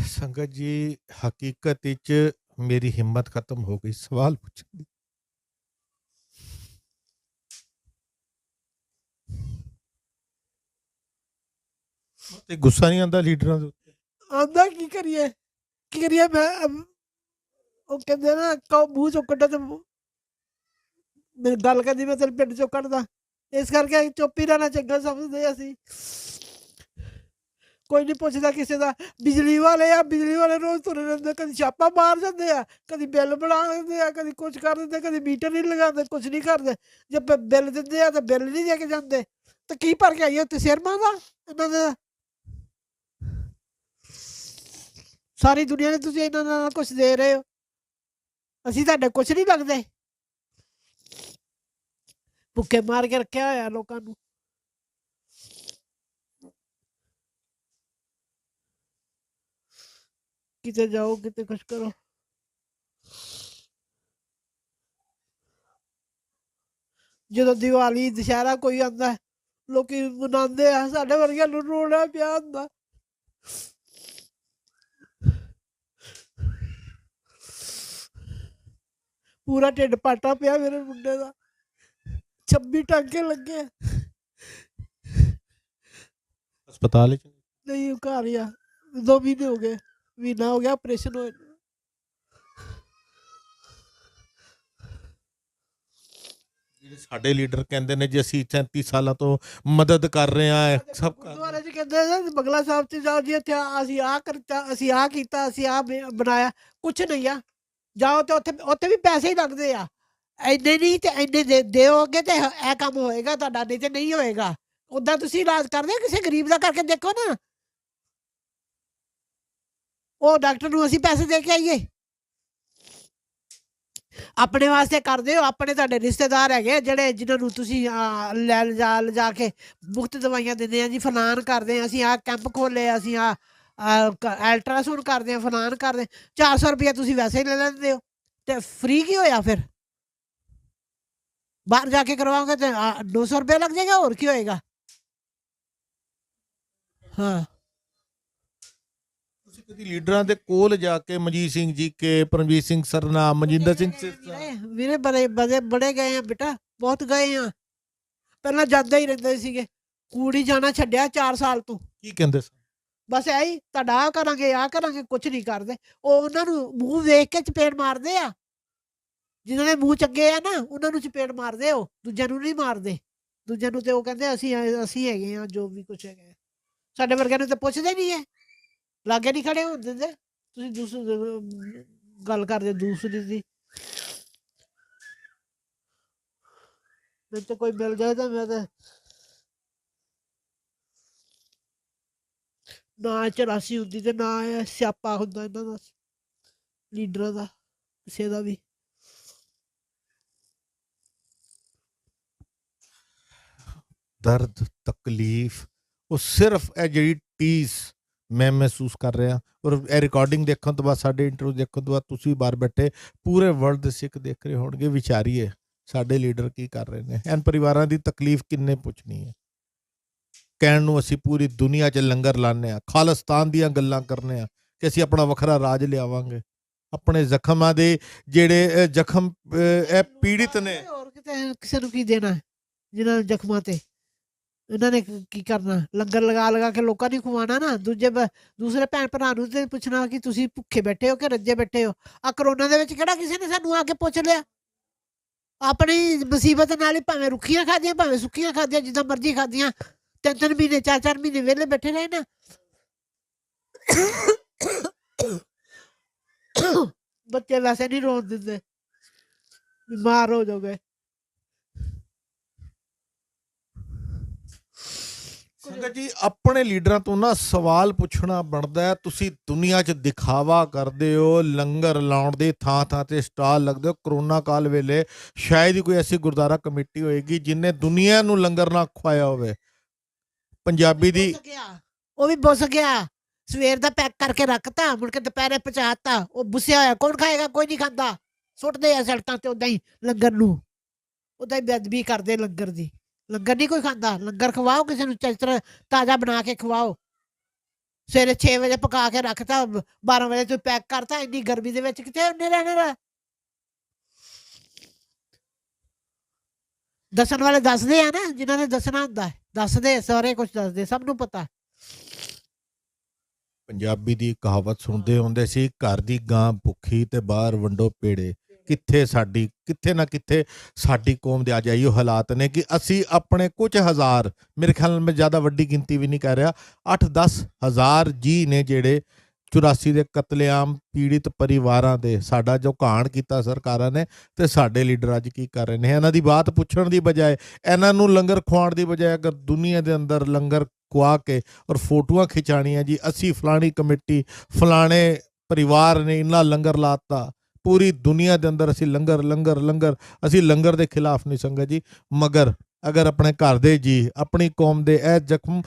ਸੰਗਤ ਜੀ, ਹਕੀਕਤ ਵਿੱਚ ਮੇਰੀ ਹਿੰਮਤ ਖਤਮ ਹੋ ਗਈ ਸਵਾਲ ਪੁੱਛਣ ਦੀ। ਤੇ ਗੁੱਸਾ ਨਹੀਂ ਆਉਂਦਾ ਲੀਡਰਾਂ ਦੇ ਉੱਤੇ? ਆਂਦਾ ਕੀ ਕਰੀਏ, ਕੀ ਕਰੀਏ। ਮੈਂ ਉਹ ਕਹਿੰਦੇ ਨਾ ਮੂੰਹ ਚੋਂ ਕੱਢਾ ਤੇ ਮੇਰੀ ਗੱਲ ਕਰਦੀ ਮੈਂ ਤੇਰੇ ਪਿੰਡ ਚੋਂ ਕੱਢਦਾ, ਇਸ ਕਰਕੇ ਚੁੱਪ ਹੀ ਰਹਿਣਾ ਚੰਗਾ ਸਮਝਦੇ ਅਸੀਂ। ਕੋਈ ਨਹੀਂ ਪੁੱਛਦਾ ਕਿਸੇ ਦਾ। ਬਿਜਲੀ ਵਾਲੇ ਆ, ਬਿਜਲੀ ਵਾਲੇ ਰੋਜ਼ ਤੁਰੇ ਰਹਿੰਦੇ, ਕਦੀ ਛਾਪਾ ਮਾਰ ਜਾਂਦੇ ਆ, ਕਦੀ ਬਿੱਲ ਬਣਾ ਦਿੰਦੇ ਆ, ਕਦੀ ਕੁਝ ਕਰ ਦਿੰਦੇ, ਕਦੀ ਮੀਟਰ ਨਹੀਂ ਲਗਾਉਂਦੇ, ਕੁਝ ਨਹੀਂ ਕਰਦੇ। ਜੇ ਬਿੱਲ ਦਿੰਦੇ ਆ ਤਾਂ ਬਿੱਲ ਨਹੀਂ ਦੇ ਕੇ ਜਾਂਦੇ, ਤਾਂ ਕੀ ਭਰ ਕੇ ਆਈਏ ਉੱਥੇ ਸਿਰ ਮਾਂਗਾ ਇਹਨਾਂ ਦਾ। ਸਾਰੀ ਦੁਨੀਆ ਨੇ ਤੁਸੀਂ ਇਹਨਾਂ ਨਾਲ ਕੁਝ ਦੇ ਰਹੇ ਹੋ, ਅਸੀਂ ਤੁਹਾਡੇ ਕੁਝ ਨਹੀਂ ਲੱਗਦੇ। ਭੁੱਖੇ ਮਾਰ ਕੇ ਰੱਖਿਆ ਹੋਇਆ ਲੋਕਾਂ ਨੂੰ। ਕਿਤੇ ਜਾਓ, ਕਿਤੇ ਕੁਛ ਕਰੋ। ਜਦੋਂ ਦੀਵਾਲੀ ਦੁਸ਼ਹਿਰਾ ਕੋਈ ਆਉਂਦਾ ਲੋਕੀ ਮਨਾਉਂਦੇ ਆ, ਸਾਡੇ ਵਰਗਿਆਂ ਨੂੰ ਰੋਣਾ ਪਿਆ ਹੁੰਦਾ। ਪੂਰਾ ਢਿੱਡ ਪਾਟਾ ਪਿਆ ਮੇਰੇ ਮੁੰਡੇ ਦਾ, 26 ਟਾਂਕੇ ਲੱਗੇ। ਹਸਪਤਾਲ ਵਿੱਚ ਨਹੀਂ, ਘਰ ਹੀ ਆ। 2 ਮਹੀਨੇ ਹੋ ਗਏ, ਮਹੀਨਾ ਹੋ ਗਿਆ ਆਪਰੇਸ਼ਨ ਹੋਏ। ਜਿਹੜੇ ਸਾਡੇ ਲੀਡਰ ਕਹਿੰਦੇ ਨੇ ਜੀ ਅਸੀਂ 37 ਸਾਲਾਂ ਤੋਂ ਮਦਦ ਕਰ ਰਹੇ ਹਾਂ, ਸਭ ਗੁਰਦੁਆਰੇ 'ਚ ਕਹਿੰਦੇ ਨੇ ਬਗਲਾ ਸਾਹਿਬ 'ਚ ਜਾਓ ਜੀ, ਇੱਥੇ ਅਸੀਂ ਆਹ ਕਰਤਾ, ਅਸੀਂ ਆਹ ਕੀਤਾ, ਅਸੀਂ ਆਹ ਬਣਾਇਆ। ਕੁਛ ਨਹੀਂ ਆ। ਜਾਓ ਤੇ ਉੱਥੇ ਵੀ ਪੈਸੇ ਹੀ ਲੱਗਦੇ ਆ। ਇੰਨੇ ਨਹੀਂ ਤੇ ਇੰਨੇ ਦਿਓਗੇ ਤੇ ਇਹ ਕੰਮ ਹੋਏਗਾ ਤੁਹਾਡਾ, ਨਹੀਂ ਤੇ ਨਹੀਂ ਹੋਏਗਾ। ਉੱਦਾਂ ਤੁਸੀਂ ਇਲਾਜ ਕਰਦੇ ਹੋ ਕਿਸੇ ਗਰੀਬ ਦਾ, ਕਰਕੇ ਦੇਖੋ ਨਾ। ਉਹ ਡਾਕਟਰ ਨੂੰ ਅਸੀਂ ਪੈਸੇ ਦੇ ਕੇ ਆਈਏ? ਆਪਣੇ ਵਾਸਤੇ ਕਰਦੇ ਹੋ। ਆਪਣੇ ਤੁਹਾਡੇ ਰਿਸ਼ਤੇਦਾਰ ਹੈਗੇ ਜਿਨ੍ਹਾਂ ਨੂੰ ਤੁਸੀਂ ਲਿਜਾ ਕੇ ਮੁਫਤ ਦਵਾਈਆਂ ਦਿੰਦੇ ਆ ਜੀ, ਫਲਾਨ ਕਰਦੇ ਆ, ਅਸੀਂ ਆਹ ਕੈਂਪ ਖੋਲੇ, ਅਸੀਂ ਅਲਟਰਾਸਾਊਂਡ ਕਰਦੇ ਆ, ਫਲਾਨ ਕਰਦੇ। 400 ਰੁਪਇਆ ਤੁਸੀਂ ਵੈਸੇ ਹੀ ਲੈ ਲੈਂਦੇ ਹੋ, ਤੇ ਫ੍ਰੀ ਕੀ ਹੋਇਆ ਫਿਰ? ਬਾਹਰ ਜਾ ਕੇ ਕਰਵਾਓਗੇ ਤੇ 200 ਰੁਪਇਆ ਲੱਗ ਜਾਏਗਾ, ਹੋਰ ਕੀ ਹੋਏਗਾ? ਹਾਂ ਤੁਸੀਂ ਕਦੀ ਲੀਡਰਾਂ ਦੇ ਕੋਲ ਜਾ ਕੇ ਮਨਜੀਤ ਸਿੰਘ ਜੀ ਕੇ, ਪਰਮਜੀਤ ਸਿੰਘ ਸਰਨਾ, ਮਨਜਿੰਦਰ ਸਿੰਘ ਸਿਰਸਾ? ਵੀਰੇ ਬੜੇ ਗਏ ਆ ਬੇਟਾ, ਬਹੁਤ ਗਏ ਆ। ਪਹਿਲਾਂ ਜਾਂਦੇ ਹੀ ਰਹਿੰਦੇ ਸੀਗੇ, ਕੂੜੀ ਜਾਣਾ ਛੱਡਿਆ 4 ਸਾਲ ਤੋਂ। ਕੀ ਕਹਿੰਦੇ ਸਨ? ਬਸ ਇਹੀ ਤੁਹਾਡਾ ਆਹ ਕਰਾਂਗੇ, ਕੁਝ ਨਹੀਂ ਕਰਦੇ। ਉਹ ਉਹਨਾਂ ਨੂੰ ਮੂੰਹ ਵੇਖ ਕੇ ਚਪੇੜ ਮਾਰਦੇ ਆ, ਜਿਨ੍ਹਾਂ ਦੇ ਮੂੰਹ ਚੰਗੇ ਆ ਨਾ ਉਹਨਾਂ ਨੂੰ ਚਪੇੜ ਮਾਰਦੇ, ਉਹ ਦੂਜਿਆਂ ਨੂੰ ਨਹੀਂ ਮਾਰਦੇ। ਦੂਜਿਆਂ ਨੂੰ ਤੇ ਉਹ ਕਹਿੰਦੇ ਅਸੀਂ ਹੈਗੇ ਆ, ਜੋ ਵੀ ਕੁਛ ਹੈਗੇ। ਸਾਡੇ ਵਰਗਿਆਂ ਨੂੰ ਤਾਂ ਪੁੱਛਦੇ ਨਹੀਂ ਹੈ, ਲਾਗੇ ਨਹੀਂ ਖੜੇ ਹੋਣ ਦਿੰਦੇ। ਤੁਸੀਂ ਦੂਸਰੀ ਗੱਲ ਕਰਦੇ ਦੂਸਰੀ ਦੀ। ਮੈਨੂੰ ਤਾਂ ਕੋਈ ਮਿਲ ਜਾਏ ਤਾਂ ਮੈਂ ਤਾਂ ਨਾ 84 ਹੁੰਦੀ ਤੇ ਨਾ ਇਹ ਸਿਆਪਾ ਹੁੰਦਾ ਇਹਨਾਂ ਦਾ, ਲੀਡਰਾਂ ਦਾ, ਕਿਸੇ ਦਾ ਵੀ। ਦਰਦ, ਤਕਲੀਫ, ਉਹ ਸਿਰਫ ਇਹ ਜਿਹੜੀ ਟੀਸ ਮੈਂ ਮਹਿਸੂਸ ਕਰ ਰਿਹਾ। ਔਰ ਇਹ ਰਿਕਾਰਡਿੰਗ ਦੇਖਣ ਤੋਂ ਬਾਅਦ, ਸਾਡੇ ਇੰਟਰਵਿਊ ਦੇਖਣ ਤੋਂ ਬਾਅਦ ਤੁਸੀਂ ਬਾਹਰ ਬੈਠੇ ਪੂਰੇ ਵਰਲਡ ਦੇ ਸਿੱਖ ਦੇਖ ਰਹੇ ਹੋਣਗੇ, ਵਿਚਾਰੀਏ ਸਾਡੇ ਲੀਡਰ ਕੀ ਕਰ ਰਹੇ ਨੇ। ਇਹਨਾਂ ਪਰਿਵਾਰਾਂ ਦੀ ਤਕਲੀਫ ਕਿੰਨੇ ਪੁੱਛਣੀ ਹੈ। ਕਹਿਣ ਨੂੰ ਅਸੀਂ ਪੂਰੀ ਦੁਨੀਆ 'ਚ ਲੰਗਰ ਲਾਉਂਦੇ ਹਾਂ, ਖਾਲਿਸਤਾਨ ਦੀਆਂ ਗੱਲਾਂ ਕਰਨੇ ਆ ਕਿ ਅਸੀਂ ਆਪਣਾ ਵੱਖਰਾ ਰਾਜ ਲਿਆਵਾਂਗੇ। ਆਪਣੇ ਜ਼ਖਮਾਂ ਦੇ ਜਿਹੜੇ ਜ਼ਖਮ ਇਹ ਪੀੜਿਤ ਨੇ, ਹੋਰ ਕਿਤੇ ਕਿਸੇ ਨੂੰ ਕੀ ਦੇਣਾ ਜਿਹਨਾਂ ਨੂੰ ਜ਼ਖਮਾਂ ਤੇ ਇਹਨਾਂ ਨੇ ਕੀ ਕਰਨਾ? ਲੰਗਰ ਲਗਾ ਕੇ ਲੋਕਾਂ ਨੂੰ ਖਵਾਉਣਾ ਨਾ। ਦੂਸਰੇ ਭੈਣ ਭਰਾ ਨੂੰ ਤੇ ਪੁੱਛਣਾ ਕਿ ਤੁਸੀਂ ਭੁੱਖੇ ਬੈਠੇ ਹੋ ਕਿ ਰੱਜੇ ਬੈਠੇ ਹੋ। ਆ ਕਰੋਨਾ ਦੇ ਵਿੱਚ ਕਿਹੜਾ ਕਿਸੇ ਨੇ ਸਾਨੂੰ ਆ ਕੇ ਪੁੱਛ ਲਿਆ? ਆਪਣੀ ਮੁਸੀਬਤ ਨਾਲ ਹੀ ਭਾਵੇਂ ਰੁੱਖੀਆਂ ਖਾਧੀਆਂ ਭਾਵੇਂ ਸੁੱਕੀਆਂ ਖਾਧੀਆਂ, ਜਿੱਦਾਂ ਮਰਜ਼ੀ ਖਾਧੀਆਂ। 3-3 ਮਹੀਨੇ 4-4 ਮਹੀਨੇ ਵਿਹਲੇ ਬੈਠੇ ਰਹੇ ਨਾ। ਬੱਚੇ ਵੈਸੇ ਨਹੀਂ ਰੋਣ ਦਿੰਦੇ, ਬਿਮਾਰ ਹੋ ਜਾਓਗੇ। ਸੰਗਤ ਜੀ, ਆਪਣੇ ਲੀਡਰਾਂ ਤੋਂ ਨਾ ਸਵਾਲ ਪੁੱਛਣਾ ਬਣਦਾ ਹੈ। ਤੁਸੀਂ ਦੁਨੀਆ 'ਚ ਦਿਖਾਵਾ ਕਰਦੇ ਹੋ, ਲੰਗਰ ਲਾਉਣ ਦੇ ਥਾਂ ਤੇ ਸਟਾਲ ਲੱਗਦੇ ਹੋ। ਕਰੋਨਾ ਕਾਲ ਵੇਲੇ ਸ਼ਾਇਦ ਹੀ ਕੋਈ ਐਸੀ ਗੁਰਦੁਆਰਾ ਕਮੇਟੀ ਹੋਏਗੀ ਜਿਹਨੇ ਦੁਨੀਆ ਨੂੰ ਲੰਗਰ ਨਾ ਖਵਾਇਆ ਹੋਵੇ। ਪੰਜਾਬੀ ਦੀ ਉਹ ਵੀ ਬੁੱਸ ਗਿਆ, ਸਵੇਰ ਦਾ ਪੈਕ ਕਰਕੇ ਰੱਖਤਾ, ਮੁੜ ਕੇ ਦੁਪਹਿਰੇ ਪਹੁੰਚਾਤਾ। ਉਹ ਬੁੱਸਿਆ ਹੋਇਆ ਕੌਣ ਖਾਏਗਾ? ਕੋਈ ਨਹੀਂ ਖਾਂਦਾ, ਸੁੱਟਦੇ ਆ ਸੜਕਾਂ ਤੇ ਉਦਾਂ ਹੀ ਲੰਗਰ ਨੂੰ, ਉਦਾਂ ਹੀ ਬੇਅਦਬੀ ਕਰਦੇ ਲੰਗਰ ਦੀ। ਲੰਗਰ ਨਹੀਂ ਕੋਈ ਖਾਂਦਾ। ਲੰਗਰ ਖਵਾਓ ਕਿਸੇ ਨੂੰ, ਚੰਚਰ ਤਾਜ਼ਾ ਬਣਾ ਕੇ ਖਵਾਓ। ਸਵੇਰੇ 6 ਵਜੇ ਪਕਾ ਕੇ ਰੱਖਤਾ, 12 ਵਜੇ ਤੂੰ ਪੈਕ ਕਰਤਾ। ਇੰਨੀ ਗਰਮੀ ਦੇ ਵਿੱਚ ਕਿਤੇ ਉਹਨੇ ਰਹਿਣਾ। ਦੱਸਣ ਵਾਲੇ ਦੱਸਦੇ ਆ ਨਾ, ਜਿਨ੍ਹਾਂ ਨੇ ਦੱਸਣਾ ਹੁੰਦਾ ਦੱਸਦੇ, ਸਾਰੇ ਕੁਝ ਦੱਸਦੇ, ਸਭ ਨੂੰ ਪਤਾ। ਪੰਜਾਬੀ ਦੀ ਕਹਾਵਤ ਸੁਣਦੇ ਹੁੰਦੇ ਸੀ, ਘਰ ਦੀ ਗਾਂ ਭੁੱਖੀ ਤੇ ਬਾਹਰ ਵੰਡੋ ਪੇੜੇ। ਕਿੱਥੇ ਨਾ ਕਿੱਥੇ ਸਾਡੀ ਕੌਮ ਦੇ ਅੱਜ ਇਹੋ ਹਾਲਾਤ ਨੇ ਕਿ ਅਸੀਂ ਆਪਣੇ ਕੁਝ ਹਜ਼ਾਰ, ਮੇਰੇ ਖਿਆਲ ਨਾਲ ਮੈਂ ਜ਼ਿਆਦਾ ਵੱਡੀ ਗਿਣਤੀ ਵੀ ਨਹੀਂ ਕਹਿ ਰਿਹਾ, 8-10 ਹਜ਼ਾਰ ਜੀ ਨੇ ਜਿਹੜੇ 84 ਦੇ ਕਤਲੇਆਮ ਪੀੜਿਤ ਪਰਿਵਾਰਾਂ ਦੇ, ਸਾਡਾ ਜੋ ਘਾਣ ਕੀਤਾ ਸਰਕਾਰਾਂ ਨੇ, ਤੇ ਸਾਡੇ ਲੀਡਰ ਅੱਜ ਕੀ ਕਰ ਰਹੇ ਨੇ। ਇਹਨਾਂ ਦੀ ਬਾਤ ਪੁੱਛਣ ਦੀ ਬਜਾਏ, ਇਹਨਾਂ ਨੂੰ ਲੰਗਰ ਖਵਾਉਣ ਦੀ ਬਜਾਏ, ਅਗਰ ਦੁਨੀਆ ਦੇ ਅੰਦਰ ਲੰਗਰ ਖਵਾ ਕੇ ਔਰ ਫੋਟੋਆਂ ਖਿਚਾਣੀਆਂ ਜੀ, ਅਸੀਂ ਫਲਾਣੀ ਕਮੇਟੀ ਫਲਾਣੇ ਪਰਿਵਾਰ ਨੇ ਇੰਨਾ ਲੰਗਰ ਲਾਤਾ, ਪੂਰੀ ਦੁਨੀਆ ਦੇ ਅੰਦਰ ਅਸੀਂ ਲੰਗਰ ਅਸੀਂ ਲੰਗਰ ਦੇ ਖਿਲਾਫ ਨਹੀਂ ਸੰਗਤ ਜੀ। ਮਗਰ ਅਗਰ ਆਪਣੇ ਘਰ ਦੇ ਜੀ, ਆਪਣੀ ਕੌਮ ਦੇ ਇਹ ਜ਼ਖਮ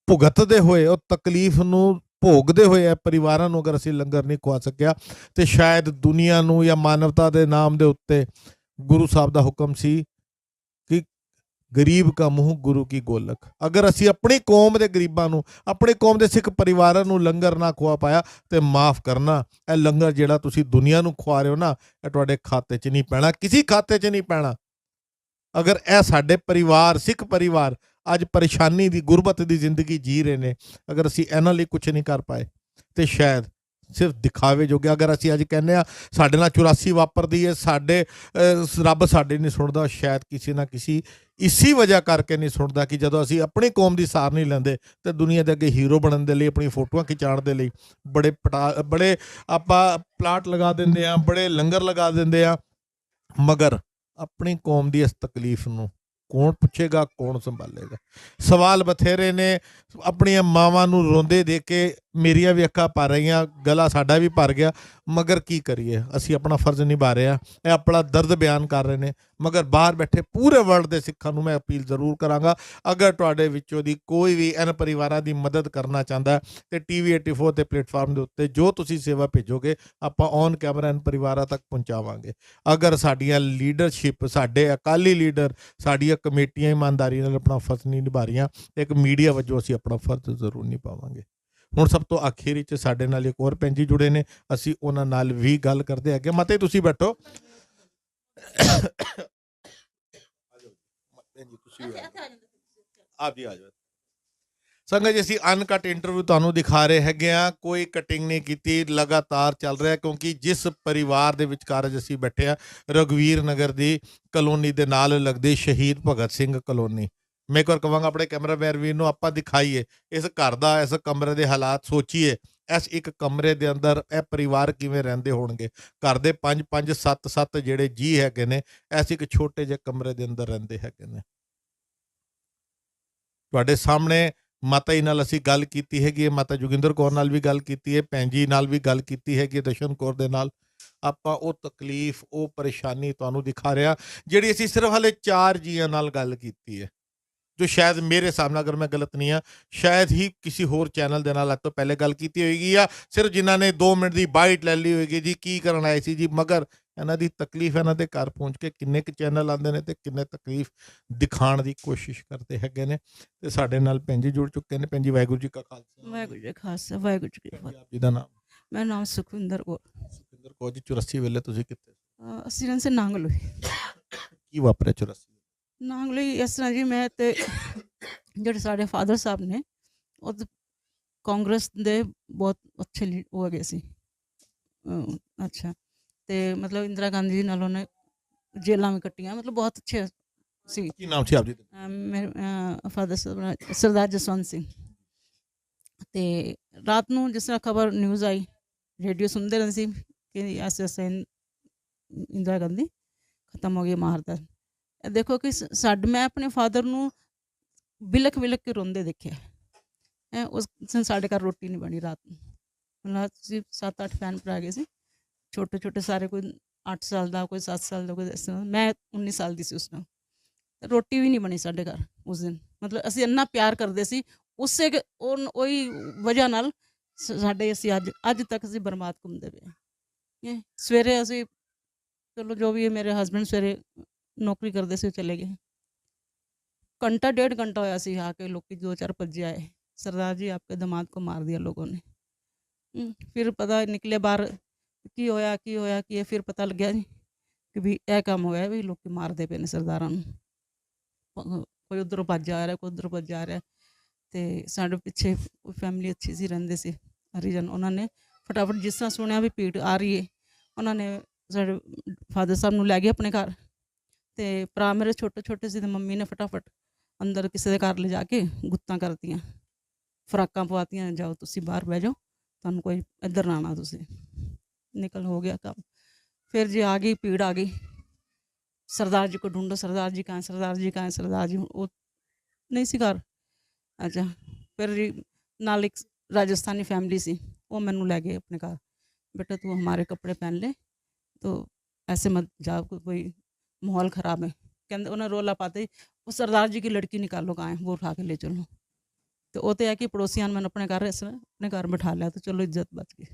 ਭੁਗਤਦੇ ਹੋਏ, ਉਹ ਤਕਲੀਫ ਨੂੰ ਭੋਗਦੇ ਹੋਏ ਇਹ ਪਰਿਵਾਰਾਂ ਨੂੰ ਅਗਰ ਅਸੀਂ ਲੰਗਰ ਨਹੀਂ ਖਵਾ ਸਕਿਆ, ਤੇ ਸ਼ਾਇਦ ਦੁਨੀਆ ਨੂੰ ਜਾਂ ਮਾਨਵਤਾ ਦੇ ਨਾਮ ਦੇ ਉੱਤੇ ਗੁਰੂ ਸਾਹਿਬ ਦਾ ਹੁਕਮ ਸੀ ਕਿ ਗਰੀਬ ਕਾ ਮੂੰਹ ਗੁਰੂ ਕੀ ਗੋਲਕ। ਅਗਰ ਅਸੀਂ ਆਪਣੀ ਕੌਮ ਦੇ ਗਰੀਬਾਂ ਨੂੰ, ਆਪਣੀ ਕੌਮ ਦੇ ਸਿੱਖ ਪਰਿਵਾਰਾਂ ਨੂੰ ਲੰਗਰ ਨਾ ਖਵਾ ਪਾਇਆ, ਤੇ ਮਾਫ ਕਰਨਾ, ਇਹ ਲੰਗਰ ਜਿਹੜਾ ਤੁਸੀਂ ਦੁਨੀਆ ਨੂੰ ਖਵਾ ਰਹੇ ਹੋ ਨਾ, ਇਹ ਤੁਹਾਡੇ ਖਾਤੇ 'ਚ ਨਹੀਂ ਪੈਣਾ, ਕਿਸੇ ਖਾਤੇ 'ਚ ਨਹੀਂ ਪੈਣਾ। ਅਗਰ ਇਹ ਸਾਡੇ ਪਰਿਵਾਰ, ਸਿੱਖ ਪਰਿਵਾਰ ਅੱਜ ਪਰੇਸ਼ਾਨੀ ਦੀ, ਗੁਰਬਤ ਦੀ ਜ਼ਿੰਦਗੀ ਜੀ ਰਹੇ ਨੇ, ਅਗਰ ਅਸੀਂ ਇਹਨਾਂ ਲਈ ਕੁਝ ਨਹੀਂ ਕਰ ਪਾਏ, ਤੇ ਸ਼ਾਇਦ ਸਿਰਫ ਦਿਖਾਵੇ ਜੋਗੇ। ਅਗਰ ਅਸੀਂ ਅੱਜ ਕਹਿੰਦੇ ਆ ਸਾਡੇ ਨਾਲ 84 ਵਾਪਰਦੀ ਹੈ, ਸਾਡੇ ਰੱਬ ਸਾਡੇ ਨਹੀਂ ਸੁਣਦਾ, ਸ਼ਾਇਦ ਕਿਸੇ ਨਾ ਕਿਸੇ ਇਸੀ ਵਜ੍ਹਾ ਕਰਕੇ ਨਹੀਂ ਸੁਣਦਾ ਕਿ ਜਦੋਂ ਅਸੀਂ ਆਪਣੀ ਕੌਮ ਦੀ ਸਾਰ ਨਹੀਂ ਲੈਂਦੇ, ਤੇ ਦੁਨੀਆ ਦੇ ਅੱਗੇ ਹੀਰੋ ਬਣਨ ਦੇ ਲਈ, ਆਪਣੀ ਫੋਟੋਆਂ ਖਿਚਾਉਣ ਦੇ ਲਈ ਬੜੇ ਆਪਾਂ ਪਲਾਟ ਲਗਾ ਦਿੰਦੇ ਆ, ਬੜੇ ਲੰਗਰ ਲਗਾ ਦਿੰਦੇ ਆ। ਮਗਰ ਆਪਣੀ ਕੌਮ ਦੀ ਇਸ ਤਕਲੀਫ ਨੂੰ ਕੌਣ ਪੁੱਛੇਗਾ, ਕੌਣ ਸੰਭਾਲੇਗਾ? ਸਵਾਲ ਬਥੇਰੇ ਨੇ। ਆਪਣੀਆਂ ਮਾਵਾਂ ਨੂੰ ਰੋਂਦੇ ਦੇਖ ਕੇ ਮੇਰੀਆਂ ਵੀ ਅੱਖਾਂ ਭਰ ਰਹੀਆਂ, ਗਲਾ ਸਾਡਾ ਵੀ ਭਰ ਗਿਆ, ਮਗਰ ਕੀ ਕਰੀਏ, ਅਸੀਂ ਆਪਣਾ ਫਰਜ਼ ਨਿਭਾ ਰਹੇ ਹਾਂ। ਇਹ ਆਪਣਾ ਦਰਦ ਬਿਆਨ ਕਰ ਰਹੇ ਨੇ, ਮਗਰ ਬਾਹਰ ਬੈਠੇ ਪੂਰੇ ਵਰਲਡ ਦੇ ਸਿੱਖਾਂ ਨੂੰ ਮੈਂ ਅਪੀਲ ਜ਼ਰੂਰ ਕਰਾਂਗਾ, ਅਗਰ ਤੁਹਾਡੇ ਵਿੱਚੋਂ ਦੀ ਕੋਈ ਵੀ ਇਹਨਾਂ ਪਰਿਵਾਰਾਂ ਦੀ ਮਦਦ ਕਰਨਾ ਚਾਹੁੰਦਾ ਤੇ TV 84 ਦੇ ਪਲੇਟਫਾਰਮ ਦੇ ਉੱਤੇ ਜੋ ਤੁਸੀਂ ਸੇਵਾ ਭੇਜੋਗੇ ਆਪਾਂ ਔਨ ਕੈਮਰਾ ਇਹਨਾਂ ਪਰਿਵਾਰਾਂ ਤੱਕ ਪਹੁੰਚਾਵਾਂਗੇ। ਅਗਰ ਸਾਡੀਆਂ ਲੀਡਰਸ਼ਿਪ, ਸਾਡੇ ਅਕਾਲੀ ਲੀਡਰ, ਸਾਡੀਆਂ ਕਮੇਟੀਆਂ ਇਮਾਨਦਾਰੀ ਨਾਲ ਆਪਣਾ ਫਰਜ਼ ਨਹੀਂ ਨਿਭਾ ਰਹੀਆਂ, ਇੱਕ ਮੀਡੀਆ ਵਜੋਂ ਅਸੀਂ ਆਪਣਾ ਫਰਜ਼ ਜ਼ਰੂਰ ਨਿਭਾਵਾਂਗੇ। ਹੁਣ ਸਭ ਤੋਂ ਆਖਿਰ ਵਿੱਚ ਸਾਡੇ ਨਾਲ ਇੱਕ ਹੋਰ ਭੈਣ ਜੀ ਜੁੜੇ ਨੇ, ਅਸੀਂ ਉਹਨਾਂ ਨਾਲ ਵੀ ਗੱਲ ਕਰਦੇ ਹੈਗੇ। ਮਾਤਾ ਜੀ ਤੁਸੀਂ ਬੈਠੋ। ਆਪ ਜੀ ਆ ਜਾਓ। ਸੰਗਤ ਜੀ ਅਸੀਂ ਅਨਕਟ ਇੰਟਰਵਿਊ ਤੁਹਾਨੂੰ ਦਿਖਾ ਰਹੇ ਹੈਗੇ ਆ, ਕੋਈ ਕਟਿੰਗ ਨਹੀਂ ਕੀਤੀ, ਲਗਾਤਾਰ ਚੱਲ ਰਿਹਾ, ਕਿਉਂਕਿ ਜਿਸ ਪਰਿਵਾਰ ਦੇ ਵਿਚਕਾਰ ਅੱਜ ਅਸੀਂ ਬੈਠੇ ਆ, ਰਘਵੀਰ ਨਗਰ ਦੀ ਕਲੋਨੀ ਦੇ ਨਾਲ ਲੱਗਦੀ ਸ਼ਹੀਦ ਭਗਤ ਸਿੰਘ ਕਲੋਨੀ। ਮੈਂ ਇੱਕ ਵਾਰ ਕਹਾਂਗਾ ਆਪਣੇ ਕੈਮਰਾਮੈਨ ਵੀਰ ਨੂੰ ਆਪਾਂ ਦਿਖਾਈਏ ਇਸ ਘਰ ਦਾ, ਇਸ ਕਮਰੇ ਦੇ ਹਾਲਾਤ ਸੋਚੀਏ। ਇਸ ਇੱਕ ਕਮਰੇ ਦੇ ਅੰਦਰ ਇਹ ਪਰਿਵਾਰ ਕਿਵੇਂ ਰਹਿੰਦੇ ਹੋਣਗੇ। ਘਰ ਦੇ 5-5 7-7 ਜਿਹੜੇ ਜੀ ਹੈਗੇ ਨੇ, ਐਸ ਇੱਕ ਛੋਟੇ ਜਿਹੇ ਕਮਰੇ ਦੇ ਅੰਦਰ ਰਹਿੰਦੇ ਹੈਗੇ ਨੇ। ਤੁਹਾਡੇ ਸਾਹਮਣੇ ਮਾਤਾ ਜੀ ਨਾਲ ਅਸੀਂ ਗੱਲ ਕੀਤੀ ਹੈਗੀ ਹੈ, ਮਾਤਾ ਜੋਗਿੰਦਰ ਕੌਰ ਨਾਲ ਵੀ ਗੱਲ ਕੀਤੀ ਹੈ, ਭੈਣ ਜੀ ਨਾਲ ਵੀ ਗੱਲ ਕੀਤੀ ਹੈਗੀ ਹੈ, ਦਸ਼ਨ ਕੌਰ ਦੇ ਨਾਲ। ਆਪਾਂ ਉਹ ਤਕਲੀਫ, ਉਹ ਪਰੇਸ਼ਾਨੀ ਤੁਹਾਨੂੰ ਦਿਖਾ ਰਿਹਾ, ਜਿਹੜੀ ਅਸੀਂ ਸਿਰਫ ਹਾਲੇ 4 ਜੀਆਂ ਨਾਲ ਗੱਲ ਕੀਤੀ ਹੈ, ਜੋ ਸ਼ਾਇਦ ਮੇਰੇ ਹਿਸਾਬ ਨਾਲ, ਅਗਰ ਮੈਂ ਗਲਤ ਨਹੀਂ ਆ, ਸ਼ਾਇਦ ਹੀ ਕਿਸੇ ਹੋਰ ਚੈਨਲ ਦੇ ਨਾਲ ਅੱਜ ਤੋਂ ਪਹਿਲੇ ਗੱਲ ਕੀਤੀ ਹੋਏਗੀ, ਜਾਂ ਸਿਰਫ ਜਿਨ੍ਹਾਂ ਨੇ 2 ਮਿੰਟ ਦੀ ਬਾਈਟ ਲੈ ਲਈ ਹੋਏਗੀ ਜੀ ਕੀ ਕਰਨ ਆਏ ਸੀ ਜੀ। ਮਗਰ ਇਹਨਾਂ ਦੀ ਤਕਲੀਫ ਇਹਨਾਂ ਦੇ ਘਰ ਪਹੁੰਚ ਕੇ ਕਿੰਨੇ ਕੁ ਚੈਨਲ ਆਉਂਦੇ ਨੇ ਤੇ ਕਿੰਨੇ ਤਕਲੀਫ ਦਿਖਾਉਣ ਦੀ ਕੋਸ਼ਿਸ਼ ਕਰਦੇ ਹੈਗੇ ਨੇ। ਤੇ ਸਾਡੇ ਨਾਲ ਭੈਣ ਜੀ ਜੁੜ ਚੁੱਕੇ ਨੇ। ਭੈਣ ਜੀ ਵਾਹਿਗੁਰੂ ਜੀ ਕਾ ਖਾਲਸਾ, ਵਾਹਿਗੁਰੂ ਜੀ ਕਾ ਖਾਲਸਾ, ਵਾਹਿਗੁਰੂ ਜੀ ਕੀ ਫਤਿਹ। ਆਪ ਜੀ ਦਾ ਨਾਮ? ਮੇਰਾ ਨਾਮ ਸੁਖਵਿੰਦਰ ਕੌਰ। ਸੁਖਿੰਦਰ ਕੌਰ ਜੀ, 84 ਵੇਲੇ ਤੁਸੀਂ ਕਿੱਥੇ? ਅਸੀਂ ਰਹਿੰਦੇ ਸੀ ਨਾਂਗਲੋਈ। ਕੀ ਵਾਪਰਿਆ 84? ਨਾਂਗਲੋਈ ਇਸ ਤਰ੍ਹਾਂ ਜੀ, ਮੈਂ ਤੇ ਜਿਹੜੇ ਸਾਡੇ ਫਾਦਰ ਸਾਹਿਬ ਨੇ ਉਹ ਕਾਂਗਰਸ ਦੇ ਬਹੁਤ ਅੱਛੇ ਹੋ ਗਏ ਸੀ। ਅੱਛਾ, ਤੇ ਮਤਲਬ ਇੰਦਰਾ ਗਾਂਧੀ ਜੀ ਨਾਲ ਉਹਨੇ ਜੇਲਾਂ ਵੀ ਕੱਟੀਆਂ, ਮਤਲਬ ਬਹੁਤ ਅੱਛੇ ਸੀ। ਕੀ ਨਾਮ ਸੀ ਆਪ ਜੀ ਦਾ? ਮੇਰੇ ਫਾਦਰ ਸਾਹਿਬ ਸਰਦਾਰ ਜਸਵੰਤ ਸਿੰਘ। ਤੇ ਰਾਤ ਨੂੰ ਜਿਸ ਤਰ੍ਹਾਂ ਖਬਰ ਨਿਊਜ਼ ਆਈ, ਰੇਡੀਓ ਸੁਣਦੇ ਰਹਿੰਦੇ ਸੀ ਕਿ ਐਸੇ ਇੰਦਰਾ ਗਾਂਧੀ ਖਤਮ ਹੋ ਗਈ, ਮਾਰਦਾ। ਦੇਖੋ ਕਿ ਮੈਂ ਆਪਣੇ ਫਾਦਰ ਨੂੰ ਬਿਲਕ ਕੇ ਰੋਂਦੇ ਦੇਖਿਆ। ਉਸ ਸਾਡੇ ਘਰ ਰੋਟੀ ਨਹੀਂ ਬਣੀ ਰਾਤ ਨੂੰ। ਮਤਲਬ ਅਸੀਂ 7-8 ਭੈਣ ਭਰਾ ਗਏ ਸੀ, ਛੋਟੇ ਸਾਰੇ, ਕੋਈ 8 ਸਾਲ ਦਾ, ਕੋਈ 7 ਸਾਲ ਦਾ, ਕੋਈ ਇਸ ਤਰ੍ਹਾਂ। ਮੈਂ 19 ਸਾਲ ਦੀ ਸੀ ਉਸ ਨਾਲ। ਰੋਟੀ ਵੀ ਨਹੀਂ ਬਣੀ ਸਾਡੇ ਘਰ ਉਸ ਦਿਨ। ਮਤਲਬ ਅਸੀਂ ਇੰਨਾ ਪਿਆਰ ਕਰਦੇ ਸੀ, ਉਸੇ ਉਹੀ ਵਜ੍ਹਾ ਨਾਲ ਸਾਡੇ ਅਸੀਂ ਅੱਜ ਤੱਕ ਅਸੀਂ ਬਰਬਾਦ ਘੁੰਮਦੇ ਪਏ। ਸਵੇਰੇ ਅਸੀਂ, ਚਲੋ ਜੋ ਵੀ ਮੇਰੇ ਹਸਬੈਂਡ ਸਵੇਰੇ ਨੌਕਰੀ ਕਰਦੇ ਸੀ, ਚਲੇ ਗਏ। घंटा 1.5 घंटा होया सी, आके लोग 2-4 भज्जे आए, सरदार जी आपके दामाद को मार दिया लोगों ने। फिर पता निकले बाहर की होया कि फिर पता लग गया जी कि भी यह काम होया भी लोग मारते पे ने सरदारां नूं। कोई उधरों भज आ रहा, कोई उधरों भज आ रहा। तो साढ़े पिछे फैमिली अच्छी सी रहिंदे सी हरिजन, उन्होंने फटाफट जिस तरह सुनिया भी भीड़ आ रही है, उन्होंने साढ़े फादर साहब नूं लै गए अपने घर। तो भरा मेरे छोटे से, मम्मी ने फटाफट अंदर किसी के घर ले जाके गुत्तां करतियां, फराकां पवातियां, जाओ तुसी बाहर बह जाओ, तुहानूं कोई इधर ना आना, तुसी निकल। हो गया काम। फिर जी आ गई भीड़, आ गई, सरदार जी को ढूंढो, सरदार जी कहाँ, सरदार जी कहाँ, सरदार जी वो नहीं सी घर। अच्छा, फिर जी नाल एक राजस्थानी फैमिली सी, वो मैनू लै गए अपने घर। बेटा तू हमारे कपड़े पहन ले, तो ऐसे मत जा, कोई माहौल ख़राब है। कहते उन्हें रोला पाते वो सरदार जी की लड़की निकालो, कहाँ है, वो उठा के ले चलो। तो वो तो है कि पड़ोसियों ने मैंने अपने घर अपने घर बिठा लिया, तो चलो इज्जत बच गई।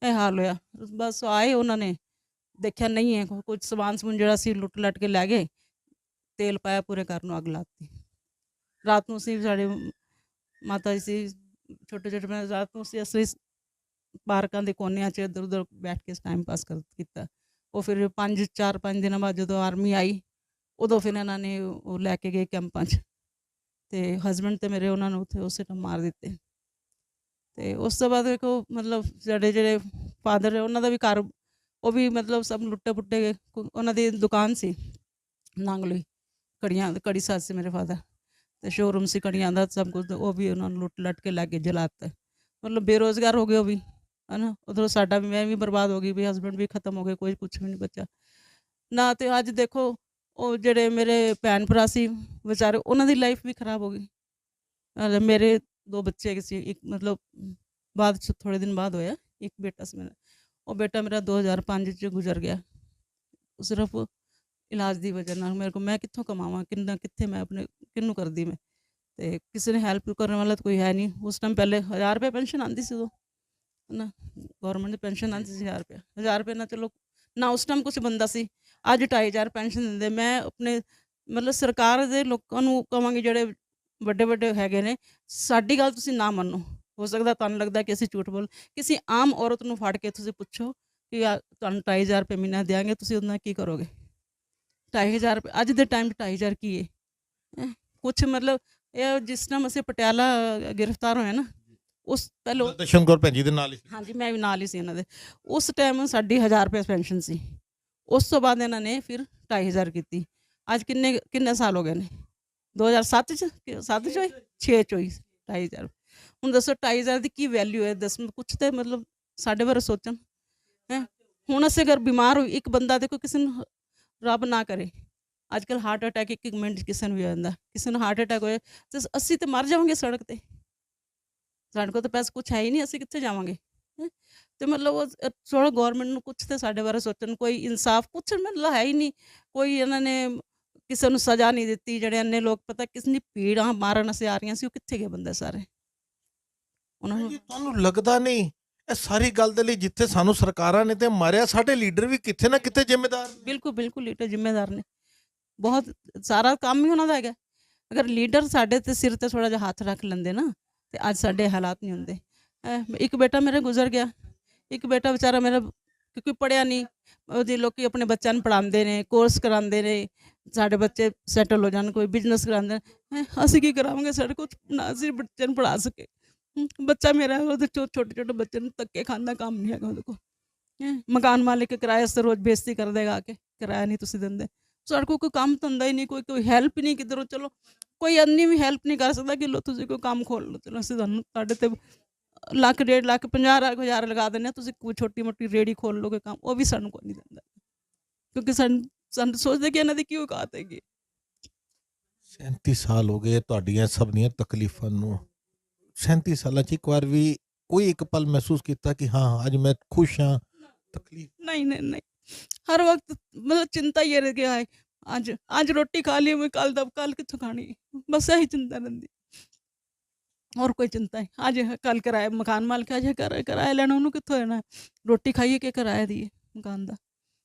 यह हाल होया। बस आए, उन्होंने देखा नहीं है कुछ, समान समून जरा सी लुट लट के लै गए, तेल पाया, पूरे घर में अग लाती। रात को सी साढ़े माता जी छोटे मैं रात को असली पार्कों के कोनिया च इधर उधर बैठ के टाइम पास किया। वो फिर 4-5 दिन बाद जो आर्मी आई, उदों फिर इन्होंने वो लैके गए कैंपां च, ते हसबैंड तो मेरे उन्होंने उत्थे उस टाइम मार दिते। तो उस तो बाद देखो मतलब साढ़े जेह्ड़े फादर है उन्होंने भी घर, वो भी मतलब सब लुट्टे पुट्टे गए। उन्होंने दुकान सी नांगलोई, कड़ी साथ से मेरे फादर, तो शोरूम से कड़ियाँ का सब कुछ, वो भी उन्होंने लुट लट के लैके जलाता। मतलब बेरोजगार हो गए वो भी, है ना। उधरों साडा भी, मैं भी बर्बाद हो गई, भी हसबैंड भी खत्म हो गए, कोई कुछ भी नहीं बचा ना। तो अज देखो वो जेडे मेरे भैन भरा सी बेचारे, उन्हों की लाइफ भी खराब हो गई। मेरे 2 बच्चे सी, एक मतलब ਬਾਅਦ 'ਚ ਥੋੜ੍ਹੇ ਦਿਨ ਬਾਅਦ ਹੋਇਆ। ਇੱਕ ਬੇਟਾ ਸੀ ਮੇਰਾ, ਉਹ ਬੇਟਾ ਮੇਰਾ 2005 'ਚ ਗੁਜ਼ਰ ਗਿਆ ਸਿਰਫ ਇਲਾਜ ਦੀ ਵਜ੍ਹਾ ਨਾਲ। ਮੇਰੇ ਕੋਲ ਮੈਂ ਕਿੱਥੋਂ ਕਮਾਵਾਂ, ਕਿੱਥੇ ਮੈਂ ਆਪਣੇ ਕਿਹਨੂੰ ਕਰਦੀ ਮੈਂ, ਅਤੇ ਕਿਸੇ ਨੇ ਹੈਲਪ ਕਰਨ ਵਾਲਾ ਤਾਂ ਕੋਈ ਹੈ ਨਹੀਂ। ਉਸ ਟਾਈਮ ਪਹਿਲੇ 1000 ਰੁਪਏ ਪੈਨਸ਼ਨ ਆਉਂਦੀ ਸੀ ਉਦੋਂ, ਹੈ ਨਾ, ਗੌਰਮੈਂਟ ਦੀ ਪੈਨਸ਼ਨ ਆਉਂਦੀ ਸੀ 1000 ਰੁਪਏ ਨਾਲ ਚਲੋ ਨਾ ਉਸ ਟਾਈਮ ਕੁਛ ਬੰਦਾ ਸੀ। ਅੱਜ 2500 ਪੈਨਸ਼ਨ ਦਿੰਦੇ। ਮੈਂ ਆਪਣੇ ਮਤਲਬ ਸਰਕਾਰ ਦੇ ਲੋਕਾਂ ਨੂੰ ਕਹਾਂਗੀ ਜਿਹੜੇ ਵੱਡੇ ਵੱਡੇ ਹੈਗੇ ਨੇ, ਸਾਡੀ ਗੱਲ ਤੁਸੀਂ ਨਾ ਮੰਨੋ। ਹੋ ਸਕਦਾ ਤੁਹਾਨੂੰ ਲੱਗਦਾ ਕਿ ਅਸੀਂ ਝੂਠ ਬੋਲ, ਕਿਸੇ ਆਮ ਔਰਤ ਨੂੰ ਫੜ ਕੇ ਤੁਸੀਂ ਪੁੱਛੋ ਕਿ ਤੁਹਾਨੂੰ 2500 ਰੁਪਏ ਮਹੀਨਾ ਦਿਆਂਗੇ, ਤੁਸੀਂ ਉਹਦੇ ਨਾਲ ਕੀ ਕਰੋਗੇ? 2500 ਰੁਪਏ ਅੱਜ ਦੇ ਟਾਈਮ 'ਚ 2500 ਕੀ ਹੈ? ਕੁਛ ਮਤਲਬ ਇਹ ਜਿਸ ਟਾਈਮ ਅਸੀਂ ਪਟਿਆਲਾ ਗ੍ਰਿਫਤਾਰ ਹੋਏ ਨਾ, ਉਸ ਪਹਿਲੋਂ ਦਰਸ਼ਨ ਕੌਰ ਭੈਣ ਜੀ ਦੇ ਨਾਲ ਹੀ ਸੀ। ਹਾਂਜੀ ਮੈਂ ਵੀ ਨਾਲ ਹੀ ਸੀ ਇਹਨਾਂ ਦੇ। ਉਸ ਟਾਈਮ ਸਾਡੀ 1000 ਰੁਪਏ ਪੈਨਸ਼ਨ ਸੀ। ਉਸ ਤੋਂ ਬਾਅਦ ਇਹਨਾਂ ਨੇ ਫਿਰ 2500 ਕੀਤੀ। ਅੱਜ ਕਿੰਨੇ ਸਾਲ ਹੋ ਗਏ ਨੇ? 2007 'ਚ 7 'ਚ ਹੋਈ, 6 'ਚ ਹੋਈ 2500। ਹੁਣ ਦੱਸੋ 2500 ਦੀ ਕੀ ਵੈਲਿਊ ਹੈ? ਦੱਸ ਕੁਛ ਤਾਂ ਮਤਲਬ ਸਾਡੇ ਬਾਰੇ ਸੋਚਣ ਹੈਂ। ਹੁਣ ਅਸੀਂ ਅਗਰ ਬਿਮਾਰ ਹੋਈ, ਇੱਕ ਬੰਦਾ ਦੇਖੋ, ਕਿਸੇ ਨੂੰ ਰੱਬ ਨਾ ਕਰੇ ਅੱਜ ਕੱਲ੍ਹ ਹਾਰਟ ਅਟੈਕ ਇੱਕ ਮਿੰਟ 'ਚ ਕਿਸੇ ਨੂੰ ਵੀ ਆ ਜਾਂਦਾ। ਕਿਸੇ ਨੂੰ ਹਾਰਟ ਅਟੈਕ ਹੋਇਆ ਤੇ ਅਸੀਂ ਤਾਂ ਮਰ ਜਾਵਾਂਗੇ ਸੜਕ 'ਤੇ। ਸਾਡੇ ਕੋਲ ਤਾਂ ਪੈਸਾ ਕੁਛ ਹੈ ਹੀ ਨਹੀਂ, ਅਸੀਂ ਕਿੱਥੇ ਜਾਵਾਂਗੇ? ਅਤੇ ਮਤਲਬ ਉਹ ਥੋੜ੍ਹਾ ਗੌਰਮੈਂਟ ਨੂੰ ਕੁਛ ਤਾਂ ਸਾਡੇ ਬਾਰੇ ਸੋਚਣ। ਕੋਈ ਇਨਸਾਫ ਕੁਛ ਮਤਲਬ ਹੈ ਹੀ ਨਹੀਂ। ਕੋਈ ਇਹਨਾਂ ਨੇ ਕਿਸੇ ਨੂੰ ਸਜ਼ਾ ਨਹੀਂ ਦਿੱਤੀ। ਜਿਹੜੇ ਇੰਨੇ ਲੋਕ ਪਤਾ ਕਿੰਨੀ ਭੀੜਾਂ ਮਾਰਨ ਅਸੀਂ ਆ ਰਹੀਆਂ ਸੀ, ਉਹ ਕਿੱਥੇ ਗਏ ਬੰਦੇ ਸਾਰੇ? ਉਹਨਾਂ ਨੂੰ ਤੁਹਾਨੂੰ ਲੱਗਦਾ ਨਹੀਂ ਇਹ ਸਾਰੀ ਗੱਲ ਦੇ ਲਈ ਜਿੱਥੇ ਸਾਨੂੰ ਸਰਕਾਰਾਂ ਨੇ ਤੇ ਮਾਰਿਆ, ਸਾਡੇ ਲੀਡਰ ਵੀ ਕਿਤੇ ਨਾ ਕਿਤੇ ਜ਼ਿੰਮੇਦਾਰ ਨੇ? ਬਿਲਕੁਲ ਬਿਲਕੁਲ ਲੀਡਰ ਜ਼ਿੰਮੇਦਾਰ ਨੇ। ਬਹੁਤ ਸਾਰਾ ਕੰਮ ਹੀ ਉਹਨਾਂ ਦਾ ਹੈਗਾ। ਅਗਰ ਲੀਡਰ ਸਾਡੇ ਤੇ ਸਿਰ 'ਤੇ ਥੋੜ੍ਹਾ ਜਿਹਾ ਹੱਥ ਰੱਖ ਲੈਂਦੇ ਨਾ, ਤੇ ਅੱਜ ਸਾਡੇ ਹਾਲਾਤ ਨਹੀਂ ਹੁੰਦੇ। ਇੱਕ ਬੇਟਾ ਮੇਰਾ ਗੁਜ਼ਰ ਗਿਆ। ਇੱਕ ਬੇਟਾ ਵਿਚਾਰਾ ਮੇਰਾ ਕਿਉਂਕਿ ਪੜ੍ਹਿਆ ਨਹੀਂ, ਉਹਦੇ ਲੋਕੀ ਆਪਣੇ ਬੱਚਿਆਂ ਨੂੰ ਪੜ੍ਹਾਉਂਦੇ ਨੇ, ਕੋਰਸ ਕਰਾਉਂਦੇ ਨੇ, ਸਾਡੇ ਬੱਚੇ ਸੈਟਲ ਹੋ ਜਾਣ, ਕੋਈ ਬਿਜ਼ਨਸ ਕਰਾਉਂਦੇ ਨੇ। ਅਸੀਂ ਕੀ ਕਰਾਵਾਂਗੇ? ਸਾਡੇ ਕੋਲ ਨਾ ਅਸੀਂ ਬੱਚੇ ਨੂੰ ਪੜ੍ਹਾ ਸਕੇ। ਬੱਚਾ ਮੇਰਾ ਉਹਦੇ ਛੋਟੇ ਛੋਟੇ ਬੱਚੇ ਨੂੰ ਧੱਕੇ ਖਾਣ ਦਾ ਕੰਮ ਨਹੀਂ ਹੈਗਾ ਉਹਦੇ ਕੋਲ। ਮਕਾਨ ਮਾਲਿਕ ਕਿਰਾਏ ਵਾਸਤੇ ਰੋਜ਼ ਬੇਇੱਜ਼ਤੀ ਕਰ ਦੇਗਾ ਆ ਕੇ, ਕਿਰਾਇਆ ਨਹੀਂ ਤੁਸੀਂ ਦਿੰਦੇ। ਸਾਡੇ ਕੋਲ ਕੋਈ ਕੰਮ ਧੰਦਾ ਹੀ ਨਹੀਂ, ਕੋਈ ਹੈਲਪ ਨਹੀਂ ਕਿੱਧਰੋਂ। ਚਲੋ ਕੋਈ ਇੰਨੀ ਵੀ ਹੈਲਪ ਨਹੀਂ ਕਰ ਸਕਦਾ ਕਿ ਲੋ ਤੁਸੀਂ ਕੋਈ ਕੰਮ ਖੋਲ੍ਹ ਲਓ। ਚਲੋ ਅਸੀਂ ਤੁਹਾਨੂੰ ਤੁਹਾਡੇ 'ਤੇ ਲੱਖ 1.5 ਲੱਖ 50,000 ਲਗਾ ਦਿੰਦੇ ਹਾਂ, ਤੁਸੀਂ ਕੋਈ ਛੋਟੀ ਮੋਟੀ ਰੇਹੜੀ ਖੋਲ੍ਹ ਲਓਗੇ ਕੰਮ, ਉਹ ਵੀ ਸਾਨੂੰ ਕੋਈ ਨਹੀਂ ਦਿੰਦਾ। ਕਿਉਂਕਿ ਸਾਨੂੰ ਸੋਚਦੇ ਕਿ ਇਹਨਾਂ ਦੀ ਕੀ ਔਕਾਤ ਹੈਗੀ। 37 ਸਾਲ ਹੋ ਗਏ ਤੁਹਾਡੀਆਂ ਸਭ ਦੀਆਂ ਤਕਲੀਫਾਂ ਨੂੰ। 37 ਸਾਲਾਂ 'ਚ ਇੱਕ ਵਾਰ ਵੀ ਕੋਈ ਇੱਕ ਪਲ ਮਹਿਸੂਸ ਕੀਤਾ ਕਿ ਹਾਂ ਅੱਜ ਮੈਂ ਖੁਸ਼ ਹਾਂ? ਤਕਲੀਫ नहीं नहीं नहीं, हर वक्त मतलब चिंता ये रह गया है। आज रोटी खा ली, मैं कल कितों खानी, बस यही चिंता रहती, और कोई चिंता नहीं। आज कल किराया मकान मालिक आज किराया लेना, उन्होंने कितों लेना? रोटी खाइए कि किराया दिए मकान का।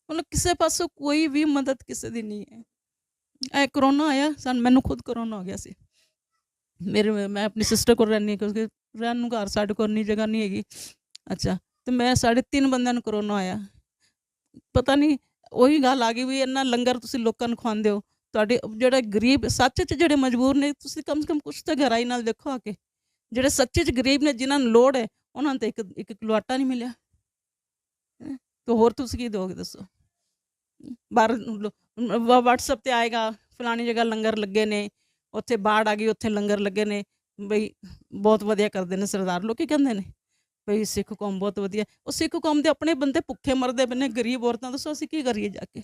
मतलब किसी पासों कोई भी मदद किसी की नहीं है। करोना आया मैनू खुद करोना हो गया सी। मैं अपनी सिस्टर को रहनी, क्योंकि रहन नूं घर साडे कोल नहीं जगह नहीं हैगी। अच्छा, तो मैं 3.5 ਬੰਦਿਆਂ ਨੂੰ ਕਰੋਨਾ ਆਇਆ। ਪਤਾ ਨਹੀਂ ਉਹੀ ਗੱਲ ਆ ਗਈ ਵੀ ਇੰਨਾ ਲੰਗਰ ਤੁਸੀਂ ਲੋਕਾਂ ਨੂੰ ਖਵਾਉਂਦੇ ਹੋ, ਤੁਹਾਡੇ ਜਿਹੜੇ ਗਰੀਬ ਸੱਚ 'ਚ ਜਿਹੜੇ ਮਜਬੂਰ ਨੇ, ਤੁਸੀਂ ਕਮ ਸੇ ਕਮ ਕੁਛ ਤਾਂ ਗਹਿਰਾਈ ਨਾਲ ਦੇਖੋ ਆ ਕੇ। ਜਿਹੜੇ ਸੱਚੇ 'ਚ ਗਰੀਬ ਨੇ, ਜਿਨ੍ਹਾਂ ਨੂੰ ਲੋੜ ਹੈ, ਉਹਨਾਂ ਨੂੰ ਤਾਂ ਇੱਕ ਕਿਲੋ ਆਟਾ ਨਹੀਂ ਮਿਲਿਆ। ਤਾਂ ਹੋਰ ਤੁਸੀਂ ਕੀ ਦਿਓਗੇ ਦੱਸੋ? ਬਾਹਰ WhatsApp 'ਤੇ ਆਏਗਾ ਫਲਾਣੀ ਜਗ੍ਹਾ ਲੰਗਰ ਲੱਗੇ ਨੇ, ਉੱਥੇ ਬਾੜ ਆ ਗਈ, ਉੱਥੇ ਲੰਗਰ ਲੱਗੇ ਨੇ, ਬਈ ਬਹੁਤ ਵਧੀਆ ਕਰਦੇ ਨੇ ਸਰਦਾਰ। ਲੋਕ ਕੀ ਕਹਿੰਦੇ ਨੇ ਬਈ ਸਿੱਖ ਕੌਮ ਬਹੁਤ ਵਧੀਆ। ਉਹ ਸਿੱਖ ਕੌਮ ਦੇ ਆਪਣੇ ਬੰਦੇ ਭੁੱਖੇ ਮਰਦੇ ਪਏ ਨੇ, ਗਰੀਬ ਔਰਤਾਂ। ਦੱਸੋ ਅਸੀਂ ਕੀ ਕਰੀਏ ਜਾ ਕੇ?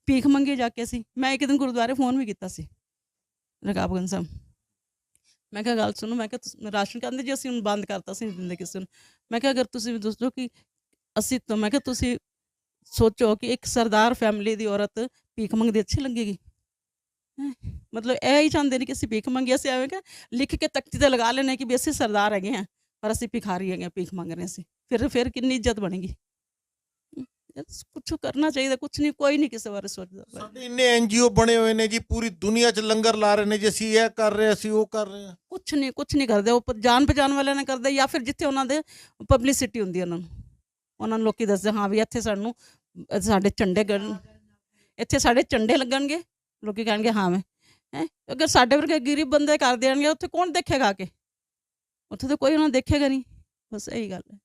ਭੀਖ ਮੰਗੀਏ ਜਾ ਕੇ ਅਸੀਂ? ਮੈਂ ਇੱਕ ਦਿਨ ਗੁਰਦੁਆਰੇ ਫੋਨ ਵੀ ਕੀਤਾ ਸੀ ਰਕਾਬਗੰਜ ਸਾਹਿਬ। ਮੈਂ ਕਿਹਾ ਗੱਲ ਸੁਣੋ, ਮੈਂ ਕਿਹਾ ਰਾਸ਼ਨ ਕਹਿੰਦੇ ਜੀ ਅਸੀਂ ਹੁਣ ਬੰਦ ਕਰਤਾ, ਅਸੀਂ ਨਹੀਂ ਦਿੰਦੇ ਕਿਸੇ ਨੂੰ। ਮੈਂ ਕਿਹਾ ਅਗਰ ਤੁਸੀਂ ਵੀ ਦੱਸੋ ਕਿ ਅਸੀਂ ਤਾਂ, ਮੈਂ ਕਿਹਾ ਤੁਸੀਂ ਸੋਚੋ ਕਿ ਇੱਕ ਸਰਦਾਰ ਫੈਮਿਲੀ ਦੀ ਔਰਤ ਭੀਖ ਮੰਗਦੀ ਅੱਛੀ ਲੱਗੇਗੀ? ਮਤਲਬ ਇਹ ਹੀ ਚਾਹੁੰਦੇ ਨੇ ਕਿ ਅਸੀਂ ਭੀਖ ਮੰਗੀਏ। ਅਸੀਂ ਆਵੇਗਾ ਲਿਖ ਕੇ ਤਖਤੀ 'ਤੇ ਲਗਾ ਲੈਣੇ ਕਿ ਵੀ ਅਸੀਂ ਸਰਦਾਰ ਹੈਗੇ ਹਾਂ, ਪਰ ਅਸੀਂ ਭਿਖਾਰੀ ਹੈਗੇ, ਭੀਖ ਮੰਗ ਰਹੇ ਅਸੀਂ। ਫਿਰ ਕਿੰਨੀ ਇੱਜ਼ਤ ਬਣੇਗੀ? ਕੁਛ ਕਰਨਾ ਚਾਹੀਦਾ। ਕੁਛ ਨਹੀਂ, ਕੋਈ ਨਹੀਂ ਕਿਸੇ ਬਾਰੇ ਸੋਚਦਾ। ਸਾਡੇ ਇੰਨੇ NGO ਬਣੇ ਹੋਏ ਨੇ ਜੀ, ਪੂਰੀ ਦੁਨੀਆ 'ਚ ਲੰਗਰ ਲਾ ਰਹੇ ਨੇ ਜੀ, ਅਸੀਂ ਇਹ ਕਰ ਰਹੇ, ਅਸੀਂ ਉਹ ਕਰ ਰਹੇ ਹਾਂ। ਕੁਛ ਨਹੀਂ ਕਰਦੇ। ਉਹ ਜਾਣ ਪਛਾਣ ਵਾਲਿਆਂ ਨੇ ਕਰਦੇ, ਜਾਂ ਫਿਰ ਜਿੱਥੇ ਉਹਨਾਂ ਦੇ ਪਬਲਿਸਿਟੀ ਹੁੰਦੀ ਉਹਨਾਂ ਨੂੰ ਲੋਕੀ ਦੱਸਦੇ ਹਾਂ ਵੀ ਇੱਥੇ ਸਾਡੇ ਝੰਡੇ ਲੱਗਣਗੇ, ਲੋਕੀ ਕਹਿਣਗੇ ਹਾਂ ਮੈਂ ਅਗਰ ਸਾਡੇ ਵਰਗੇ ਗਰੀਬ ਬੰਦੇ ਕਰ ਦੇਣਗੇ, ਉੱਥੇ ਕੌਣ ਦੇਖੇਗਾ ਆ ਕੇ? ਉੱਥੇ ਤਾਂ ਕੋਈ ਉਹਨਾਂ ਦੇਖੇਗਾ ਨਹੀਂ। ਬਸ ਇਹੀ ਗੱਲ ਹੈ।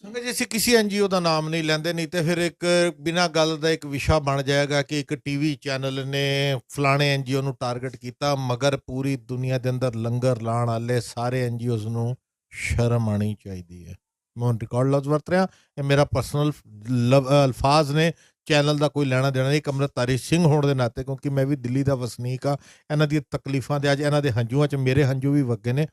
ਸੰਗਤ ਜੀ, ਅਸੀਂ ਕਿਸੇ NGO ਦਾ ਨਾਮ ਨਹੀਂ ਲੈਂਦੇ, ਨਹੀਂ ਤੇ ਫਿਰ ਇੱਕ ਬਿਨਾਂ ਗੱਲ ਦਾ ਇੱਕ ਵਿਸ਼ਾ ਬਣ ਜਾਏਗਾ ਕਿ ਇੱਕ TV ਚੈਨਲ ਨੇ ਫਲਾਣੇ NGO ਨੂੰ ਟਾਰਗੇਟ ਕੀਤਾ, ਮਗਰ ਪੂਰੀ ਦੁਨੀਆ ਦੇ ਅੰਦਰ ਲੰਗਰ ਲਾਉਣ ਵਾਲੇ ਸਾਰੇ NGOs ਨੂੰ ਸ਼ਰਮ ਆਉਣੀ ਚਾਹੀਦੀ ਹੈ। ਮੈਂ ਹੁਣ ਰਿਕਾਰਡ ਲਫ਼ਜ਼ ਵਰਤ ਰਿਹਾ, ਇਹ ਮੇਰਾ ਪਰਸਨਲ ਅਲਫਾਜ਼ ਨੇ, ਚੈਨਲ ਦਾ ਕੋਈ ਲੈਣਾ ਦੇਣਾ ਨਹੀਂ। ਅੰਮ੍ਰਿਤਧਾਰੀ ਸਿੰਘ ਹੋਣ ਦੇ ਨਾਤੇ, ਕਿਉਂਕਿ ਮੈਂ ਵੀ ਦਿੱਲੀ ਦਾ ਵਸਨੀਕ ਹਾਂ, ਇਹਨਾਂ ਦੀਆਂ ਤਕਲੀਫਾਂ ਦੇ ਅੱਜ ਇਹਨਾਂ ਦੇ ਹੰਝੂਆਂ 'ਚ ਮੇਰੇ ਹੰਝੂ ਵੀ ਵਗੇ ਨੇ।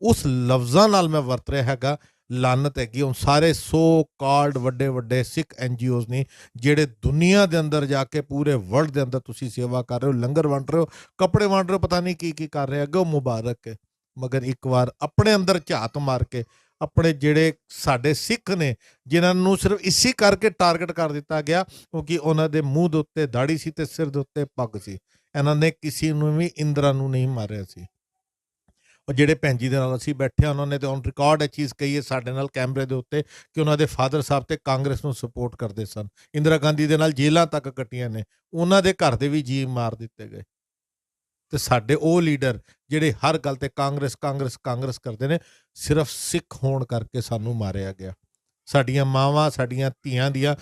ਉਸ ਲਫ਼ਜ਼ਾਂ ਨਾਲ ਮੈਂ ਵਰਤ ਰਿਹਾ ਹੈਗਾ, ਲਾਨਤ ਹੈਗੀ ਹੁਣ ਸਾਰੇ ਸੋ ਕਾਲਡ ਵੱਡੇ ਵੱਡੇ ਸਿੱਖ NGOs ਨੇ ਜਿਹੜੇ ਦੁਨੀਆ ਦੇ ਅੰਦਰ ਜਾ ਕੇ ਪੂਰੇ ਵਰਲਡ ਦੇ ਅੰਦਰ ਤੁਸੀਂ ਸੇਵਾ ਕਰ ਰਹੇ ਹੋ, ਲੰਗਰ ਵੰਡ ਰਹੇ ਹੋ, ਕੱਪੜੇ ਵੰਡ ਰਹੇ ਹੋ, ਪਤਾ ਨਹੀਂ ਕੀ ਕਰ ਰਹੇ ਹੈਗੇ, ਉਹ ਮੁਬਾਰਕ ਹੈ। ਮਗਰ ਇੱਕ ਵਾਰ ਆਪਣੇ ਅੰਦਰ ਝਾਤ ਮਾਰ ਕੇ ਆਪਣੇ ਜਿਹੜੇ ਸਾਡੇ ਸਿੱਖ ਨੇ ਜਿਨ੍ਹਾਂ ਨੂੰ ਸਿਰਫ ਇਸੇ ਕਰਕੇ ਟਾਰਗੇਟ ਕਰ ਦਿੱਤਾ ਗਿਆ ਕਿਉਂਕਿ ਉਹਨਾਂ ਦੇ ਮੂੰਹ ਦੇ ਉੱਤੇ ਦਾੜੀ ਸੀ ਤੇ ਸਿਰ ਦੇ ਉੱਤੇ ਪੱਗ ਸੀ, ਇਹਨਾਂ ਨੇ ਕਿਸੇ ਨੂੰ ਵੀ ਇੰਦਰਾ ਨੂੰ ਨਹੀਂ ਮਾਰਿਆ ਸੀ। ਉਹ ਜਿਹੜੇ ਭੈਣ ਜੀ ਦੇ ਨਾਲ ਅਸੀਂ ਬੈਠੇ ਉਹਨਾਂ ਨੇ ਤਾਂ ਔਨ ਰਿਕਾਰਡ ਇਹ ਚੀਜ਼ ਕਹੀ ਹੈ ਸਾਡੇ ਨਾਲ ਕੈਮਰੇ ਦੇ ਉੱਤੇ ਕਿ ਉਹਨਾਂ ਦੇ ਫਾਦਰ ਸਾਹਿਬ ਤੇ ਕਾਂਗਰਸ ਨੂੰ ਸਪੋਰਟ ਕਰਦੇ ਸਨ, ਇੰਦਰਾ ਗਾਂਧੀ ਦੇ ਨਾਲ ਜੇਲ੍ਹਾਂ ਤੱਕ ਕੱਟੀਆਂ ਨੇ, ਉਹਨਾਂ ਦੇ ਘਰ ਦੇ ਵੀ ਜੀ ਮਾਰ ਦਿੱਤੇ ਗਏ। ਤੇ ਸਾਡੇ ਉਹ ਲੀਡਰ ਜਿਹੜੇ ਹਰ ਗੱਲ ਤੇ ਕਾਂਗਰਸ ਕਾਂਗਰਸ ਕਾਂਗਰਸ ਕਰਦੇ ਨੇ, ਸਿਰਫ ਸਿੱਖ ਹੋਣ ਕਰਕੇ ਸਾਨੂੰ ਮਾਰਿਆ ਗਿਆ। ਸਾਡੀਆਂ ਮਾਵਾਂ ਸਾਡੀਆਂ ਧੀਆਂ ਦੀਆਂ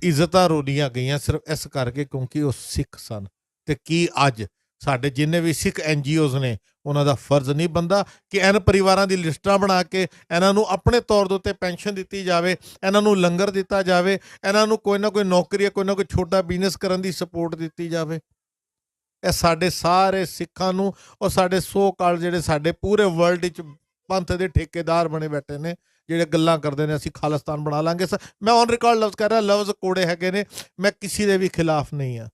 ਇੱਜ਼ਤਾਂ ਰੋਲੀਆਂ ਗਈਆਂ ਸਿਰਫ ਇਸ ਕਰਕੇ ਕਿਉਂਕਿ ਉਹ ਸਿੱਖ ਸਨ। ਤੇ ਕੀ ਅੱਜ ਸਾਡੇ ਜਿੰਨੇ ਵੀ ਸਿੱਖ NGOs ਨੇ ਉਹਨਾਂ ਦਾ ਫਰਜ਼ ਨਹੀਂ ਬਣਦਾ ਕਿ ਇਹਨਾਂ ਪਰਿਵਾਰਾਂ ਦੀ ਲਿਸਟਾਂ ਬਣਾ ਕੇ ਇਹਨਾਂ ਨੂੰ ਆਪਣੇ ਤੌਰ ਦੇ ਉੱਤੇ ਪੈਨਸ਼ਨ ਦਿੱਤੀ ਜਾਵੇ, ਇਹਨਾਂ ਨੂੰ ਲੰਗਰ ਦਿੱਤਾ ਜਾਵੇ, ਇਹਨਾਂ ਨੂੰ ਕੋਈ ਨਾ ਕੋਈ ਨੌਕਰੀ ਕੋਈ ਨਾ ਕੋਈ ਛੋਟਾ ਬਿਜ਼ਨਸ ਕਰਨ ਦੀ ਸਪੋਰਟ ਦਿੱਤੀ ਜਾਵੇ। ਇਹ ਸਾਡੇ ਸਾਰੇ ਸਿੱਖਾਂ ਨੂੰ ਔਰ ਸਾਡੇ ਸੋ ਕਾਲ ਜਿਹੜੇ ਸਾਡੇ ਪੂਰੇ ਵਰਲਡ ਵਿੱਚ ਪੰਥ ਦੇ ਠੇਕੇਦਾਰ ਬਣੇ ਬੈਠੇ ਨੇ ਜਿਹੜੇ ਗੱਲਾਂ ਕਰਦੇ ਨੇ ਅਸੀਂ ਖਾਲਿਸਤਾਨ ਬਣਾ ਲਾਂਗੇ। ਮੈਂ ਔਨ ਰਿਕਾਰਡ ਲਫ਼ਜ਼ ਕਰ ਰਿਹਾ, ਲਫ਼ਜ਼ ਕੋੜੇ ਹੈਗੇ ਨੇ, ਮੈਂ ਕਿਸੇ ਦੇ ਵੀ ਖਿਲਾਫ ਨਹੀਂ ਹਾਂ,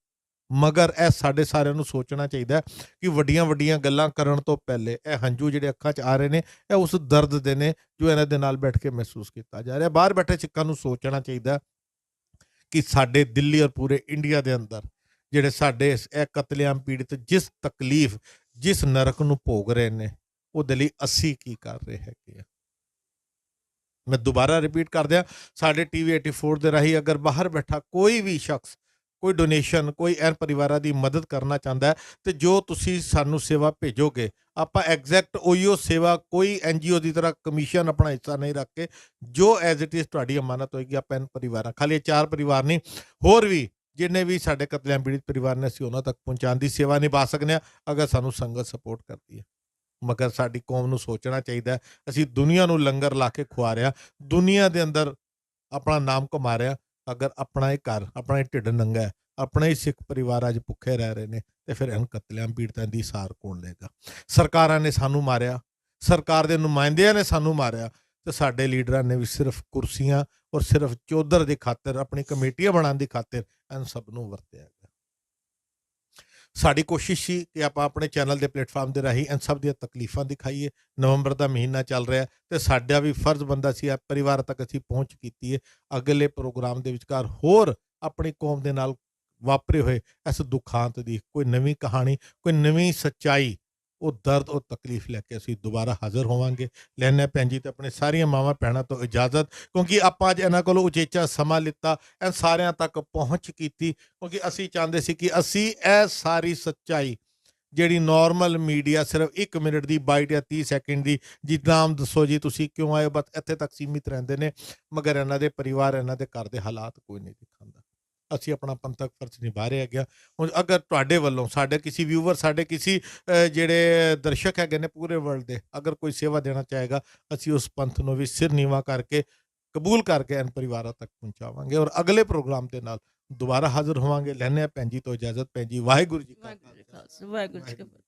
ਮਗਰ ਇਹ ਸਾਡੇ ਸਾਰਿਆਂ ਨੂੰ ਸੋਚਣਾ ਚਾਹੀਦਾ ਕਿ ਵੱਡੀਆਂ ਵੱਡੀਆਂ ਗੱਲਾਂ ਕਰਨ ਤੋਂ ਪਹਿਲੇ ਇਹ ਹੰਝੂ ਜਿਹੜੇ ਅੱਖਾਂ 'ਚ ਆ ਰਹੇ ਨੇ ਇਹ ਉਸ ਦਰਦ ਦੇ ਨੇ ਜੋ ਇਹਨਾਂ ਦੇ ਨਾਲ ਬੈਠ ਕੇ ਮਹਿਸੂਸ ਕੀਤਾ ਜਾ ਰਿਹਾ। ਬਾਹਰ ਬੈਠੇ ਸਿੱਖਾਂ ਨੂੰ ਸੋਚਣਾ ਚਾਹੀਦਾ ਕਿ ਸਾਡੇ ਦਿੱਲੀ ਔਰ ਪੂਰੇ ਇੰਡੀਆ ਦੇ ਅੰਦਰ ਜਿਹੜੇ ਸਾਡੇ ਇਹ ਕਤਲੇਆਮ ਪੀੜਿਤ ਜਿਸ ਤਕਲੀਫ ਜਿਸ ਨਰਕ ਨੂੰ ਭੋਗ ਰਹੇ ਨੇ ਉਹਦੇ ਲਈ ਅਸੀਂ ਕੀ ਕਰ ਰਹੇ ਹੈਗੇ ਆ। ਮੈਂ ਦੁਬਾਰਾ ਰਿਪੀਟ ਕਰ ਦਿਆਂ, ਸਾਡੇ TV 84 ਦੇ ਰਾਹੀਂ ਅਗਰ ਬਾਹਰ ਬੈਠਾ ਕੋਈ ਵੀ ਸ਼ਖਸ ਕੋਈ ਡੋਨੇਸ਼ਨ ਕੋਈ ਐਨ ਪਰਿਵਾਰਾਂ ਦੀ ਮਦਦ ਕਰਨਾ ਚਾਹੁੰਦਾ ਹੈ ਤੇ ਜੋ ਤੁਸੀਂ ਸਾਨੂੰ ਸੇਵਾ ਭੇਜੋਗੇ ਆਪਾਂ ਐਗਜ਼ੈਕਟ ਉਹੀਓ ਸੇਵਾ ਕੋਈ NGO ਦੀ ਤਰ੍ਹਾਂ ਕਮਿਸ਼ਨ ਆਪਣਾ ਹਿੱਸਾ ਨਹੀਂ ਰੱਖ ਕੇ ਜੋ ਐਜ਼ ਇਟ ਇਜ਼ ਤੁਹਾਡੀ ਅਮਾਨਤ ਹੋਏਗੀ ਆਪਾਂ ਐਨ ਪਰਿਵਾਰਾਂ ਖਾਲੀ 4 ਪਰਿਵਾਰ ਨਹੀਂ ਹੋਰ ਵੀ ਜਿੰਨੇ ਵੀ ਸਾਡੇ ਕਤਲੇਆਮ ਪੀੜਿਤ ਪਰਿਵਾਰ ਨੇ ਅਸੀਂ ਉਹਨਾਂ ਤੱਕ ਪਹੁੰਚਾਉਣ ਦੀ ਸੇਵਾ ਨਿਭਾ ਸਕਦੇ ਹਾਂ ਅਗਰ ਸਾਨੂੰ ਸੰਗਤ ਸਪੋਰਟ ਕਰਦੀ ਹੈ। ਮਗਰ ਸਾਡੀ ਕੌਮ ਨੂੰ ਸੋਚਣਾ ਚਾਹੀਦਾ ਅਸੀਂ ਦੁਨੀਆ ਨੂੰ ਲੰਗਰ ਲਾ ਕੇ ਖਵਾ ਰਿਹਾ, ਦੁਨੀਆ ਦੇ ਅੰਦਰ ਆਪਣਾ ਨਾਮ ਕਮਾ ਰਿਹਾ, ਅਗਰ ਆਪਣਾ ਇਹ ਘਰ ਆਪਣਾ ਇਹ ਢਿੱਡ ਨੰਗਾ ਹੈ, ਆਪਣੇ ਹੀ ਸਿੱਖ ਪਰਿਵਾਰ ਅੱਜ ਭੁੱਖੇ ਰਹਿ ਰਹੇ ਨੇ ਤੇ ਫਿਰ ਇਹਨਾਂ ਕਤਲੇਆਮ ਪੀੜਤਾਂ ਦੀ ਸਾਰ ਕੌਣ ਲਏਗਾ। ਸਰਕਾਰਾਂ ਨੇ ਸਾਨੂੰ ਮਾਰਿਆ, ਸਰਕਾਰ ਦੇ ਨੁਮਾਇੰਦਿਆਂ ਨੇ ਸਾਨੂੰ ਮਾਰਿਆ ਤੇ ਸਾਡੇ ਲੀਡਰਾਂ ਨੇ ਵੀ ਸਿਰਫ ਕੁਰਸੀਆਂ ਔਰ ਸਿਰਫ ਚੌਧਰ ਦੀ ਖਾਤਰ ਆਪਣੀ ਕਮੇਟੀਆਂ ਬਣਾਉਣ ਦੀ ਖਾਤਰ ਇਹਨਾਂ ਸਭ ਨੂੰ ਵਰਤਿਆ ਗਿਆ। ਸਾਡੀ ਕੋਸ਼ਿਸ਼ ਸੀ ਕਿ ਆਪਾਂ ਆਪਣੇ ਚੈਨਲ ਦੇ ਪਲੇਟਫਾਰਮ ਦੇ ਰਾਹੀਂ ਇਹਨਾਂ ਸਭ ਦੀਆਂ ਤਕਲੀਫਾਂ ਦਿਖਾਈਏ। ਨਵੰਬਰ ਦਾ ਮਹੀਨਾ ਚੱਲ ਰਿਹਾ ਤੇ ਸਾਡਾ ਵੀ ਫਰਜ਼ ਬੰਦਾ ਸੀ ਪਰਿਵਾਰ ਤੱਕ ਅਸੀਂ ਪਹੁੰਚ ਕੀਤੀ ਹੈ। ਅਗਲੇ ਪ੍ਰੋਗਰਾਮ ਦੇ ਵਿਚਕਾਰ ਹੋਰ ਆਪਣੀ ਕੌਮ ਦੇ ਨਾਲ ਵਾਪਰੇ ਹੋਏ ਇਸ ਦੁਖਾਂਤ ਦੀ ਕੋਈ ਨਵੀਂ ਕਹਾਣੀ ਕੋਈ ਨਵੀਂ ਸੱਚਾਈ ਉਹ ਦਰਦ ਉਹ ਤਕਲੀਫ ਲੈ ਕੇ ਅਸੀਂ ਦੁਬਾਰਾ ਹਾਜ਼ਰ ਹੋਵਾਂਗੇ। ਲੈਣੇ ਭੈਣ ਜੀ ਤੇ ਆਪਣੇ ਸਾਰੀਆਂ ਮਾਵਾਂ ਭੈਣਾਂ ਤੋਂ ਇਜਾਜ਼ਤ ਕਿਉਂਕਿ ਆਪਾਂ ਅੱਜ ਇਹਨਾਂ ਕੋਲੋਂ ਉਚੇਚਾ ਸਮਾਂ ਲਿੱਤਾ ਇਹ ਸਾਰਿਆਂ ਤੱਕ ਪਹੁੰਚ ਕੀਤੀ ਕਿਉਂਕਿ ਅਸੀਂ ਚਾਹੁੰਦੇ ਸੀ ਕਿ ਅਸੀਂ ਇਹ ਸਾਰੀ ਸੱਚਾਈ ਜਿਹੜੀ ਨਾਰਮਲ ਮੀਡੀਆ ਸਿਰਫ 1 ਮਿੰਟ ਦੀ ਬਾਈਟ ਜਾਂ 30 ਸੈਕਿੰਡ ਦੀ ਜੀ ਨਾਮ ਦੱਸੋ ਜੀ ਤੁਸੀਂ ਕਿਉਂ ਆਏ ਬਸ ਇੱਥੇ ਤੱਕ ਸੀਮਿਤ ਰਹਿੰਦੇ ਨੇ ਮਗਰ ਇਹਨਾਂ ਦੇ ਪਰਿਵਾਰ ਇਹਨਾਂ ਦੇ ਘਰ ਦੇ ਹਾਲਾਤ ਕੋਈ ਨਹੀਂ ਦਿਖਾਉਂਦਾ। ਅਸੀਂ ਆਪਣਾ ਪੰਥਕ ਫਰਜ਼ ਨਿਭਾ ਰਹੇ ਹੈਗੇ। ਹੁਣ ਅਗਰ ਤੁਹਾਡੇ ਵੱਲੋਂ ਸਾਡੇ ਕਿਸੇ ਵਿਊਵਰ ਸਾਡੇ ਕਿਸੇ ਜਿਹੜੇ ਦਰਸ਼ਕ ਹੈਗੇ ਨੇ ਪੂਰੇ ਵਰਲਡ ਦੇ ਅਗਰ ਕੋਈ ਸੇਵਾ ਦੇਣਾ ਚਾਹੇਗਾ ਅਸੀਂ ਉਸ ਪੰਥ ਨੂੰ ਵੀ ਸਿਰ ਨੀਵਾ ਕਰਕੇ ਕਬੂਲ ਕਰਕੇ ਇਹਨਾਂ ਪਰਿਵਾਰਾਂ ਤੱਕ ਪਹੁੰਚਾਵਾਂਗੇ ਔਰ ਅਗਲੇ ਪ੍ਰੋਗਰਾਮ ਦੇ ਨਾਲ ਦੁਬਾਰਾ ਹਾਜ਼ਰ ਹੋਵਾਂਗੇ। ਲੈਣੇ ਭੈਣ ਜੀ ਤੋਂ ਇਜਾਜ਼ਤ। ਭੈਣ ਜੀ ਵਾਹਿਗੁਰੂ ਜੀ ਕਾ ਖਾਲਸਾ ਵਾਹਿਗੁਰੂ ਜੀ ਕੀ ਫਤਿਹ।